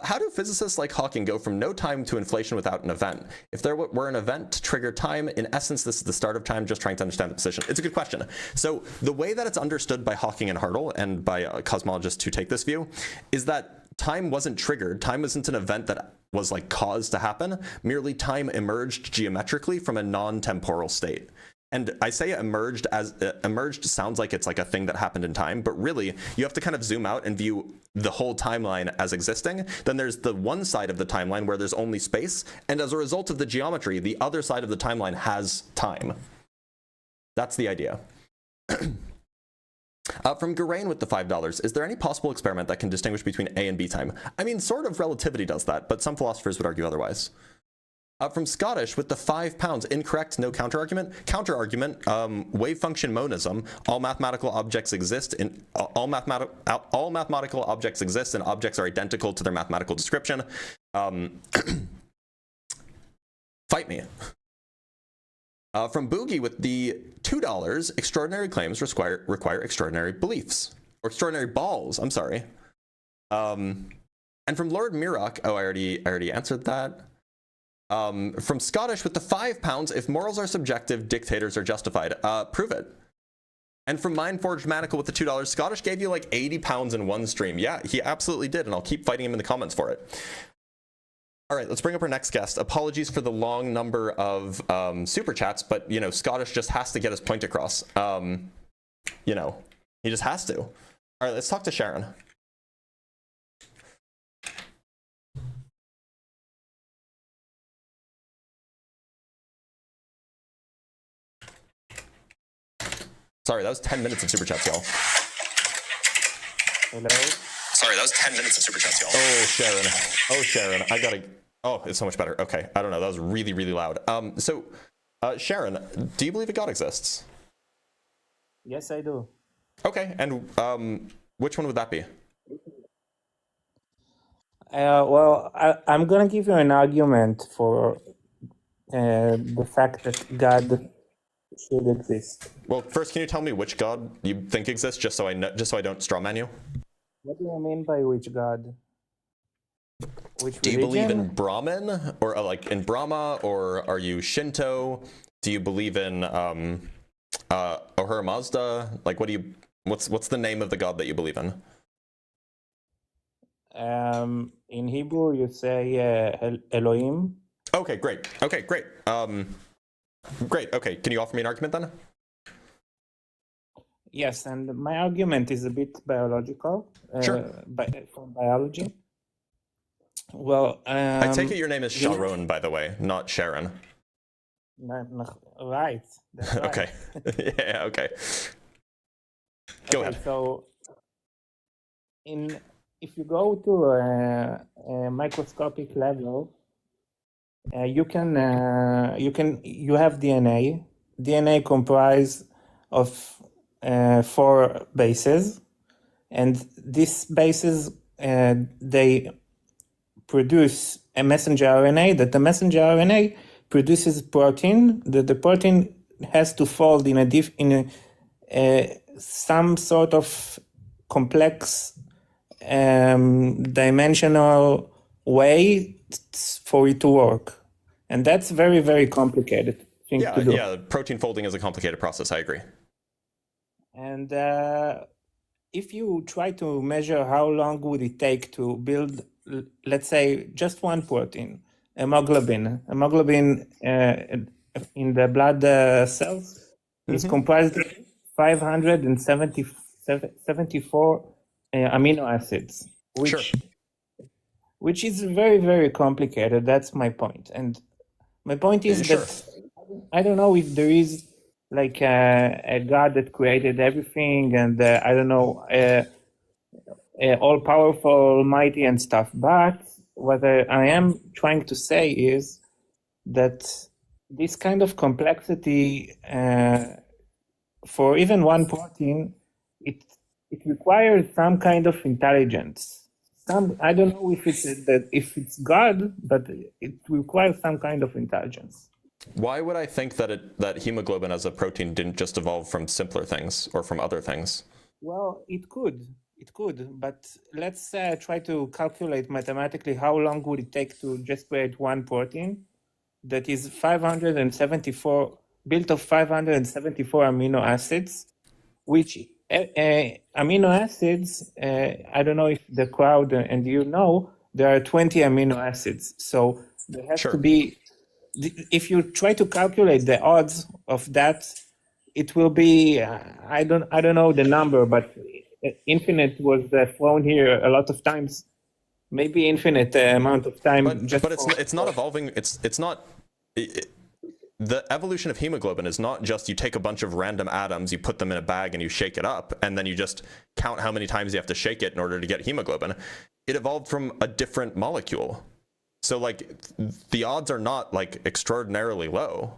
How do physicists like Hawking go from no time to inflation without an event? If there were an event to trigger time, in essence, this is the start of time, just trying to understand the position. It's a good question. So the way that it's understood by Hawking and Hartle, and by cosmologists who take this view, is that time wasn't triggered. Time wasn't an event that was like caused to happen. Merely time emerged geometrically from a non-temporal state. And I say emerged as emerged sounds like it's like a thing that happened in time, but really you have to kind of zoom out and view the whole timeline as existing. Then there's the one side of the timeline where there's only space, and as a result of the geometry, the other side of the timeline has time. That's the idea. From Gerain with the $5, is there any possible experiment that can distinguish between A and B time? I mean, sort of relativity does that, but some philosophers would argue otherwise. From Scottish with the £5, incorrect, no counter-argument. Counter-argument, wave function monism. All mathematical objects exist in all mathematical objects exist, and objects are identical to their mathematical description. Fight me. From Boogie with the $2, extraordinary claims require extraordinary beliefs. Or extraordinary balls, I'm sorry. And from Lord Mirak, oh, I already answered that. From Scottish with the £5, if morals are subjective, dictators are justified. Prove it. And from Mindforged Manacle with the $2, Scottish gave you like £80 in one stream. Yeah, he absolutely did, and I'll keep fighting him in the comments for it. All right, let's bring up our next guest. Apologies for the long number of super chats, but you know, Scottish just has to get his point across. You know, he just has to. All right, let's talk to Sharon. Sorry, that was 10 minutes of super chats, y'all. Hello? Sorry, that was 10 minutes of super chats, y'all. Oh, Sharon. Oh, Sharon. I gotta... Oh, it's so much better. Okay, I don't know. That was really, really loud. Sharon, do you believe a God exists? Yes, I do. Okay, and which one would that be? Well, I'm going to give you an argument for the fact that God should exist. Well, first, can you tell me which God you think exists, just so I know, just so I don't strawman you? What do you mean by which God? Which do you believe in religion? Brahman, or like in Brahma, or are you Shinto? Do you believe in Ahura Mazda? Like, what's the name of the God that you believe in? In Hebrew, you say Elohim. Okay, great. Okay, great. Great. Okay, can you offer me an argument then? Yes, and my argument is a bit biological. Sure. From biology. Well, I take it your name is Sharon, by the way, not Sharon. Right. That's right. Okay. Yeah. Okay. Go ahead. So, if you go to a microscopic level, you have DNA. DNA comprised of 4 bases, and these bases they produce a messenger RNA. That the messenger RNA produces protein. That the protein has to fold in some sort of complex dimensional way for it to work, and that's very, very complicated thing to do. Yeah, protein folding is a complicated process. I agree. And if you try to measure how long would it take to build let's say, just one protein, hemoglobin. Hemoglobin in the blood cells is comprised of 574 amino acids, which is very, very complicated. That's my point. And my point is that I don't know if there is like a God that created everything, and I don't know, all powerful, almighty, and stuff. But what I am trying to say is that this kind of complexity, for even one protein, it requires some kind of intelligence. I don't know if it's God, but it requires some kind of intelligence. Why would I think that hemoglobin as a protein didn't just evolve from simpler things or from other things? Well, it could, but let's try to calculate mathematically how long would it take to just create one protein that is 574, built of 574 amino acids, which amino acids, I don't know if the crowd and you know, there are 20 amino acids. So there has to be, if you try to calculate the odds of that, it will be, I don't know the number, but infinite was thrown here a lot of times. Maybe infinite amount of time. But it's not evolving. It's not. The evolution of hemoglobin is not just you take a bunch of random atoms, you put them in a bag and you shake it up, and then you just count how many times you have to shake it in order to get hemoglobin. It evolved from a different molecule. So like the odds are not like extraordinarily low.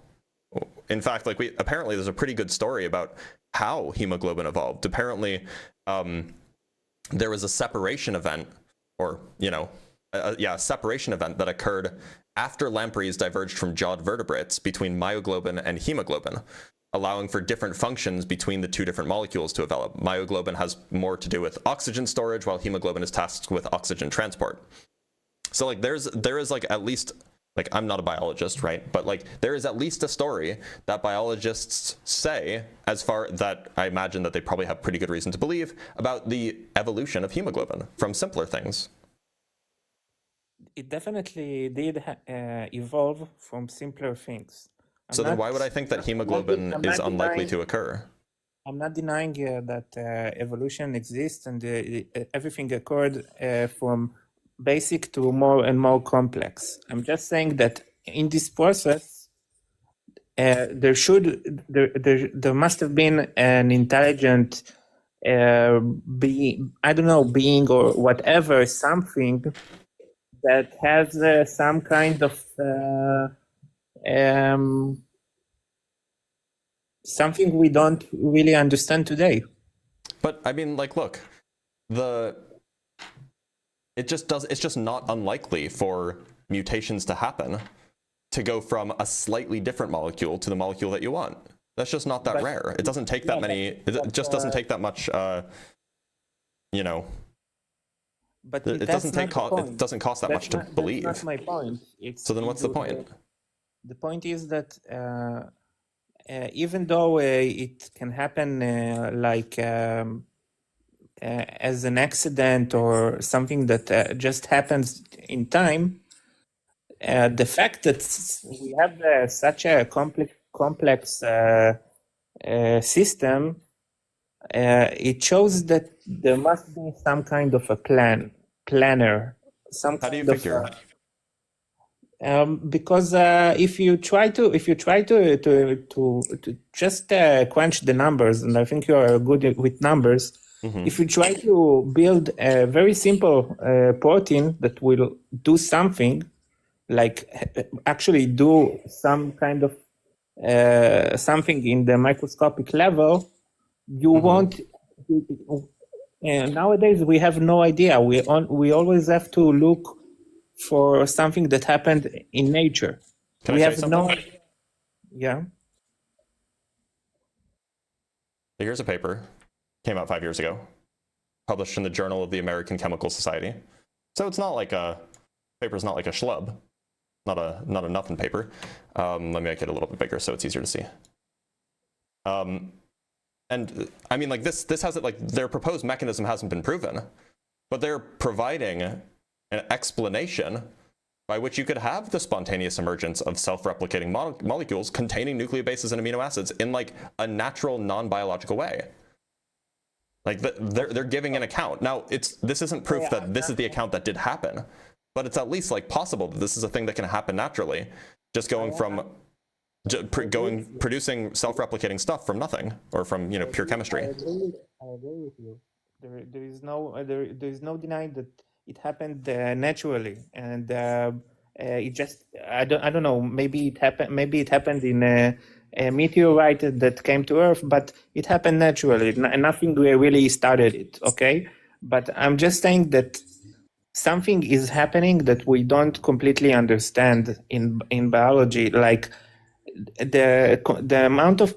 In fact, like apparently there's a pretty good story about how hemoglobin evolved. Apparently, there was a separation event, or a separation event that occurred after lampreys diverged from jawed vertebrates between myoglobin and hemoglobin, allowing for different functions between the two different molecules to develop. Myoglobin has more to do with oxygen storage, while hemoglobin is tasked with oxygen transport. So like there is like at least, like I'm not a biologist, right? But like there is at least a story that biologists say, as far that I imagine that they probably have pretty good reason to believe, about the evolution of hemoglobin from simpler things. It definitely did evolve from simpler things. So then why would I think that hemoglobin is unlikely to occur? I'm not denying that evolution exists and everything occurred from basic to more and more complex. I'm just saying that in this process, there must have been an intelligent being, I don't know, being or whatever, something that has some kind of something we don't really understand today. But I mean, like, look, it's just not unlikely for mutations to happen, to go from a slightly different molecule to the molecule that you want. That's just not that rare. It doesn't take that many. It just doesn't take that much. But it doesn't take. It doesn't cost that much to believe. That's not my point. So then, what's the point? The point is that even though it can happen as an accident or something that just happens in time, the fact that we have such a complex system, it shows that there must be some kind of a planner. How do you figure? Because if you try to just crunch the numbers, and I think you are good with numbers. Mm-hmm. If you try to build a very simple protein that will do something, like actually do some kind of something in the microscopic level, you won't. Nowadays we have no idea. We always have to look for something that happened in nature. We have no. Yeah. Here's a paper. Came out 5 years ago, published in the Journal of the American Chemical Society. So it's not like paper's not like a schlub, not a nothing paper. Let me make it a little bit bigger so it's easier to see. And I mean, like this has it, like their proposed mechanism hasn't been proven, but they're providing an explanation by which you could have the spontaneous emergence of self-replicating molecules containing nucleobases and amino acids in like a natural, non-biological way. Like they're giving an account. Now, this isn't proof that this is the account that did happen, but it's at least like possible that this is a thing that can happen naturally, just going from producing self-replicating stuff from nothing, or from pure chemistry. I agree with you. There is no denying that it happened naturally, and it just I don't know. Maybe it happened in a meteorite that came to Earth, but it happened naturally. Nothing really started it. Okay, but I'm just saying that something is happening that we don't completely understand in biology, like the amount of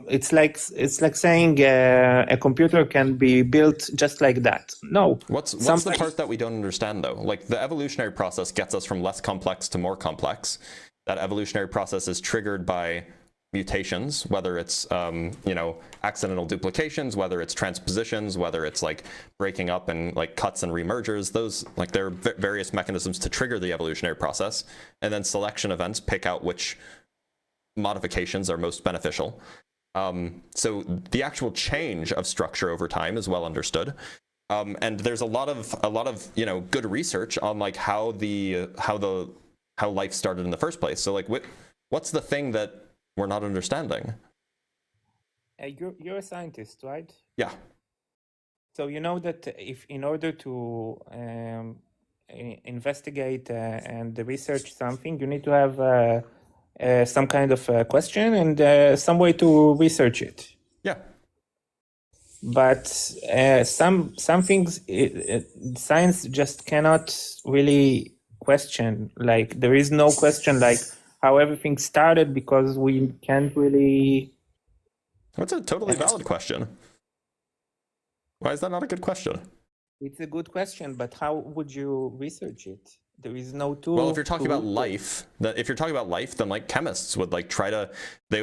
it's like saying a computer can be built just like that. No. What's the part that we don't understand though? Like the evolutionary process gets us from less complex to more complex. That evolutionary process is triggered by mutations, whether it's accidental duplications, whether it's transpositions, whether it's like breaking up and like cuts and remergers. Those, like, there are various mechanisms to trigger the evolutionary process, and then selection events pick out which modifications are most beneficial. So the actual change of structure over time is well understood, and there's a lot of good research on like how life started in the first place. So like what's the thing that we're not understanding? You're a scientist, right? Yeah. So you know that if in order to investigate and research something, you need to have some kind of question and some way to research it. Yeah. But some things science just cannot really question. Like there is no question like how everything started, because we can't really. That's a totally valid question. Why is that not a good question? It's a good question, but how would you research it? There is no tool. Well, if you're talking about life, then like chemists would like try to, they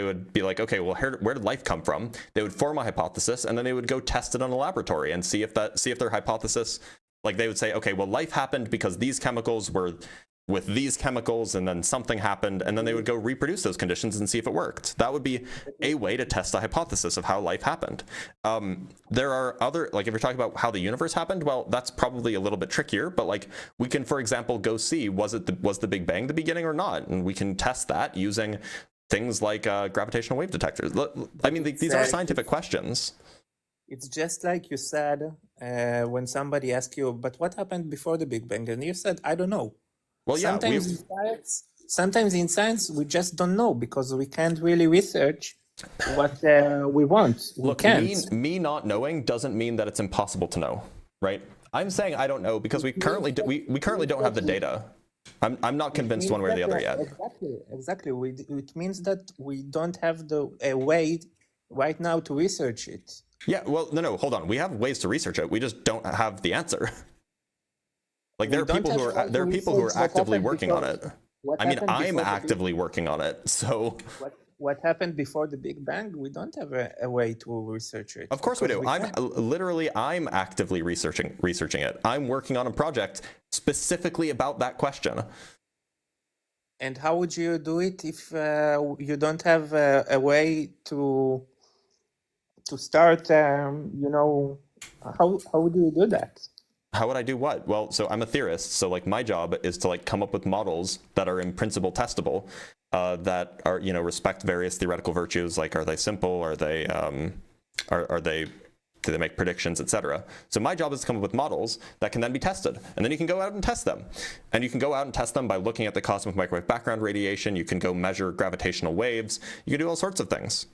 would be like, okay, well, where did life come from? They would form a hypothesis, and then they would go test it in a laboratory and see if their hypothesis, like they would say, okay, well, life happened because these chemicals were with these chemicals, and then something happened, and then they would go reproduce those conditions and see if it worked. That would be a way to test a hypothesis of how life happened. There are other, like if you're talking about how the universe happened, well, that's probably a little bit trickier, but like we can, for example, go see, was the Big Bang the beginning or not? And we can test that using things like gravitational wave detectors. I mean, these are scientific questions. It's just like you said when somebody asked you, but what happened before the Big Bang? And you said, I don't know. Well, yeah, sometimes in science we just don't know, because we can't really research what we want. Look, me not knowing doesn't mean that it's impossible to know, right? I'm saying I don't know because we currently don't have the data. I'm not convinced one way or the other yet. Exactly. It means that we don't have a way right now to research it. Yeah. Well, no. Hold on. We have ways to research it. We just don't have the answer. Like there are people who are actively working on it. I mean, I'm actively working on it. So what happened before the Big Bang? We don't have a way to research it. Of course we do. I'm actively researching it. I'm working on a project specifically about that question. And how would you do it if you don't have a way to start? How would you do that? How would I do what? Well, so I'm a theorist, so like my job is to like come up with models that are in principle testable, that are, respect various theoretical virtues, like are they simple, are they do they make predictions, etc. So my job is to come up with models that can then be tested, and then you can go out and test them. And you can go out and test them by looking at the cosmic microwave background radiation. You can go measure gravitational waves. You can do all sorts of things.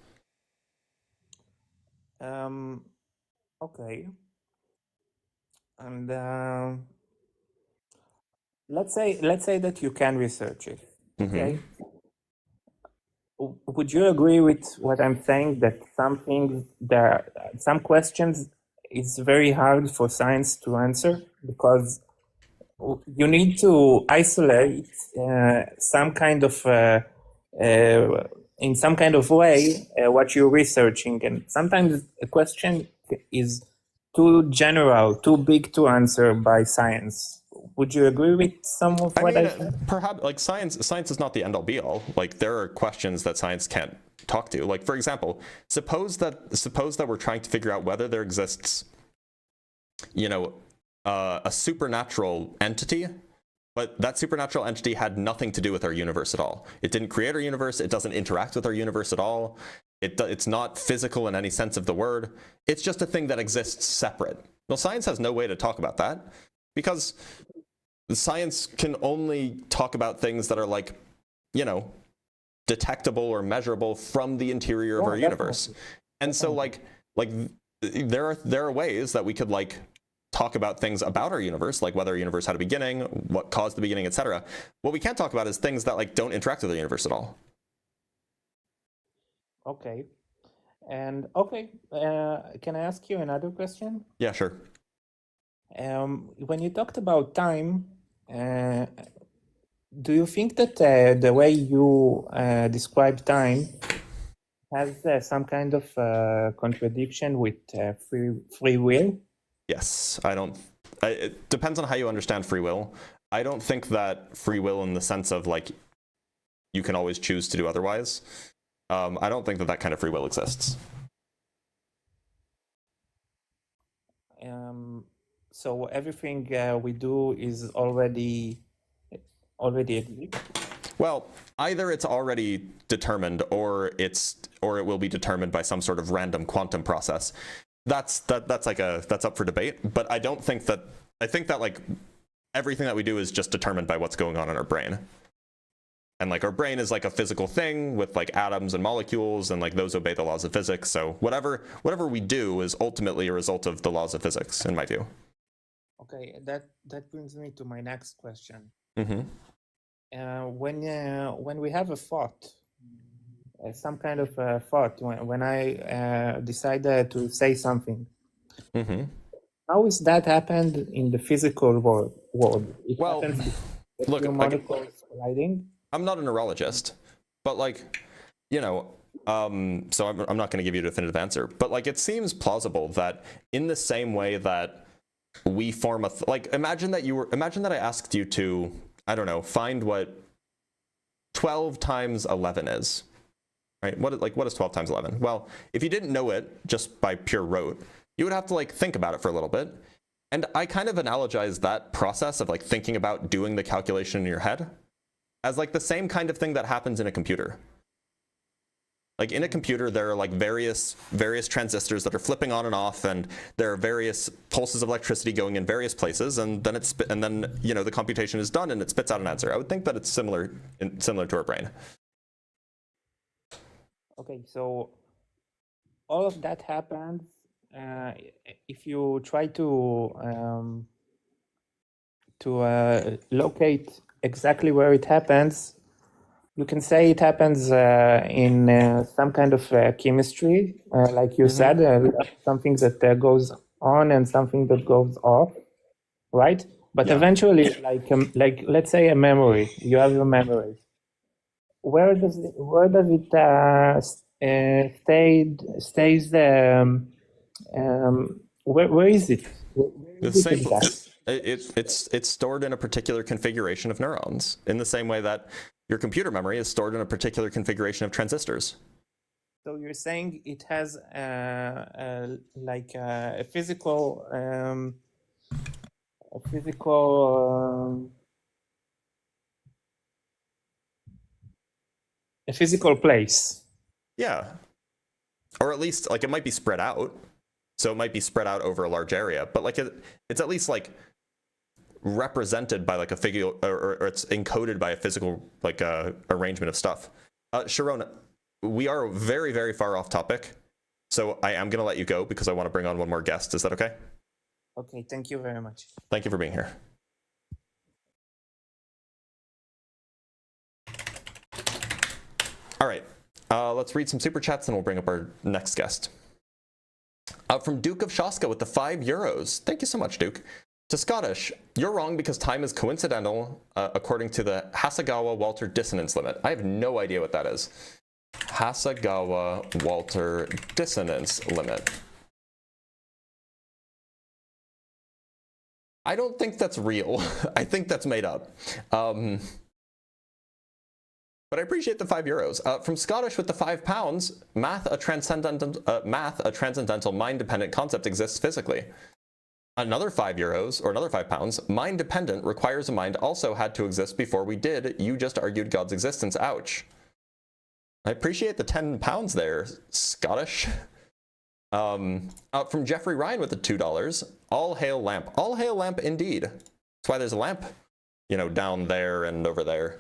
Okay. And let's say that you can research it. Okay. Mm-hmm. Would you agree with what I'm saying, that some questions it's very hard for science to answer, because you need to isolate some kind of in some kind of way what you're researching, and sometimes a question is too general, too big to answer by science. Would you agree with some of what I said? Perhaps like science is not the end all be all. Like there are questions that science can't talk to. Like for example, suppose that we're trying to figure out whether there exists, you know, a supernatural entity, but that supernatural entity had nothing to do with our universe at all. It didn't create our universe. It doesn't interact with our universe at all. It's not physical in any sense of the word. It's just a thing that exists separate. Well, science has no way to talk about that because science can only talk about things that are like, you know, detectable or measurable from the interior of our universe. And so like there are ways that we could like talk about things about our universe, like whether our universe had a beginning, what caused the beginning, etc. What we can't talk about is things that like don't interact with the universe at all. Okay. And okay, can I ask you another question? Yeah, sure. When you talked about time, do you think that the way you describe time has some kind of contradiction with free will? Yes, it depends on how you understand free will. I don't think that free will in the sense of like you can always choose to do otherwise. I don't think that kind of free will exists. So everything we do is already exists? Well, either it's already determined or it will be determined by some sort of random quantum process. That's up for debate, but I think that like everything that we do is just determined by what's going on in our brain. And like our brain is like a physical thing with like atoms and molecules, and like those obey the laws of physics. So whatever we do is ultimately a result of the laws of physics, in my view. Okay, that brings me to my next question. Mm-hmm. When we have a thought, some kind of thought, when I decided to say something, mm-hmm. How is that happened in the physical world? It well, happens look, molecules colliding. I'm not a neurologist, but like, you know, so I'm not going to give you a definitive answer, but like it seems plausible that in the same way that we form like imagine that I asked you to, I don't know, find what 12 times 11 is, right? What is 12 times 11? Well, if you didn't know it just by pure rote, you would have to like think about it for a little bit. And I kind of analogize that process of like thinking about doing the calculation in your head as like the same kind of thing that happens in a computer. Like in a computer, there are like various transistors that are flipping on and off, and there are various pulses of electricity going in various places, and then you know the computation is done and it spits out an answer. I would think that it's similar to our brain. Okay, so all of that happens if you try to locate exactly where it happens. You can say it happens in some kind of chemistry, like you said, something that goes on and something that goes off, right? But eventually, like let's say a memory, you have your memory. Where does it stays? Where is it? It's stored in a particular configuration of neurons, in the same way that your computer memory is stored in a particular configuration of transistors. So you're saying it has like a physical place. Yeah, or at least like it might be spread out. So it might be spread out over a large area, but like it's at least like represented by like a figure, or it's encoded by a physical like arrangement of stuff. Sharon, we are very, very far off topic, so I am going to let you go because I want to bring on one more guest. Is that okay? Okay, thank you very much. Thank you for being here. All right, let's read some super chats and we'll bring up our next guest. From Duke of Shaska with the €5. Thank you so much, Duke. To Scottish, you're wrong because time is coincidental according to the Hasegawa-Walter dissonance limit. I have no idea what that is. Hasegawa-Walter dissonance limit. I don't think that's real. I think that's made up. But I appreciate the €5. From Scottish with the £5, math, a transcendental mind-dependent concept exists physically. Another €5 or another £5, mind-dependent requires a mind also had to exist before we did. You just argued God's existence. Ouch. I appreciate the £10 there, Scottish. From Jeffrey Ryan with the $2, all hail lamp. All hail lamp indeed. That's why there's a lamp, you know, down there and over there.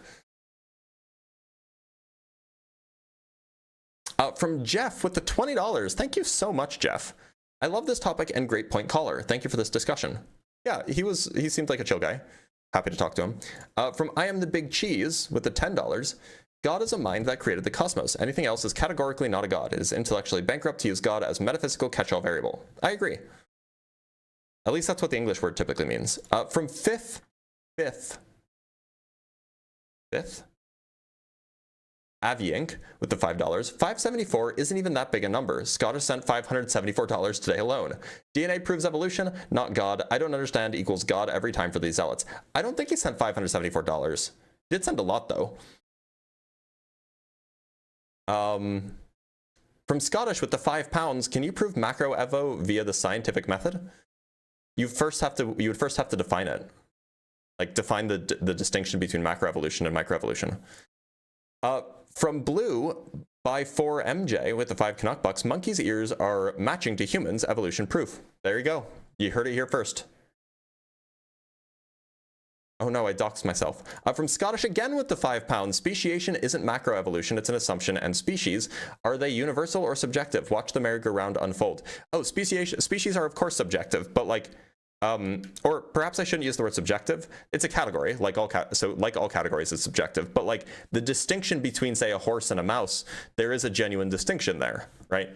From Jeff with the $20. Thank you so much, Jeff. I love this topic and great point caller. Thank you for this discussion. Yeah, he seemed like a chill guy. Happy to talk to him. From I Am the Big Cheese with the $10. God is a mind that created the cosmos. Anything else is categorically not a god. It is intellectually bankrupt to use God as metaphysical catch-all variable. I agree. At least that's what the English word typically means. From fifth? Aviank with the $5. 574 isn't even that big a number. Scottish sent $574 today alone. DNA proves evolution, not God. I don't understand equals God every time for these zealots. I don't think he sent $574. He did send a lot though. From Scottish with the £5, can you prove macro evo via the scientific method? You would first have to define it. Like define the distinction between macroevolution and microevolution. From Blue by 4MJ with the 5 Canuck bucks, monkeys' ears are matching to humans, evolution proof. There you go. You heard it here first. Oh no, I doxed myself. From Scottish again with the £5, speciation isn't macroevolution, it's an assumption, and species, are they universal or subjective? Watch the merry-go-round unfold. Oh, species are of course subjective, but like, or perhaps I shouldn't use the word subjective. It's a category, like all categories is subjective, but like the distinction between, say, a horse and a mouse, there is a genuine distinction there, right?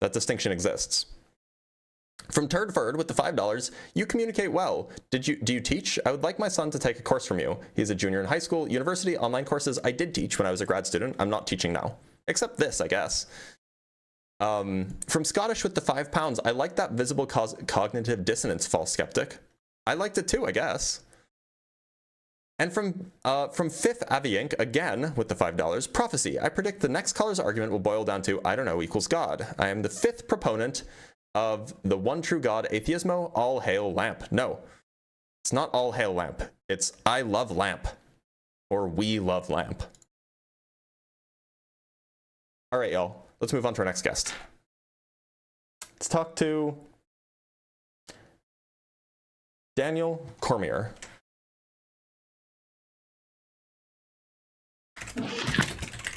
That distinction exists. From Turdford with the $5, you communicate well. Do you teach? I would like my son to take a course from you. He's a junior in high school, university, online courses. I did teach when I was a grad student. I'm not teaching now, except this, I guess. From Scottish with the £5, I like that visible cognitive dissonance, false skeptic. I liked it too, I guess. And from Fifth Aviank, again with the $5, prophecy. I predict the next caller's argument will boil down to I don't know equals God. I am the 5th proponent of the one true God, atheismo, all hail lamp. No, it's not all hail lamp. It's I love lamp, or we love lamp. All right, y'all. Let's move on to our next guest. Let's talk to Daniel Cormier.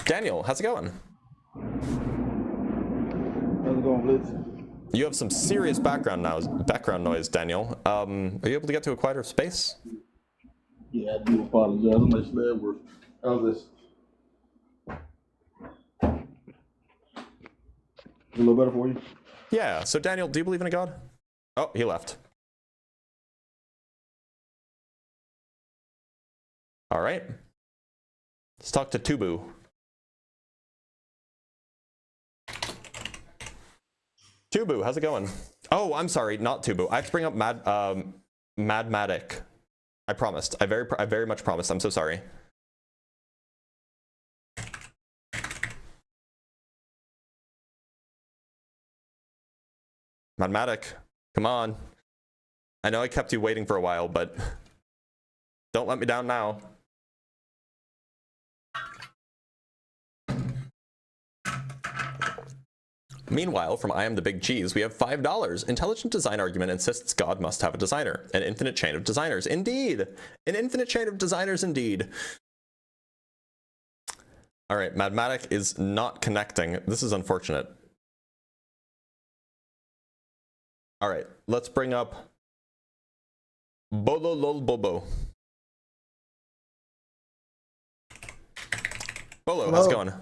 Daniel, how's it going? How's it going, Blitz? You have some serious background noise, Daniel. Are you able to get to a quieter space? Yeah, I do apologize. I'm actually at work. How's this? Is it a little better for you? Yeah. So, Daniel, do you believe in a God? Oh, he left. All right. Let's talk to Tubu. Tubu, how's it going? Oh, I'm sorry, not Tubu. I have to bring up Madmatic. I promised. I very much promised. I'm so sorry. Madmatic, come on. I know I kept you waiting for a while, but don't let me down now. Meanwhile, from I Am the Big Cheese, we have $5. Intelligent design argument insists God must have a designer. An infinite chain of designers. Indeed. An infinite chain of designers, indeed. All right, Madmatic is not connecting. This is unfortunate. All right, let's bring up Bolo Lol Bobo. Bolo, how's it going?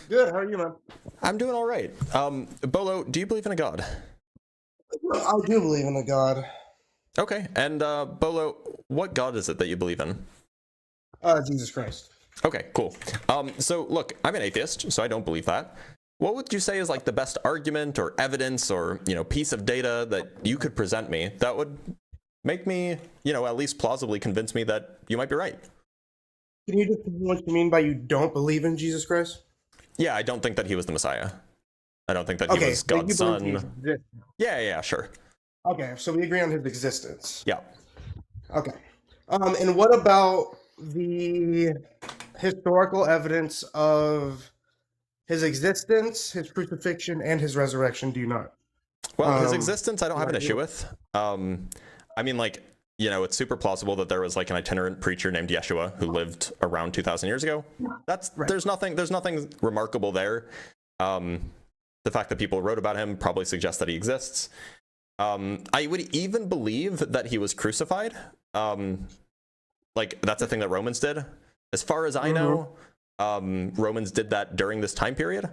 Good, how are you, man? I'm doing all right. Bolo, do you believe in a God? I do believe in a God. Okay, and Bolo, what God is it that you believe in? Jesus Christ. Okay, cool. So look, I'm an atheist, so I don't believe that. What would you say is like the best argument or evidence or, you know, piece of data that you could present me that would make me, at least plausibly convince me that you might be right. Can you just tell me what you mean by you don't believe in Jesus Christ? Yeah, I don't think that he was the Messiah. I don't think that he Okay, was but you God's believe he son. exists. Yeah, sure. Okay, so we agree on his existence. Yeah. Okay. And what about the historical evidence of his existence, his crucifixion, and his resurrection? Do you not? Well, his existence, I don't have an right. issue with. I mean, like, it's super plausible that there was like an itinerant preacher named Yeshua who lived around 2,000 years ago. There's nothing remarkable there. The fact that people wrote about him probably suggests that he exists. I would even believe that he was crucified. Like, that's a thing that Romans did. As far as I know, Romans did that during this time period.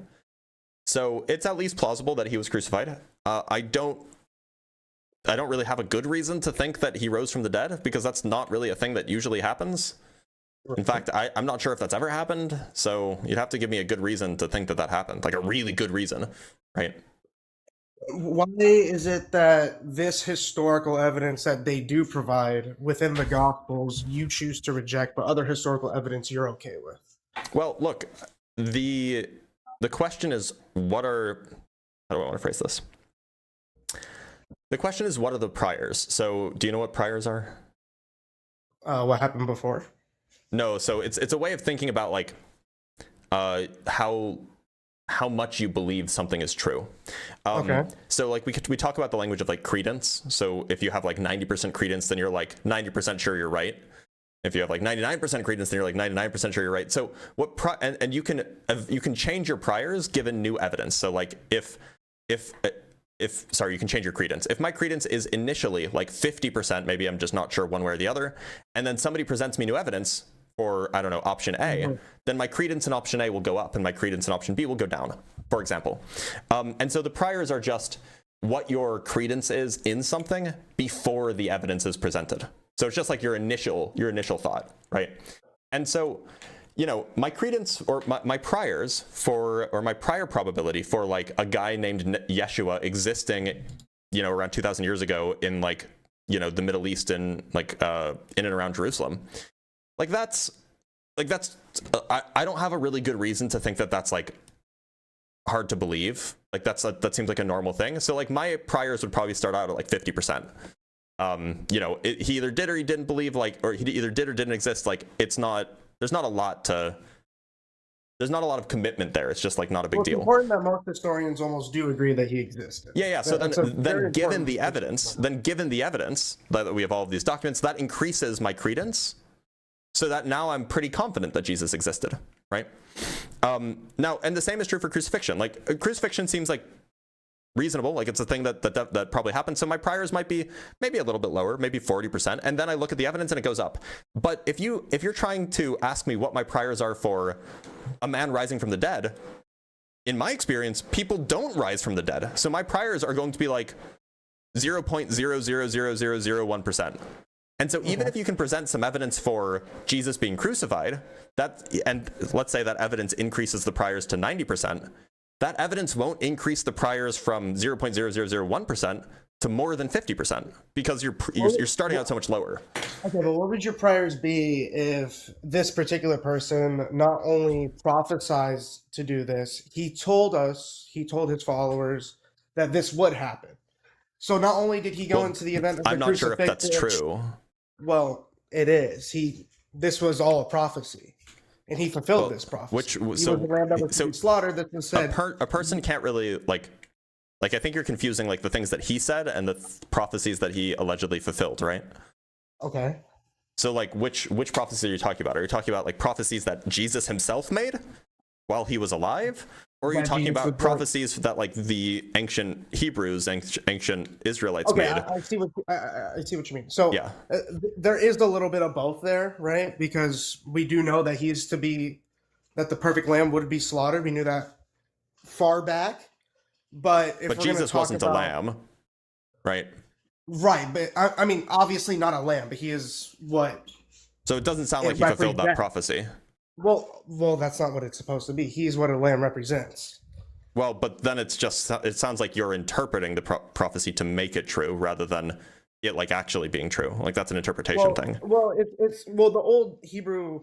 So it's at least plausible that he was crucified. I don't really have a good reason to think that he rose from the dead, because that's not really a thing that usually happens. In fact, I'm not sure if that's ever happened. So you'd have to give me a good reason to think that that happened, like a really good reason, right? Why is it that this historical evidence that they do provide within the Gospels you choose to reject, but other historical evidence you're okay with? Well, look, the question is, how do I want to phrase this? The question is, what are the priors? So do you know what priors are? What happened before? No, so it's a way of thinking about like how much you believe something is true. Okay. So like we talk about the language of like credence. So if you have like 90% credence, then you're like 90% sure you're right. If you have like 99% credence, then you're like 99% sure you're right. So and you can change your priors given new evidence. So like if you can change your credence. If my credence is initially like 50%, maybe I'm just not sure one way or the other, and then somebody presents me new evidence for, I don't know, option A, then my credence in option A will go up and my credence in option B will go down, for example. And so the priors are just what your credence is in something before the evidence is presented. So it's just like your initial thought, right? And so, my credence or my priors or my prior probability for like a guy named Yeshua existing, around 2,000 years ago in like, the Middle East and like in and around Jerusalem, I don't have a really good reason to think that that's like hard to believe. Like that seems like a normal thing. So like my priors would probably start out at like 50%. He either did or he didn't believe, like, or he either did or didn't exist. Like there's not a lot of commitment there. It's just like not a big deal. It's important that most historians almost do agree that he existed. Yeah. So then given the evidence that we have all of these documents, that increases my credence, so that now I'm pretty confident that Jesus existed, right? Now, and the same is true for crucifixion. Like crucifixion seems like reasonable, like it's a thing that probably happened. So my priors might be maybe a little bit lower, maybe 40%, and then I look at the evidence and it goes up. But if you're trying to ask me what my priors are for a man rising from the dead, in my experience, people don't rise from the dead. So my priors are going to be like 0.0000001%. And so even if you can present some evidence for Jesus being crucified, and let's say that evidence increases the priors to 90%, that evidence won't increase the priors from 0.0001% to more than 50%, because you're starting out so much lower. Okay, but what would your priors be if this particular person not only prophesied to do this, he told his followers that this would happen. So not only did he go into the event of the I'm not sure if that's true. Well, it is. This was all a prophecy, and he fulfilled this prophecy. He was the lamb that was to be slaughtered. That was said. A person can't really like I think you're confusing like the things that he said and the prophecies that he allegedly fulfilled, right? Okay. So like which prophecy are you talking about? Are you talking about like prophecies that Jesus himself made while he was alive? Or are you talking about prophecies that like the ancient Hebrews, ancient Israelites made? I see what you mean. So yeah, there is a little bit of both there, right? Because we do know that that the perfect lamb would be slaughtered. We knew that far back. But Jesus wasn't a lamb, right? Right, but I mean, obviously not a lamb, but he is what? So it doesn't sound like he fulfilled that prophecy. Well, that's not what it's supposed to be. He's what a lamb represents. Well, but then it sounds like you're interpreting the prophecy to make it true rather than it like actually being true. Like that's an interpretation thing. Well, it's the old Hebrew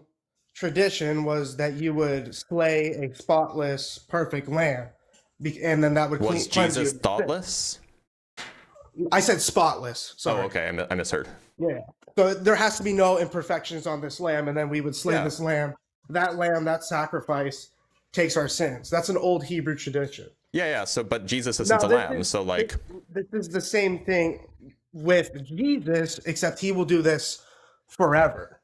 tradition was that you would slay a spotless, perfect lamb, and then that would Was cleanse Jesus you. thoughtless? I said spotless. Sorry. Oh, okay, I misheard. Yeah. So there has to be no imperfections on this lamb, and then we would slay this lamb. That lamb, that sacrifice, takes our sins. That's an old Hebrew tradition. Yeah. So, but Jesus isn't a lamb, so like this is the same thing with Jesus, except he will do this forever.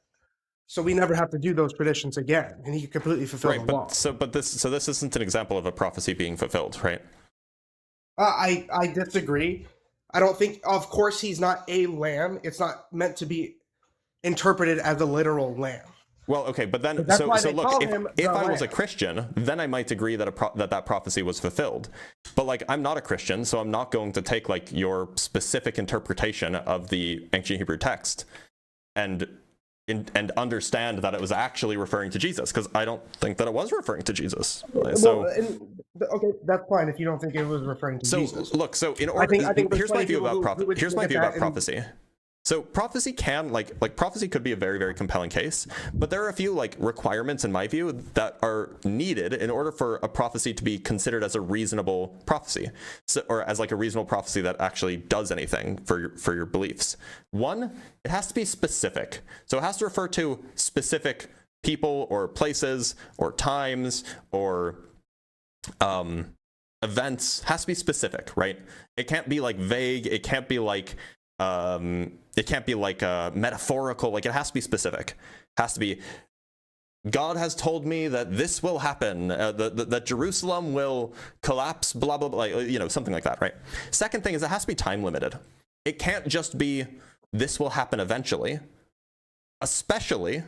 So we never have to do those traditions again, and he completely fulfilled the law. But this isn't an example of a prophecy being fulfilled, right? I disagree. I don't think. Of course, he's not a lamb. It's not meant to be interpreted as a literal lamb. Well, okay, but then That's why they look, call him if the I was a Lamb. Christian, then I might agree that that prophecy was fulfilled. But like I'm not a Christian, so I'm not going to take like your specific interpretation of the ancient Hebrew text and understand that it was actually referring to Jesus, because I don't think that it was referring to Jesus. So Okay, that's fine if you don't think it was referring to Jesus. Look, so in order, I think here's my view about prophecy. So prophecy can like prophecy could be a very, very compelling case, but there are a few like requirements in my view that are needed in order for a prophecy to be considered as a reasonable prophecy, or as like a reasonable prophecy that actually does anything for your beliefs. One, it has to be specific. So it has to refer to specific people or places or times or events. Has to be specific, right? It can't be like vague. It can't be like metaphorical. Like it has to be specific. It has to be, God has told me that this will happen, that Jerusalem will collapse, blah, blah, blah, you know, something like that, right? Second thing is it has to be time limited. It can't just be, this will happen eventually, especially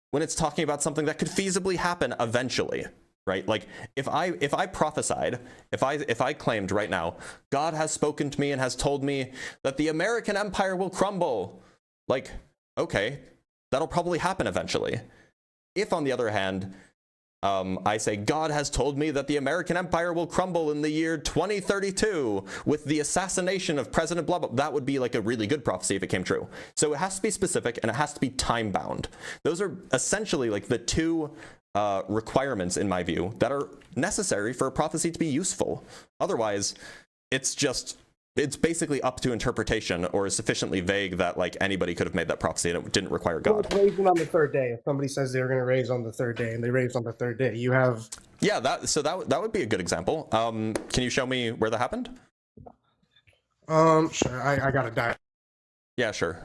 when it's talking about something that could feasibly happen eventually, right? Like if I prophesied, if I claimed right now, God has spoken to me and has told me that the American empire will crumble, like, okay, that'll probably happen eventually. If on the other hand, I say, God has told me that the American empire will crumble in the year 2032 with the assassination of President blah, blah, that would be like a really good prophecy if it came true. So it has to be specific and it has to be time bound. Those are essentially like the two requirements in my view that are necessary for a prophecy to be useful. Otherwise, it's basically up to interpretation, or is sufficiently vague that like anybody could have made that prophecy and it didn't require God. Well, it's raising on the third day. If somebody says they're going to raise on the third day and they raise on the third day, you have... Yeah, that would be a good example. Can you show me where that happened? Sure. I got to die. Yeah, sure.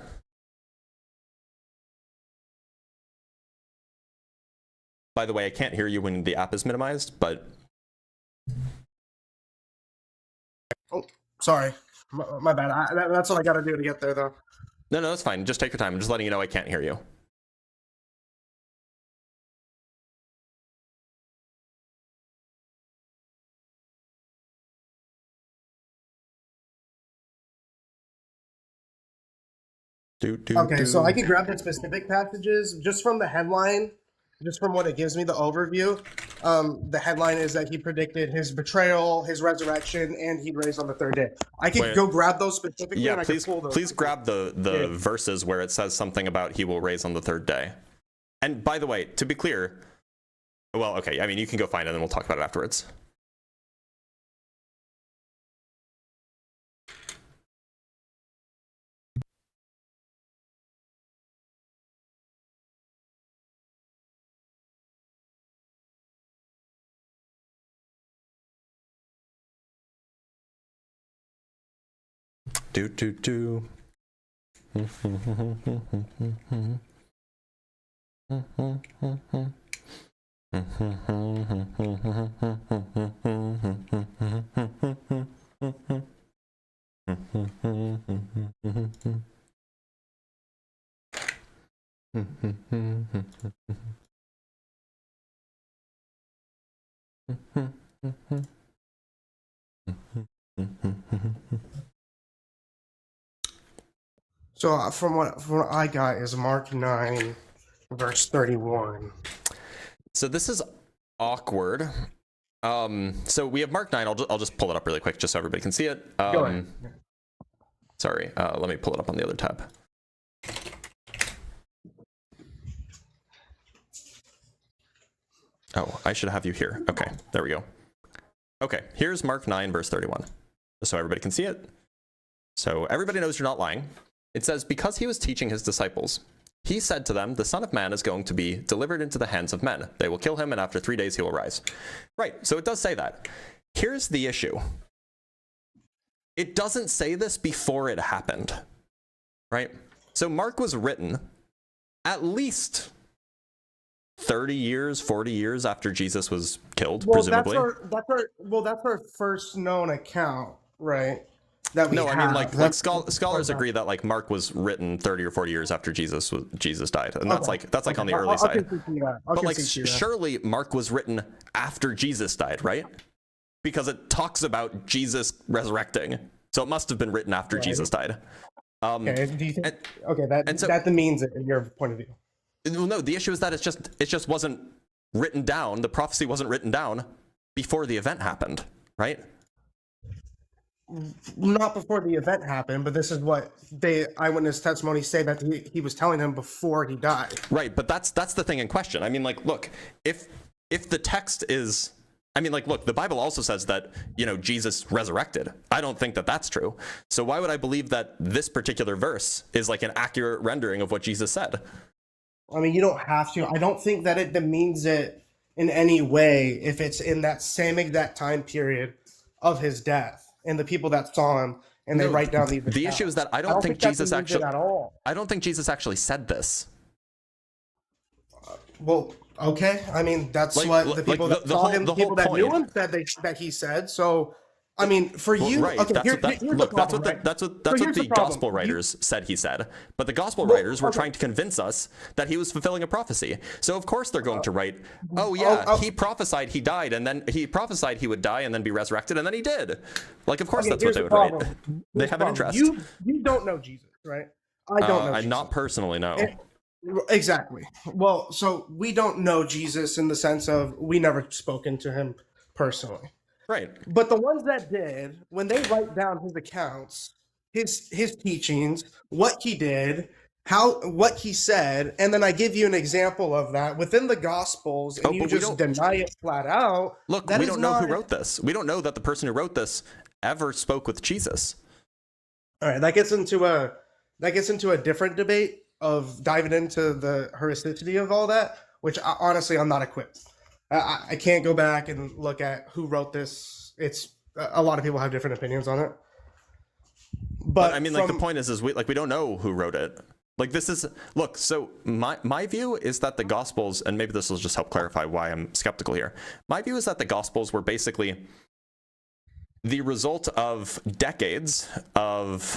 By the way, I can't hear you when the app is minimized, but... Oh, sorry. My bad. That's what I got to do to get there, though. No, that's fine. Just take your time. I'm just letting you know I can't hear you. Okay, so I can grab the specific passages just from the headline, just from what it gives me, the overview. The headline is that he predicted his betrayal, his resurrection, and he'd raise on the third day. I can go grab those specifically. Yeah, and please, I can pull those. please grab the verses where it says something about he will raise on the third day. And by the way, to be clear, well, okay, I mean, you can go find it and then we'll talk about it afterwards. Do. So from what I got is Mark 9, verse 31. So this is awkward. So we have Mark 9. I'll just pull it up really quick just so everybody can see it. Go ahead. Sorry, let me pull it up on the other tab. Oh, I should have you here. Okay, there we go. Okay, here's Mark 9, verse 31. So everybody can see it. So everybody knows you're not lying. It says, because he was teaching his disciples, he said to them, the Son of Man is going to be delivered into the hands of men. They will kill him, and after 3 days he will rise. Right, so it does say that. Here's the issue. It doesn't say this before it happened, right? So Mark was written at least 30 years, 40 years after Jesus was killed, Well, presumably. that's our first known account, right? That we No, I mean, like scholars okay. agree that like Mark was written 30 or 40 years after Jesus died, and that's Okay. like on the I'll early side. concede to that. I'll But like concede to that. surely Mark was written after Jesus died, right? Because it talks about Jesus resurrecting, so it must have been written after Right. Jesus died. Okay, do you think? and That demeans it in your point of view. No, the issue is that it just wasn't written down. The prophecy wasn't written down before the event happened, right? Not before the event happened, but this is what eyewitness testimonies say that he was telling him before he died. Right, but that's the thing in question. I mean, like, look, if the text is, I mean, like, look, the Bible also says that, you know, Jesus resurrected. I don't think that that's true. So why would I believe that this particular verse is like an accurate rendering of what Jesus said? I mean, you don't have to. I don't think that it demeans it in any way if it's in that same exact time period of his death and the people that saw him and they No, write down these. The issue is that I don't think that Jesus demeans it actually at all. I don't think Jesus actually said this. Well, okay. I mean, that's Like- what the like people that the saw whole- him, the people whole that knew point- him, that he said. So, I mean, for Well, you, right. okay. That's Here's what the problem, right? that's So what here's the problem. gospel writers said he said. But the gospel Well, writers were okay. trying to convince us that he was fulfilling a prophecy. So of course they're going to write, oh yeah, he prophesied he died, and then he prophesied he would die and then be resurrected, and then he did. Like, of course Okay, that's what here's they the would write. problem. They Here's have the an problem. interest. You don't know Jesus, right? I don't know. I Jesus. not personally know. Exactly. Well, so we don't know Jesus in the sense of we never spoken to him personally. Right. But the ones that did, when they write down his accounts, his teachings, what he did, what he said, and then I give you an example of that within the Gospels, and you but we just don't- deny it flat out. Look, that we is don't know not- who wrote this. We don't know that the person who wrote this ever spoke with Jesus. All right, that gets into a different debate of diving into the historicity of all that, which honestly I'm not equipped. I can't go back and look at who wrote this. It's a lot of people have different opinions on it. But I mean, like, the point is we don't know who wrote it. Like, this is, look, so my view is that the Gospels, and maybe this will just help clarify why I'm skeptical here. My view is that the Gospels were basically the result of decades of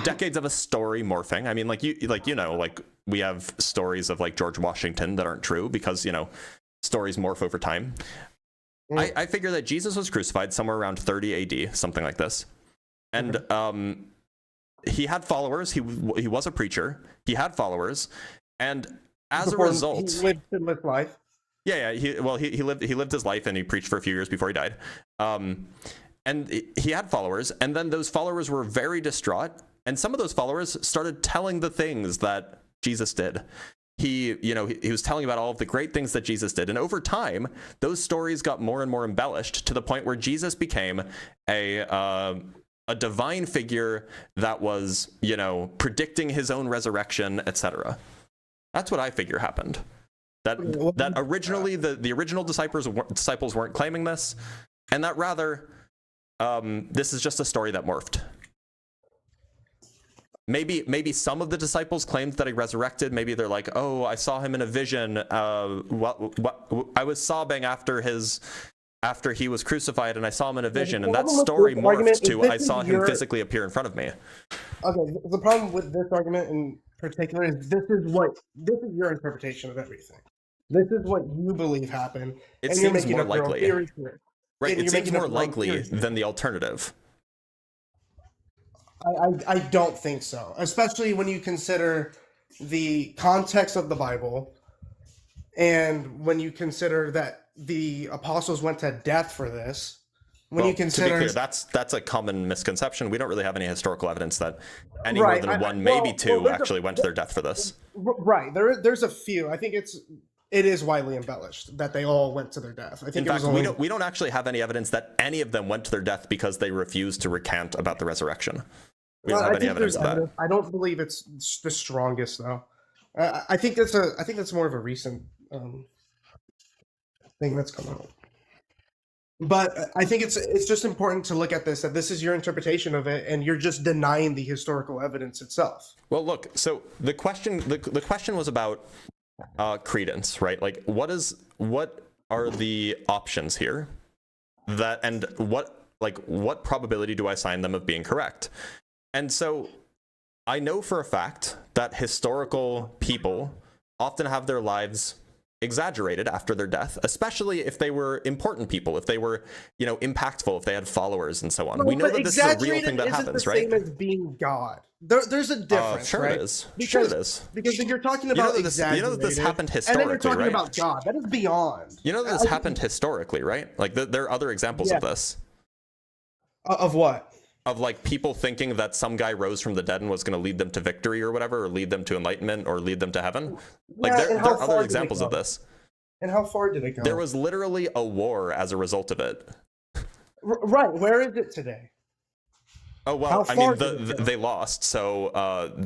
decades of a story morphing. I mean, like we have stories of like George Washington that aren't true because, you know, stories morph over time. I figure that Jesus was crucified somewhere around 30 AD, something like this. And he had followers. He was a preacher. He had followers. And as before a result, he lived sinless life. Yeah. He lived his life, and he preached for a few years before he died. And he had followers, and then those followers were very distraught, and some of those followers started telling the things that Jesus did. He was telling about all of the great things that Jesus did, and over time, those stories got more and more embellished to the point where Jesus became a divine figure that was, you know, predicting his own resurrection, etc. That's what I figure happened. That originally the original disciples weren't claiming this, and that rather this is just a story that morphed. Maybe some of the disciples claimed that he resurrected. Maybe they're like, oh, I saw him in a vision. I was sobbing after he was crucified, and I saw him in a vision, and that story morphed to I saw him physically appear in front of me. Okay, the problem with this argument in particular is this is your interpretation of everything. This is what you believe happened. It and you're seems making more up your own likely. theories here. Right, And it you're seems making up more your own likely theories here. than the alternative. I don't think so, especially when you consider the context of the Bible and when you consider that the apostles went to death for this, when you To be consider clear, that's a common misconception. We don't really have any historical evidence that any Right, more than I- one, well- maybe two, well, there's a- actually went to their death for this. right there's a few. I think it is widely embellished that they all went to their death. I think In it was fact, only, we don't actually have any evidence that any of them went to their death because they refused to recant about the resurrection. We don't Well, have I any think evidence there's of that. evidence. I don't believe it's the strongest though. I think that's more of a recent thing that's come out. But I think it's just important to look at this, that this is your interpretation of it, and you're just denying the historical evidence itself. Well, look. So the question was about credence, right? Like, what are the options here? And what probability do I assign them of being correct? And so I know for a fact that historical people often have their lives exaggerated after their death, especially if they were important people, if they were, impactful, if they had followers and so on. No, We know but that this is a real thing that exaggerated happens, isn't right? the same as being God. There's a difference, Sure right? it is. Because, Sure it is. Because if you're talking You know about that this happened and then you're historically, talking right? about God. That is beyond. You know that this happened historically, right? Like there are other examples of this. Of what? Of like people thinking that some guy rose from the dead and was going to lead them to victory or whatever, or lead them to enlightenment, or lead them to heaven. Like Yeah, there and how are far other did it examples of go? this. And how far did it go? There was literally a war as a result of it. Right. Where is it today? Oh well, How I mean, far did it go? they lost, so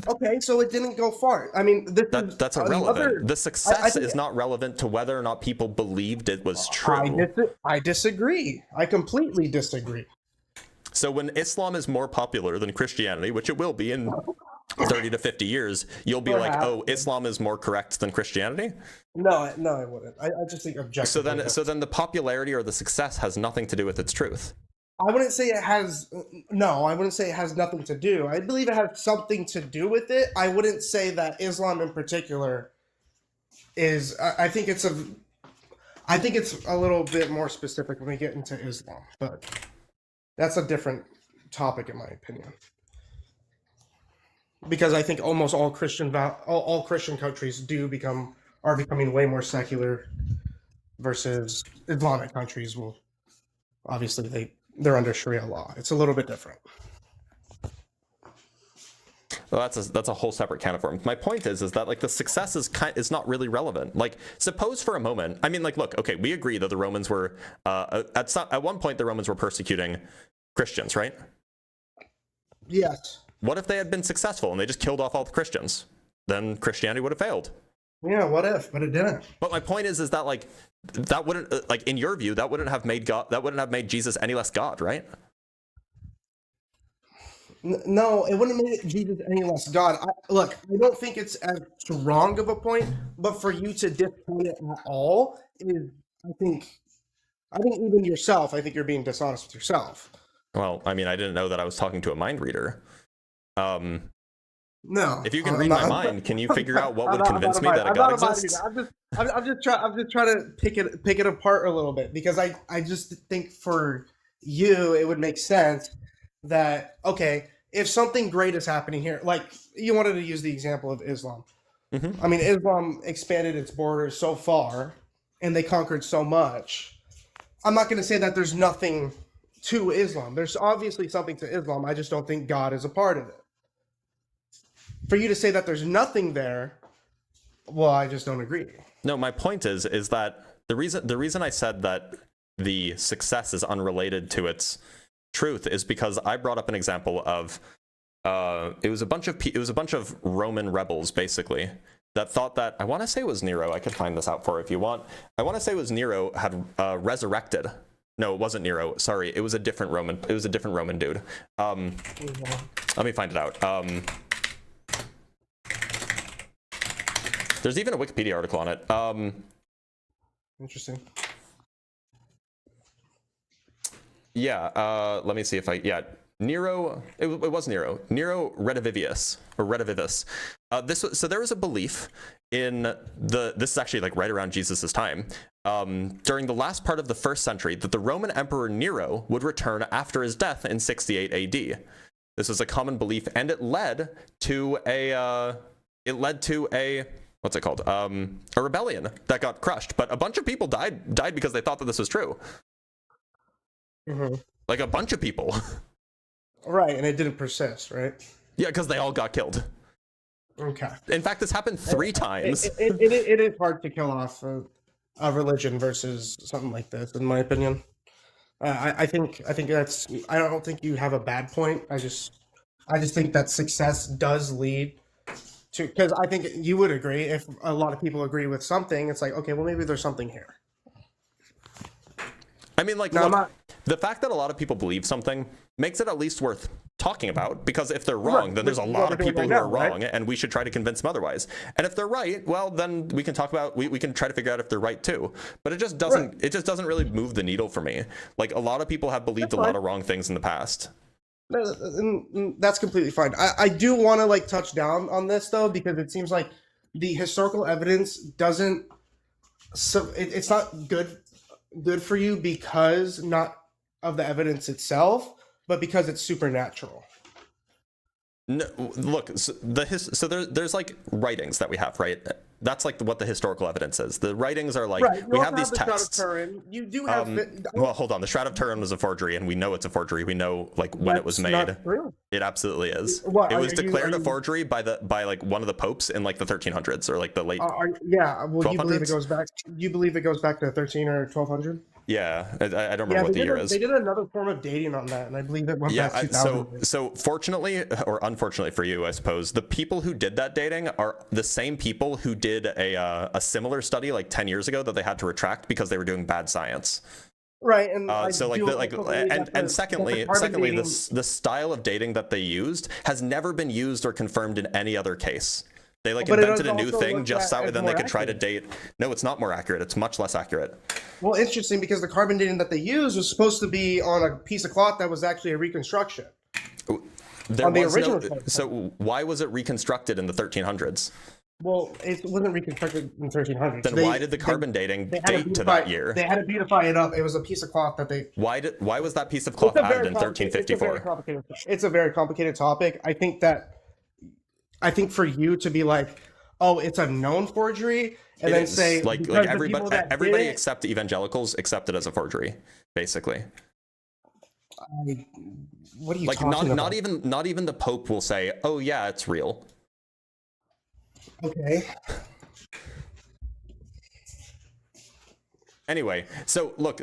Okay, so it didn't go far. I mean, that's irrelevant. The success is not relevant to whether or not people believed it was true. I disagree. I completely disagree. So when Islam is more popular than Christianity, which it will be in 30 to 50 years, you'll be like, oh, Islam is more correct than Christianity? No, I wouldn't. I just think objectively. So then the popularity or the success has nothing to do with its truth. I wouldn't say it has. No, I wouldn't say it has nothing to do. I believe it has something to do with it. I wouldn't say that Islam in particular is. I think it's a little bit more specific when we get into Islam, but that's a different topic in my opinion. Because I think almost all Christian countries are becoming way more secular, versus Islamic countries will obviously they're under Sharia law. It's a little bit different. Well, that's a whole separate can of worms. My point is that like the success is not really relevant. Like, suppose for a moment, I mean, like, look, okay, we agree that the Romans were at one point the Romans were persecuting Christians, right? Yes. What if they had been successful and they just killed off all the Christians? Then Christianity would have failed. Yeah, what if? But it didn't. But my point is that like that wouldn't like in your view that wouldn't have made Jesus any less God, right? No, it wouldn't make Jesus any less God. I don't think it's as strong of a point, but for you to discount it at all is, I think even yourself, I think you're being dishonest with yourself. Well, I mean, I didn't know that I was talking to a mind reader. No. If you can read my mind, can you figure out what would convince me that a God exists? I'm just trying to pick it apart a little bit, because I just think for you it would make sense that, okay, if something great is happening here, like you wanted to use the example of Islam. Mm-hmm. I mean, Islam expanded its borders so far and they conquered so much. I'm not going to say that there's nothing to Islam. There's obviously something to Islam. I just don't think God is a part of it. For you to say that there's nothing there, well, I just don't agree. No, my point is that the reason I said that the success is unrelated to its truth is because I brought up an example of it was a bunch of Roman rebels basically that thought that, I want to say it was Nero. I could find this out for if you want. I want to say it was Nero had resurrected. No, it wasn't Nero. Sorry, it was a different Roman. It was a different Roman dude. Let me find it out. There's even a Wikipedia article on it. Interesting. Yeah, let me see if Nero, it was Nero Redivivus, or Redivivus. So there was a belief in this is actually like right around Jesus's time, during the last part of the 1st century, that the Roman Emperor Nero would return after his death in 68 AD. This was a common belief, and it led to a what's it called? A rebellion that got crushed, but a bunch of people died because they thought that this was true. Mm-hmm. Like a bunch of people. Right, and it didn't persist, right? Yeah, because they all got killed. Okay. In fact, this happened 3 times. It is hard to kill off a religion versus something like this, in my opinion. I think that's. I don't think you have a bad point. I just think that success does lead to, because I think you would agree, if a lot of people agree with something, it's like, okay, well, maybe there's something here. I mean, like, No, look, the fact that a lot of people believe something makes it at least worth talking about, because if they're wrong, then there's a lot of people who are wrong, and we should try to convince them otherwise. And if they're right, well, then we can talk about, we can try to figure out if they're right too. But it just doesn't really move the needle for me. Like, a lot of people have believed a lot of wrong things in the past. That's completely fine. I do want to like touch down on this though, because it seems like the historical evidence doesn't. So it's not good for you because not of the evidence itself, but because it's supernatural. No, look, so there's like writings that we have, right? That's like what the historical evidence is. The writings are like, right. we have these texts. You do have. Well, hold on. The Shroud of Turin was a forgery, and we know it's a forgery. We know like when it was made. Not true. It absolutely is. What, it was declared a forgery by like one of the popes in like the 1300s or like the late. Yeah. Well, you believe 1200s? it goes back? You believe it goes back to 13 or 1200? Yeah, I don't remember what the year is. They did another form of dating on that, and I believe it went back 2000. So fortunately, or unfortunately for you, I suppose, the people who did that dating are the same people who did a similar study like 10 years ago that they had to retract because they were doing bad science. Right, and secondly, the style of dating that they used has never been used or confirmed in any other case. They like invented a new thing just so then they could try to date. No, it's not more accurate. It's much less accurate. Well, interesting, because the carbon dating that they used was supposed to be on a piece of cloth that was actually a reconstruction. So why was it reconstructed in the 1300s? Well, it wasn't reconstructed in 1300s. Then why did the carbon dating date to that year? They had to beautify it up. It was a piece of cloth that they. Why was that piece of cloth added in 1354? It's a very complicated topic. I think for you to be like, oh, it's a known forgery, and then say like everybody except evangelicals accept it as a forgery, basically. What are you like? talking about? Not even the Pope will say, oh yeah, it's real. Okay. Anyway, so look,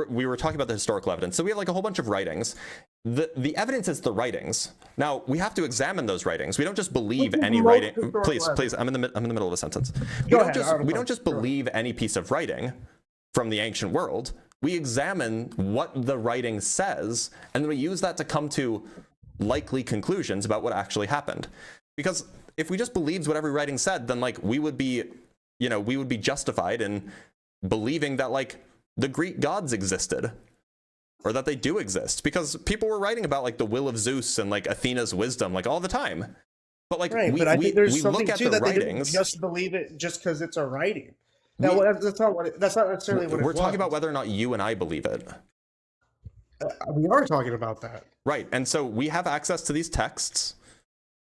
we were talking about the historical evidence. So we have like a whole bunch of writings. The evidence is the writings. Now we have to examine those writings. We don't just believe any writing. Please, I'm in the middle of a sentence. We don't just believe any piece of writing from the ancient world. We examine what the writing says, and then we use that to come to likely conclusions about what actually happened. Because if we just believed what every writing said, then like we would be justified in believing that like the Greek gods existed, or that they do exist, because people were writing about like the will of Zeus and like Athena's wisdom like all the time. But like right, we look at the writings. Just believe it just because it's a writing. Now that's not necessarily what we're talking about, whether or not you and I believe it. We are talking about that. Right, and so we have access to these texts.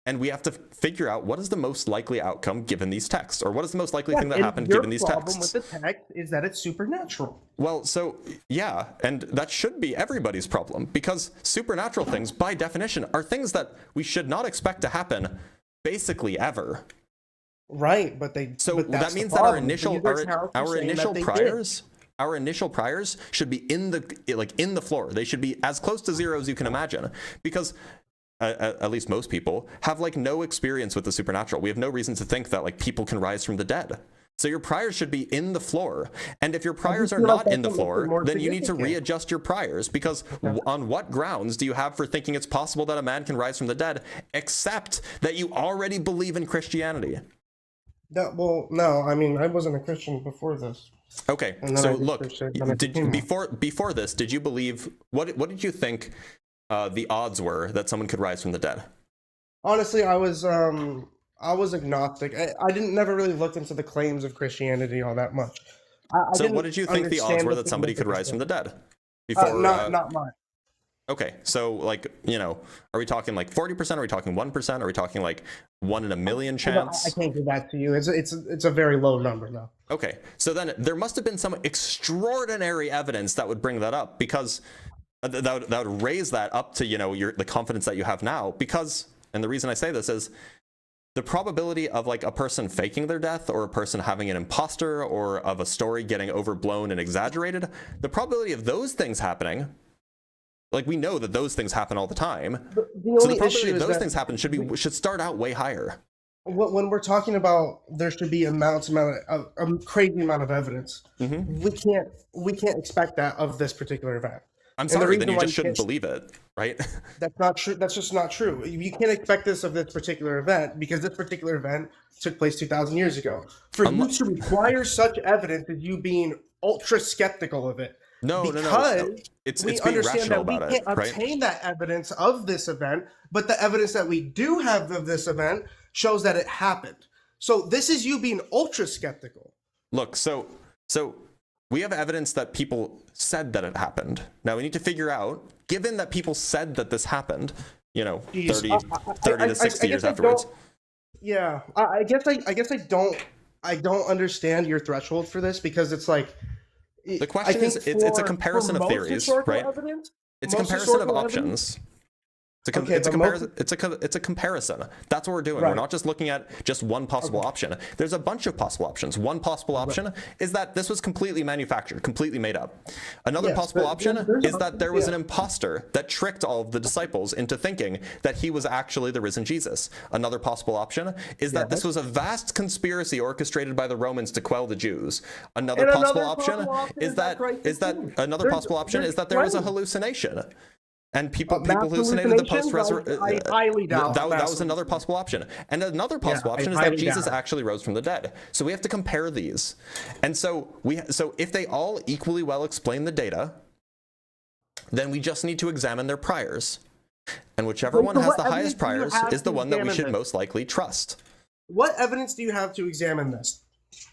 And we have to figure out what is the most likely outcome given these texts, or what is the most likely thing that happened given these texts. Your problem with the text is that it's supernatural. Well, so yeah, and that should be everybody's problem, because supernatural things, by definition, are things that we should not expect to happen, basically ever. Right, but they. So but that means that our initial priors should be in the floor. They should be as close to zero as you can imagine, because. At least most people have like no experience with the supernatural. We have no reason to think that like people can rise from the dead. So your priors should be in the floor. And if your priors are not in the floor, then you need to readjust your priors, because on what grounds do you have for thinking it's possible that a man can rise from the dead, except that you already believe in Christianity? No, I mean, I wasn't a Christian before this. Okay, so look, before this, did you believe, what did you think the odds were that someone could rise from the dead? Honestly, I was agnostic. I never really looked into the claims of Christianity all that much. So what did you think the odds were that somebody could rise from the dead? Before, not much. Okay, so like, are we talking like 40%? Are we talking 1%? Are we talking like 1 in a million chance? I can't give that to you. It's a very low number though. Okay, so then there must have been some extraordinary evidence that would bring that up, because that would raise that up to, you know, the confidence that you have now. Because, and the reason I say this is, the probability of like a person faking their death, or a person having an imposter, or of a story getting overblown and exaggerated, the probability of those things happening, like, we know that those things happen all the time. The So only the probability issue of is those that things happen should start out way higher. when we're talking about there should be a crazy amount of evidence. Mm-hmm. We can't expect that of this particular event. I'm And the sorry, reason then you why just shouldn't can't- believe it, right? That's not true. That's just not true. You can't expect this of this particular event because this particular event took place 2,000 years ago. For you to require such evidence is you being ultra skeptical of it. No. Because It's we being understand rational that we about can't it, right? obtain that evidence of this event, but the evidence that we do have of this event shows that it happened. So this is you being ultra skeptical. Look, so we have evidence that people said that it happened. Now we need to figure out, given that people said that this happened, you know, 30 to 60 years afterwards. Yeah, I guess I don't understand your threshold for this, because it's like, The question is, it's a comparison of theories, right? It's a comparison of options. It's a comparison. That's what we're doing. Right. We're not just looking at just one possible option. There's a bunch of possible options. One possible option is that this was completely manufactured, completely made up. Another possible option is that there was an imposter that tricked all of the disciples into thinking that he was actually the risen Jesus. Another possible option is that this was a vast conspiracy orchestrated by the Romans to quell the Jews. Another possible option is that there was a hallucination. And people hallucinated the post-resurrection. I highly doubt that was another possible option. And another possible option is that Jesus actually rose from the dead. So we have to compare these. And so if they all equally well explain the data, then we just need to examine their priors. And whichever one has the highest priors is the one that we should most likely trust. What evidence do you have to examine this?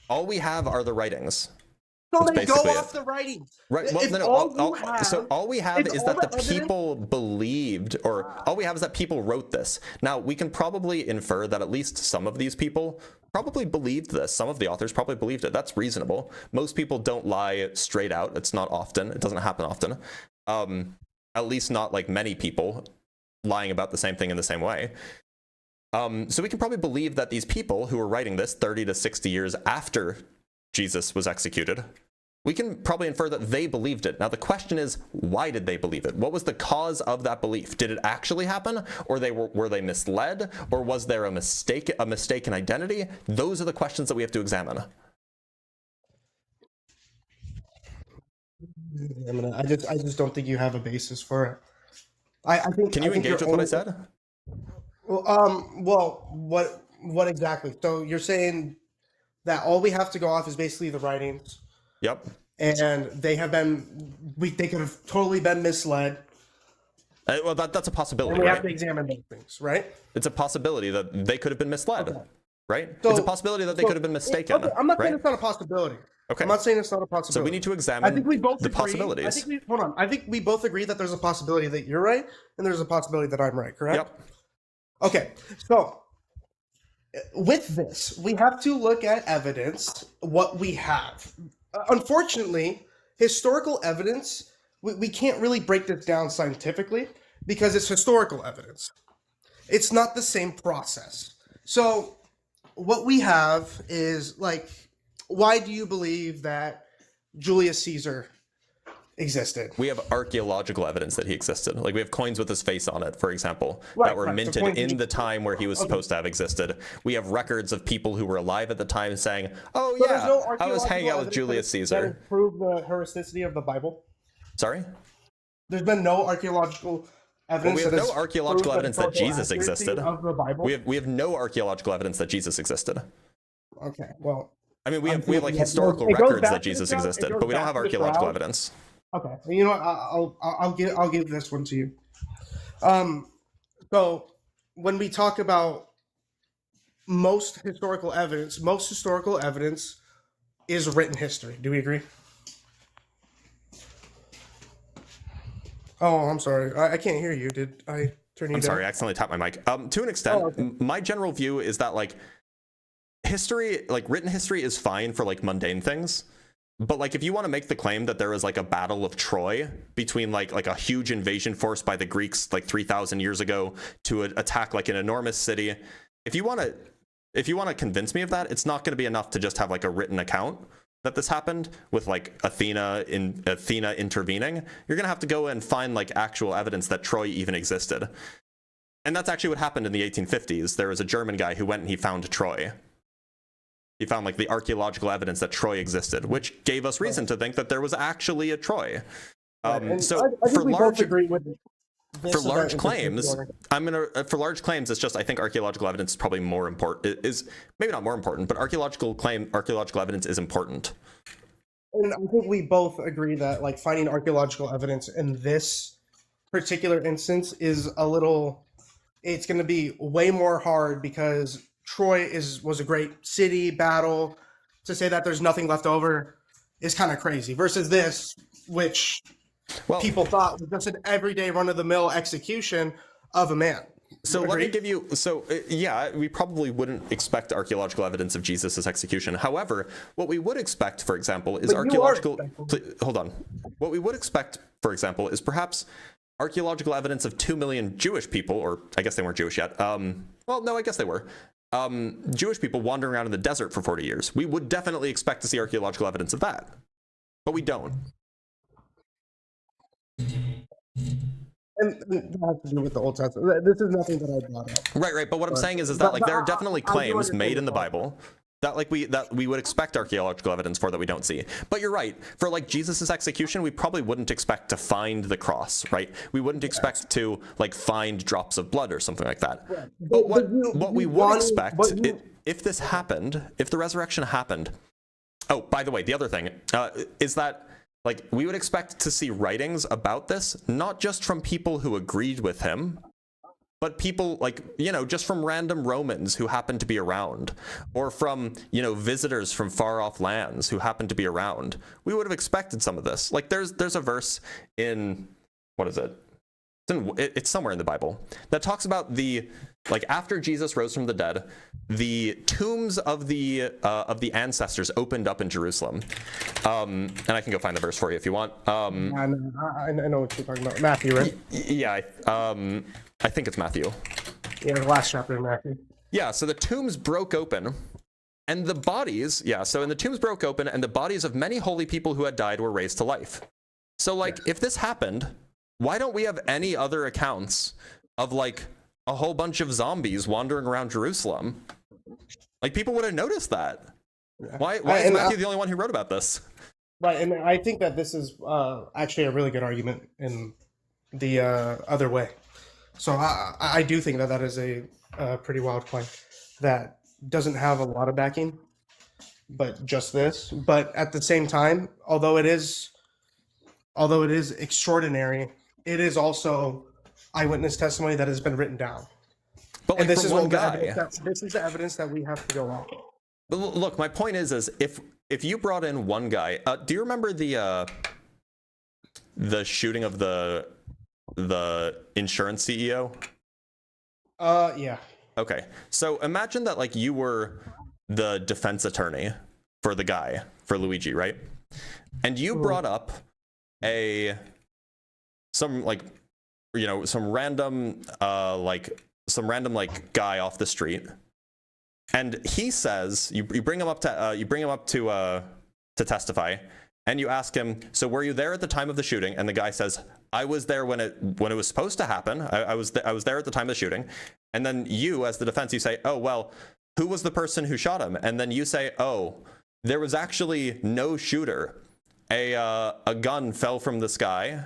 All we have are the writings. So That's they go basically off the writings. Right. Well, If no. All we have is that the people believed, or all we have is that people wrote this. Now, we can probably infer that at least some of these people probably believed this. Some of the authors probably believed it. That's reasonable. Most people don't lie straight out. It's not often. It doesn't happen often. At least not like many people lying about the same thing in the same way. So we can probably believe that these people who were writing this 30 to 60 years after Jesus was executed, we can probably infer that they believed it. Now the question is, why did they believe it? What was the cause of that belief? Did it actually happen, or were they misled, or was there a mistake in identity? Those are the questions that we have to examine. I just don't think you have a basis for it. I think. Can you engage with what I said? Well, what exactly? So you're saying that all we have to go off is basically the writings. Yep. And they could have totally been misled. Well, that's a possibility. And we right? have to examine those things, right? It's a possibility that they could have been misled, right? So- it's a possibility that they could have been mistaken. Okay, I'm not saying right? it's not a possibility. Okay. I'm not saying it's not a possibility. So we need to I examine think we both the agree. possibilities. I think we both agree that there's a possibility that you're right and there's a possibility that I'm right, correct? Yep. Okay, so with this, we have to look at evidence, what we have. Unfortunately, historical evidence, we can't really break this down scientifically because it's historical evidence. It's not the same process. So what we have is like, why do you believe that Julius Caesar existed? We have archaeological evidence that he existed. Like we have coins with his face on it, for example, Right, that were right. So minted coins- in the time where he was supposed to have existed. We have records of people who were alive at the time saying, "Oh So there's yeah, no I was hanging out with archaeological Julius evidence Caesar." that prove the historicity of the Bible. Sorry? There's been no archaeological evidence. Well, we have that no has archaeological proved the evidence that historical Jesus accuracy existed. Of the Bible. We have no archaeological evidence that Jesus existed. Okay, well. I mean, we have like thinking- historical it goes records back that to the Jesus shroud, it existed, goes but we don't back have to the archaeological shroud. evidence. Okay, you know what? I'll give this one to you. So when we talk about most historical evidence is written history. Do we agree? Oh, I'm sorry. I can't hear you. Did I turn you I'm down? sorry, I accidentally tapped my mic. To an extent, my general view is that like history, like written history is fine for like mundane things. But like, if you want to make the claim that there was like a battle of Troy between like a huge invasion force by the Greeks like 3,000 years ago to attack like an enormous city, if you want to convince me of that, it's not going to be enough to just have like a written account that this happened with like Athena intervening. You're going to have to go and find like actual evidence that Troy even existed. And that's actually what happened in the 1850s. There was a German guy who went and he found Troy. He found like the archaeological evidence that Troy existed, which gave us reason to think that there was actually a Troy. So for large claims, for large claims, it's just, I think archaeological evidence is probably more important. Is maybe not more important, but archaeological evidence is important. And I think we both agree that like finding archaeological evidence in this particular instance is it's going to be way more hard because Troy was a great city battle. To say that there's nothing left over is kind of crazy versus this, which people thought was just an everyday run-of-the-mill execution of a man. So let me give you, yeah, we probably wouldn't expect archaeological evidence of Jesus' execution. However, what we would expect, for example, is hold on. What we would expect, for example, is perhaps archaeological evidence of 2 million Jewish people, or I guess they weren't Jewish yet. Well, no, I guess they were. Jewish people wandering around in the desert for 40 years. We would definitely expect to see archaeological evidence of that, but we don't. And that has to do with the Old Testament. This is nothing that I brought up. Right. But what I'm saying is that like there are definitely claims made in the Bible that like we would expect archaeological evidence for that we don't see. But you're right. For like Jesus's execution, we probably wouldn't expect to find the cross, right? We wouldn't expect to like find drops of blood or something like that. Right. But what we would expect if this happened, if the resurrection happened. Oh, by the way, the other thing is that like we would expect to see writings about this, not just from people who agreed with him, but people like, just from random Romans who happen to be around, or from, visitors from far off lands who happen to be around. We would have expected some of this. Like there's a verse in, what is it? It's somewhere in the Bible that talks about after Jesus rose from the dead, the tombs of the ancestors opened up in Jerusalem. And I can go find the verse for you if you want. I know what you're talking about. Matthew, right? Yeah. I think it's Matthew. Yeah, the last chapter of Matthew. Yeah, so the tombs broke open, and the bodies, and the tombs broke open, and the bodies of many holy people who had died were raised to life. So, if this happened, why don't we have any other accounts of, a whole bunch of zombies wandering around Jerusalem? Like, people would have noticed that. Why is Matthew the only one who wrote about this? Right, and I think that this is actually a really good argument in the other way. So I do think that is a pretty wild claim that doesn't have a lot of backing, but just this. But at the same time, although it is extraordinary, it is also eyewitness testimony that has been written down. But this is one guy. This is the evidence that we have to go on. But look, my point is if you brought in one guy, do you remember the shooting of the insurance CEO? Yeah. Okay. So imagine that you were the defense attorney for the guy, for Luigi, right? And you brought up some random guy off the street, and he says you bring him up to testify, and you ask him, so were you there at the time of the shooting? And the guy says, I was there when it was supposed to happen. I was there at the time of the shooting. And then you, as the defense, you say, oh, well, who was the person who shot him? And then you say, oh, there was actually no shooter. A gun fell from the sky,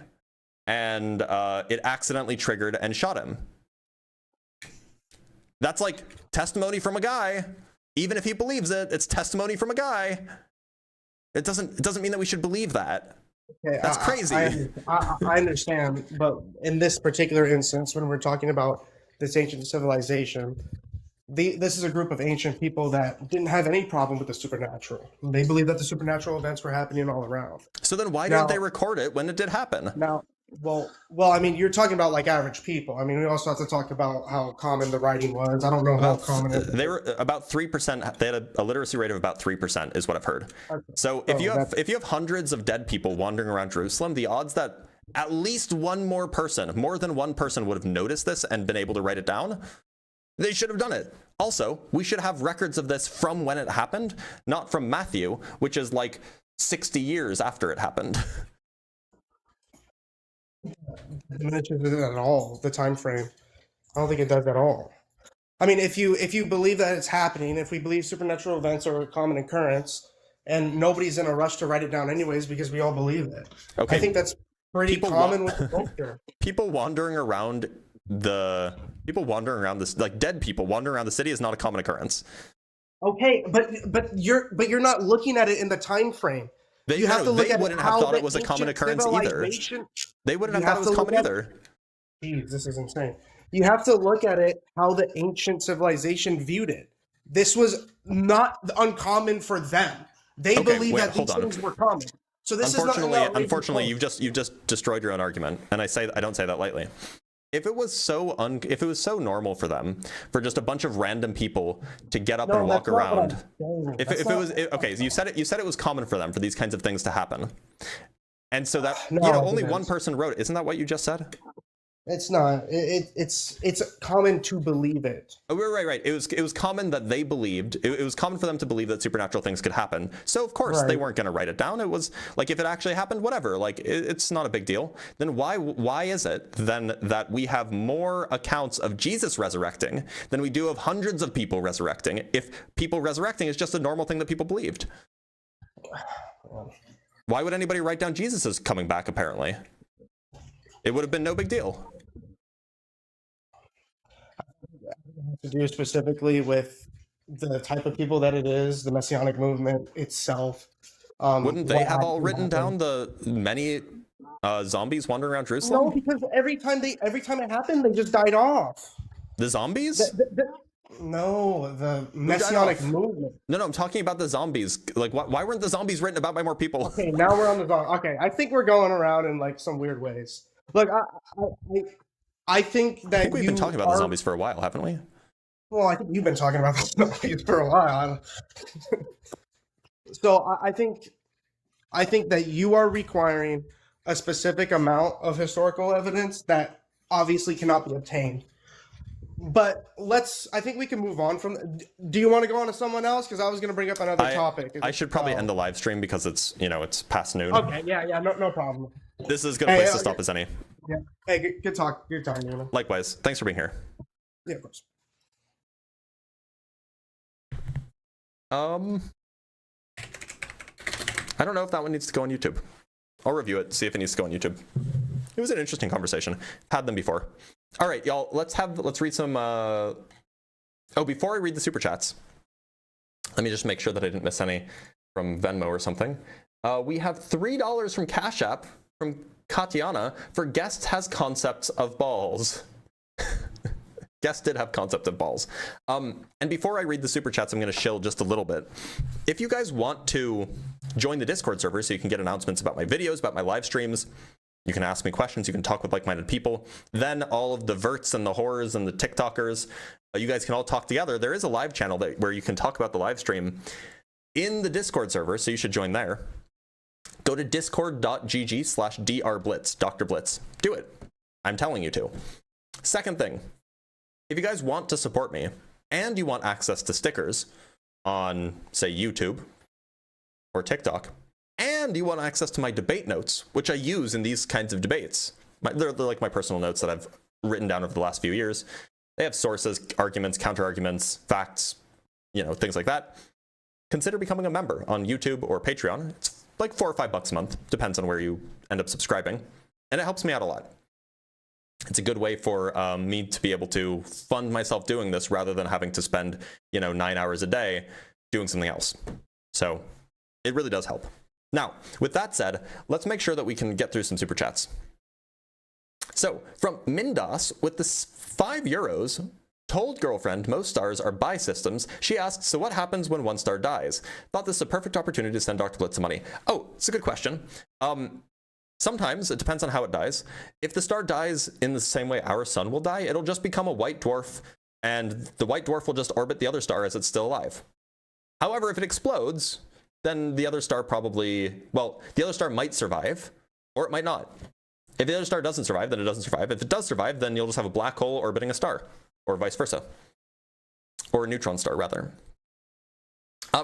and it accidentally triggered and shot him. That's testimony from a guy. Even if he believes it, it's testimony from a guy. It doesn't mean that we should believe that. Okay, that's crazy. I understand, but in this particular instance, when we're talking about this ancient civilization, this is a group of ancient people that didn't have any problem with the supernatural. They believed that the supernatural events were happening all around. So then why didn't they record it when it did happen? Now, Well, I mean, you're talking about like average people. I mean, we also have to talk about how common the writing was. I don't know how common it They were about 3%. They had a literacy rate of about 3%, is what I've heard. So if you have hundreds of dead people wandering around Jerusalem, the odds that at least more than one person would have noticed this and been able to write it down, they should have done it. Also, we should have records of this from when it happened, not from Matthew, which is like 60 years after it happened. diminishes it at all, the time frame. I don't think it does at all. I mean, if you believe that it's happening, if we believe supernatural events are a common occurrence, and nobody's in a rush to write it down anyways because we all believe it. Okay. I think that's pretty common with the culture. People wandering around this, like dead people wandering around the city, is not a common occurrence. Okay, but you're not looking at it in the time frame. You have to look at wouldn't how have thought the it was a common ancient occurrence either. civilization- They wouldn't You have thought it have was to look common at- either. Jeez, this is insane. You have to look at it how the ancient civilization viewed it. This was not uncommon for them. They believe that these things were common. So this is not Unfortunately, you've just destroyed your own argument, and I don't say that lightly. If it was so normal for them, for just a bunch of random people to get up and walk around, so you said it was common for them for these kinds of things to happen, and so that only one person wrote it. Isn't that what you just said? It's not. It's common to believe it. Oh, right. It was common that they believed. It was common for them to believe that supernatural things could happen. So of course they weren't going to write it down. It was like, if it actually happened, whatever. Like, it's not a big deal. Then why is it then that we have more accounts of Jesus resurrecting than we do of hundreds of people resurrecting? If people resurrecting is just a normal thing that people believed. Why would anybody write down Jesus is coming back? Apparently, it would have been no big deal. To do specifically with the type of people that it is, the Messianic movement itself. Wouldn't they have all written down the many zombies wandering around Jerusalem? No, because every time it happened, they just died off. The zombies? No, the Messianic movement. No, I'm talking about the zombies. Like, why weren't the zombies written about by more people? Okay, now we're on the zombie. Okay, I think we're going around in like some weird ways. Look, I think that we've been talking about the zombies for a while, haven't we? Well, I think you've been talking about the zombies for a while. So I think that you are requiring a specific amount of historical evidence that obviously cannot be obtained. But I think we can move on from. Do you want to go on to someone else? Because I was going to bring up another topic. I should probably end the live stream because it's past noon. Okay, yeah, no problem. This is a good place to stop as any. Yeah. Hey, good talk. Good talking to you. Likewise. Thanks for being here. Yeah, of course. I don't know if that one needs to go on YouTube. I'll review it, see if it needs to go on YouTube. It was an interesting conversation. Had them before. All right, y'all. Let's read some. Before I read the super chats, let me just make sure that I didn't miss any from Venmo or something. We have $3 from Cash App from Katiana for guest has concepts of balls. Guest did have concept of balls. And before I read the super chats, I'm going to shill just a little bit. If you guys want to join the Discord server so you can get announcements about my videos, about my live streams, you can ask me questions, you can talk with like-minded people, then all of the verts and the whores and the TikTokers, you guys can all talk together. There is a live channel where you can talk about the live stream in the Discord server, so you should join there. Go to discord.gg/drblitz, Dr. Blitz. Do it. I'm telling you to. Second thing, if you guys want to support me and you want access to stickers on, say, YouTube or TikTok, and you want access to my debate notes, which I use in these kinds of debates, they're like my personal notes that I've written down over the last few years. They have sources, arguments, counter-arguments, facts, things like that. Consider becoming a member on YouTube or Patreon. It's like $4 or $5 a month, depends on where you end up subscribing, and it helps me out a lot. It's a good way for me to be able to fund myself doing this rather than having to spend 9 hours a day doing something else. So it really does help. Now, with that said, let's make sure that we can get through some super chats. So from Mindas with the €5, told girlfriend most stars are buy systems. She asks, so what happens when one star dies? Thought this is a perfect opportunity to send Dr. Blitz some money. Oh, it's a good question. Sometimes it depends on how it dies. If the star dies in the same way our sun will die, it'll just become a white dwarf, and the white dwarf will just orbit the other star as it's still alive. However, if it explodes, then the other star probably, well, the other star might survive, or it might not. If the other star doesn't survive, then it doesn't survive. If it does survive, then you'll just have a black hole orbiting a star, or vice versa. Or a neutron star, rather.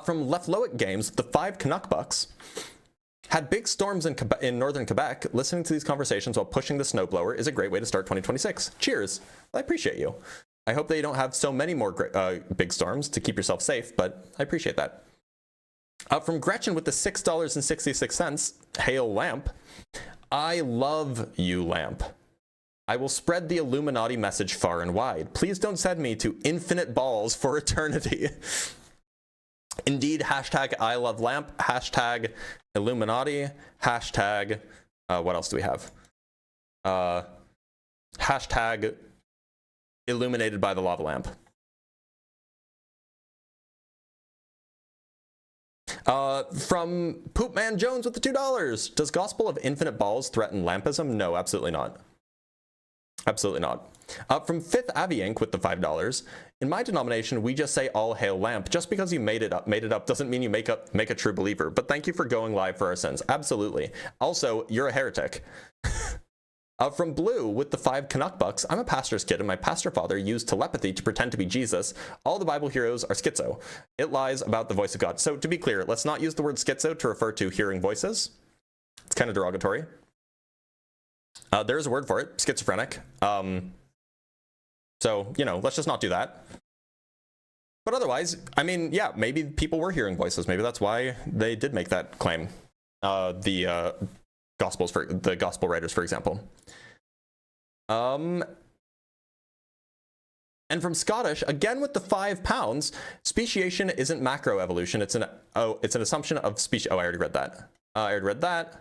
From Lefloic Games, the 5 Canuck Bucks had big storms in northern Quebec. Listening to these conversations while pushing the snowblower is a great way to start 2026. Cheers. I appreciate you. I hope that you don't have so many more big storms to keep yourself safe, but I appreciate that. From Gretchen with the $6.66 Hail Lamp. I love you, Lamp. I will spread the Illuminati message far and wide. Please don't send me to infinite balls for eternity. Indeed, hashtag I love Lamp, hashtag Illuminati, hashtag, what else do we have? Hashtag illuminated by the lava lamp. From Poopman Jones with the $2. Does Gospel of Infinite Balls threaten lampism? No, absolutely not. Absolutely not. From Fifth Aviank with the $5. In my denomination, we just say all hail lamp. Just because you made it up doesn't mean you make a true believer. But thank you for going live for our sins. Absolutely. Also, you're a heretic. From Blue with the 5 Canuck Bucks, I'm a pastor's kid and my pastor father used telepathy to pretend to be Jesus. All the Bible heroes are schizo. It lies about the voice of God. So to be clear, let's not use the word schizo to refer to hearing voices. It's kind of derogatory. There's a word for it, schizophrenic. So, you know, let's just not do that. But otherwise, I mean, yeah, maybe people were hearing voices. Maybe that's why they did make that claim. The gospel writers, for example. And from Scottish, again with the £5, speciation isn't macroevolution. It's an assumption of species. Oh, I already read that.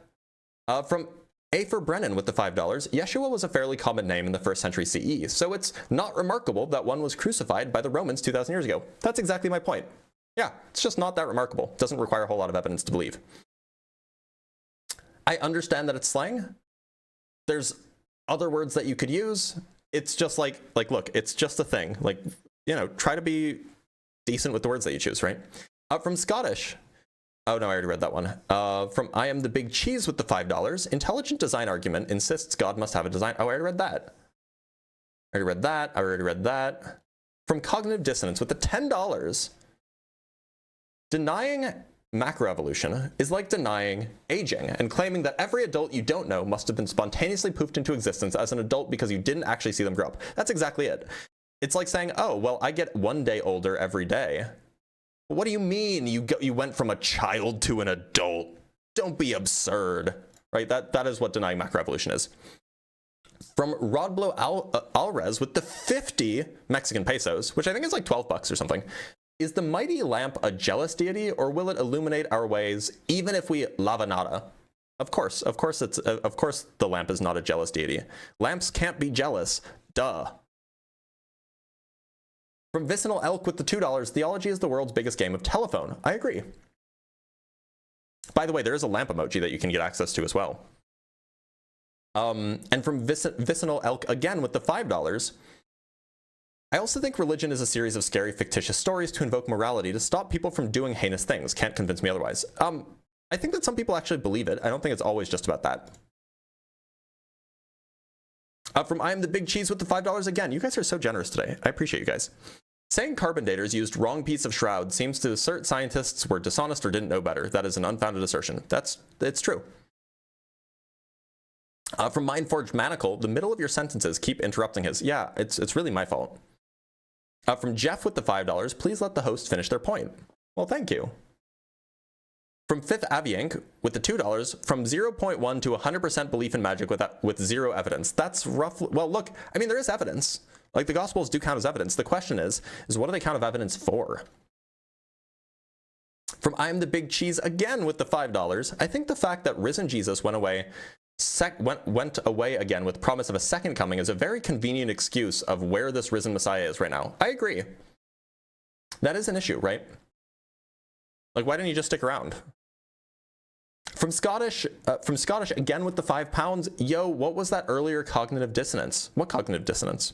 From A for Brennan with the $5, Yeshua was a fairly common name in the 1st century CE, so it's not remarkable that one was crucified by the Romans 2,000 years ago. That's exactly my point. Yeah, it's just not that remarkable. It doesn't require a whole lot of evidence to believe. I understand that it's slang. There's other words that you could use. It's just like look, it's just a thing. Like, you know, try to be decent with the words that you choose, right? From Scottish. Oh no, I already read that one. From I Am the Big Cheese with the $5. Intelligent design argument insists God must have a design. Oh, I already read that. I already read that. From Cognitive Dissonance with the $10. Denying macroevolution is like denying aging and claiming that every adult you don't know must have been spontaneously poofed into existence as an adult because you didn't actually see them grow up. That's exactly it. It's like saying, oh, well, I get 1 day older every day. What do you mean you went from a child to an adult? Don't be absurd, right? That is what denying macroevolution is. From Rodblow Alres with the 50 Mexican pesos, which I think is like $12 or something. Is the mighty lamp a jealous deity, or will it illuminate our ways even if we lava nada? Of course the lamp is not a jealous deity. Lamps can't be jealous. Duh. From Vicinal Elk with the $2, theology is the world's biggest game of telephone. I agree. By the way, there is a lamp emoji that you can get access to as well. And from Vicinal Elk again with the $5, I also think religion is a series of scary fictitious stories to invoke morality to stop people from doing heinous things. Can't convince me otherwise. I think that some people actually believe it. I don't think it's always just about that. From I Am the Big Cheese with the $5 again. You guys are so generous today. I appreciate you guys. Saying carbon daters used wrong piece of shroud seems to assert scientists were dishonest or didn't know better. That is an unfounded assertion. It's true. From Mindforged Manacle, the middle of your sentences keep interrupting his. Yeah, it's really my fault. From Jeff with the $5, please let the host finish their point. Well, thank you. From Fifth Aviank with the $2, from 0.1 to 100% belief in magic with zero evidence. That's roughly, well, look, I mean, there is evidence. Like, the Gospels do count as evidence. The question is what do they count of evidence for? From I Am the Big Cheese again with the $5, I think the fact that risen Jesus went away again with promise of a second coming is a very convenient excuse of where this risen Messiah is right now. I agree. That is an issue, right? Like, why didn't you just stick around? From Scottish again with the £5. Yo, what was that earlier cognitive dissonance? What cognitive dissonance?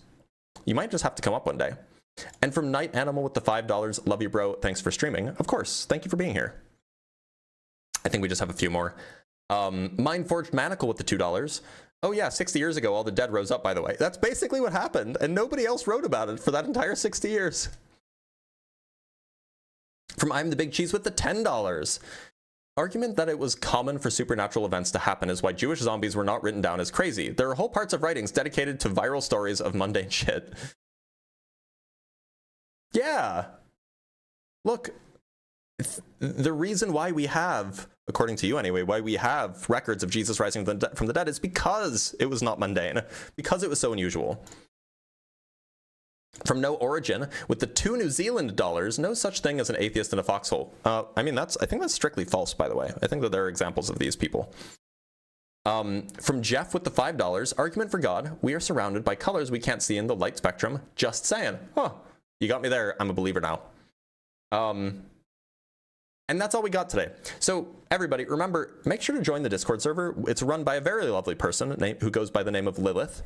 You might just have to come up one day. And from Night Animal with the $5. Love you, bro. Thanks for streaming. Of course. Thank you for being here. I think we just have a few more. Mindforged Manacle with the $2. Oh yeah, 60 years ago, all the dead rose up, by the way. That's basically what happened, and nobody else wrote about it for that entire 60 years. From I'm the Big Cheese with the $10. Argument that it was common for supernatural events to happen is why Jewish zombies were not written down as crazy. There are whole parts of writings dedicated to viral stories of mundane shit. Yeah. Look, the reason why we have, according to you anyway, why we have records of Jesus rising from the dead is because it was not mundane, because it was so unusual. From No Origin, with the $2 New Zealand dollars, no such thing as an atheist in a foxhole. I mean, I think that's strictly false, by the way. I think that there are examples of these people. From Jeff with the $5, argument for God, we are surrounded by colors we can't see in the light spectrum. Just saying. Huh, you got me there. I'm a believer now. And that's all we got today. So everybody, remember, make sure to join the Discord server. It's run by a very lovely person who goes by the name of Lilith.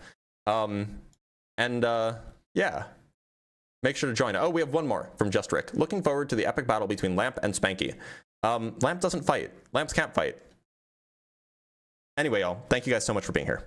Yeah. Make sure to join. Oh, we have one more from Just Rick. Looking forward to the epic battle between Lamp and Spanky. Lamp doesn't fight. Lamps can't fight. Anyway, y'all, thank you guys so much for being here.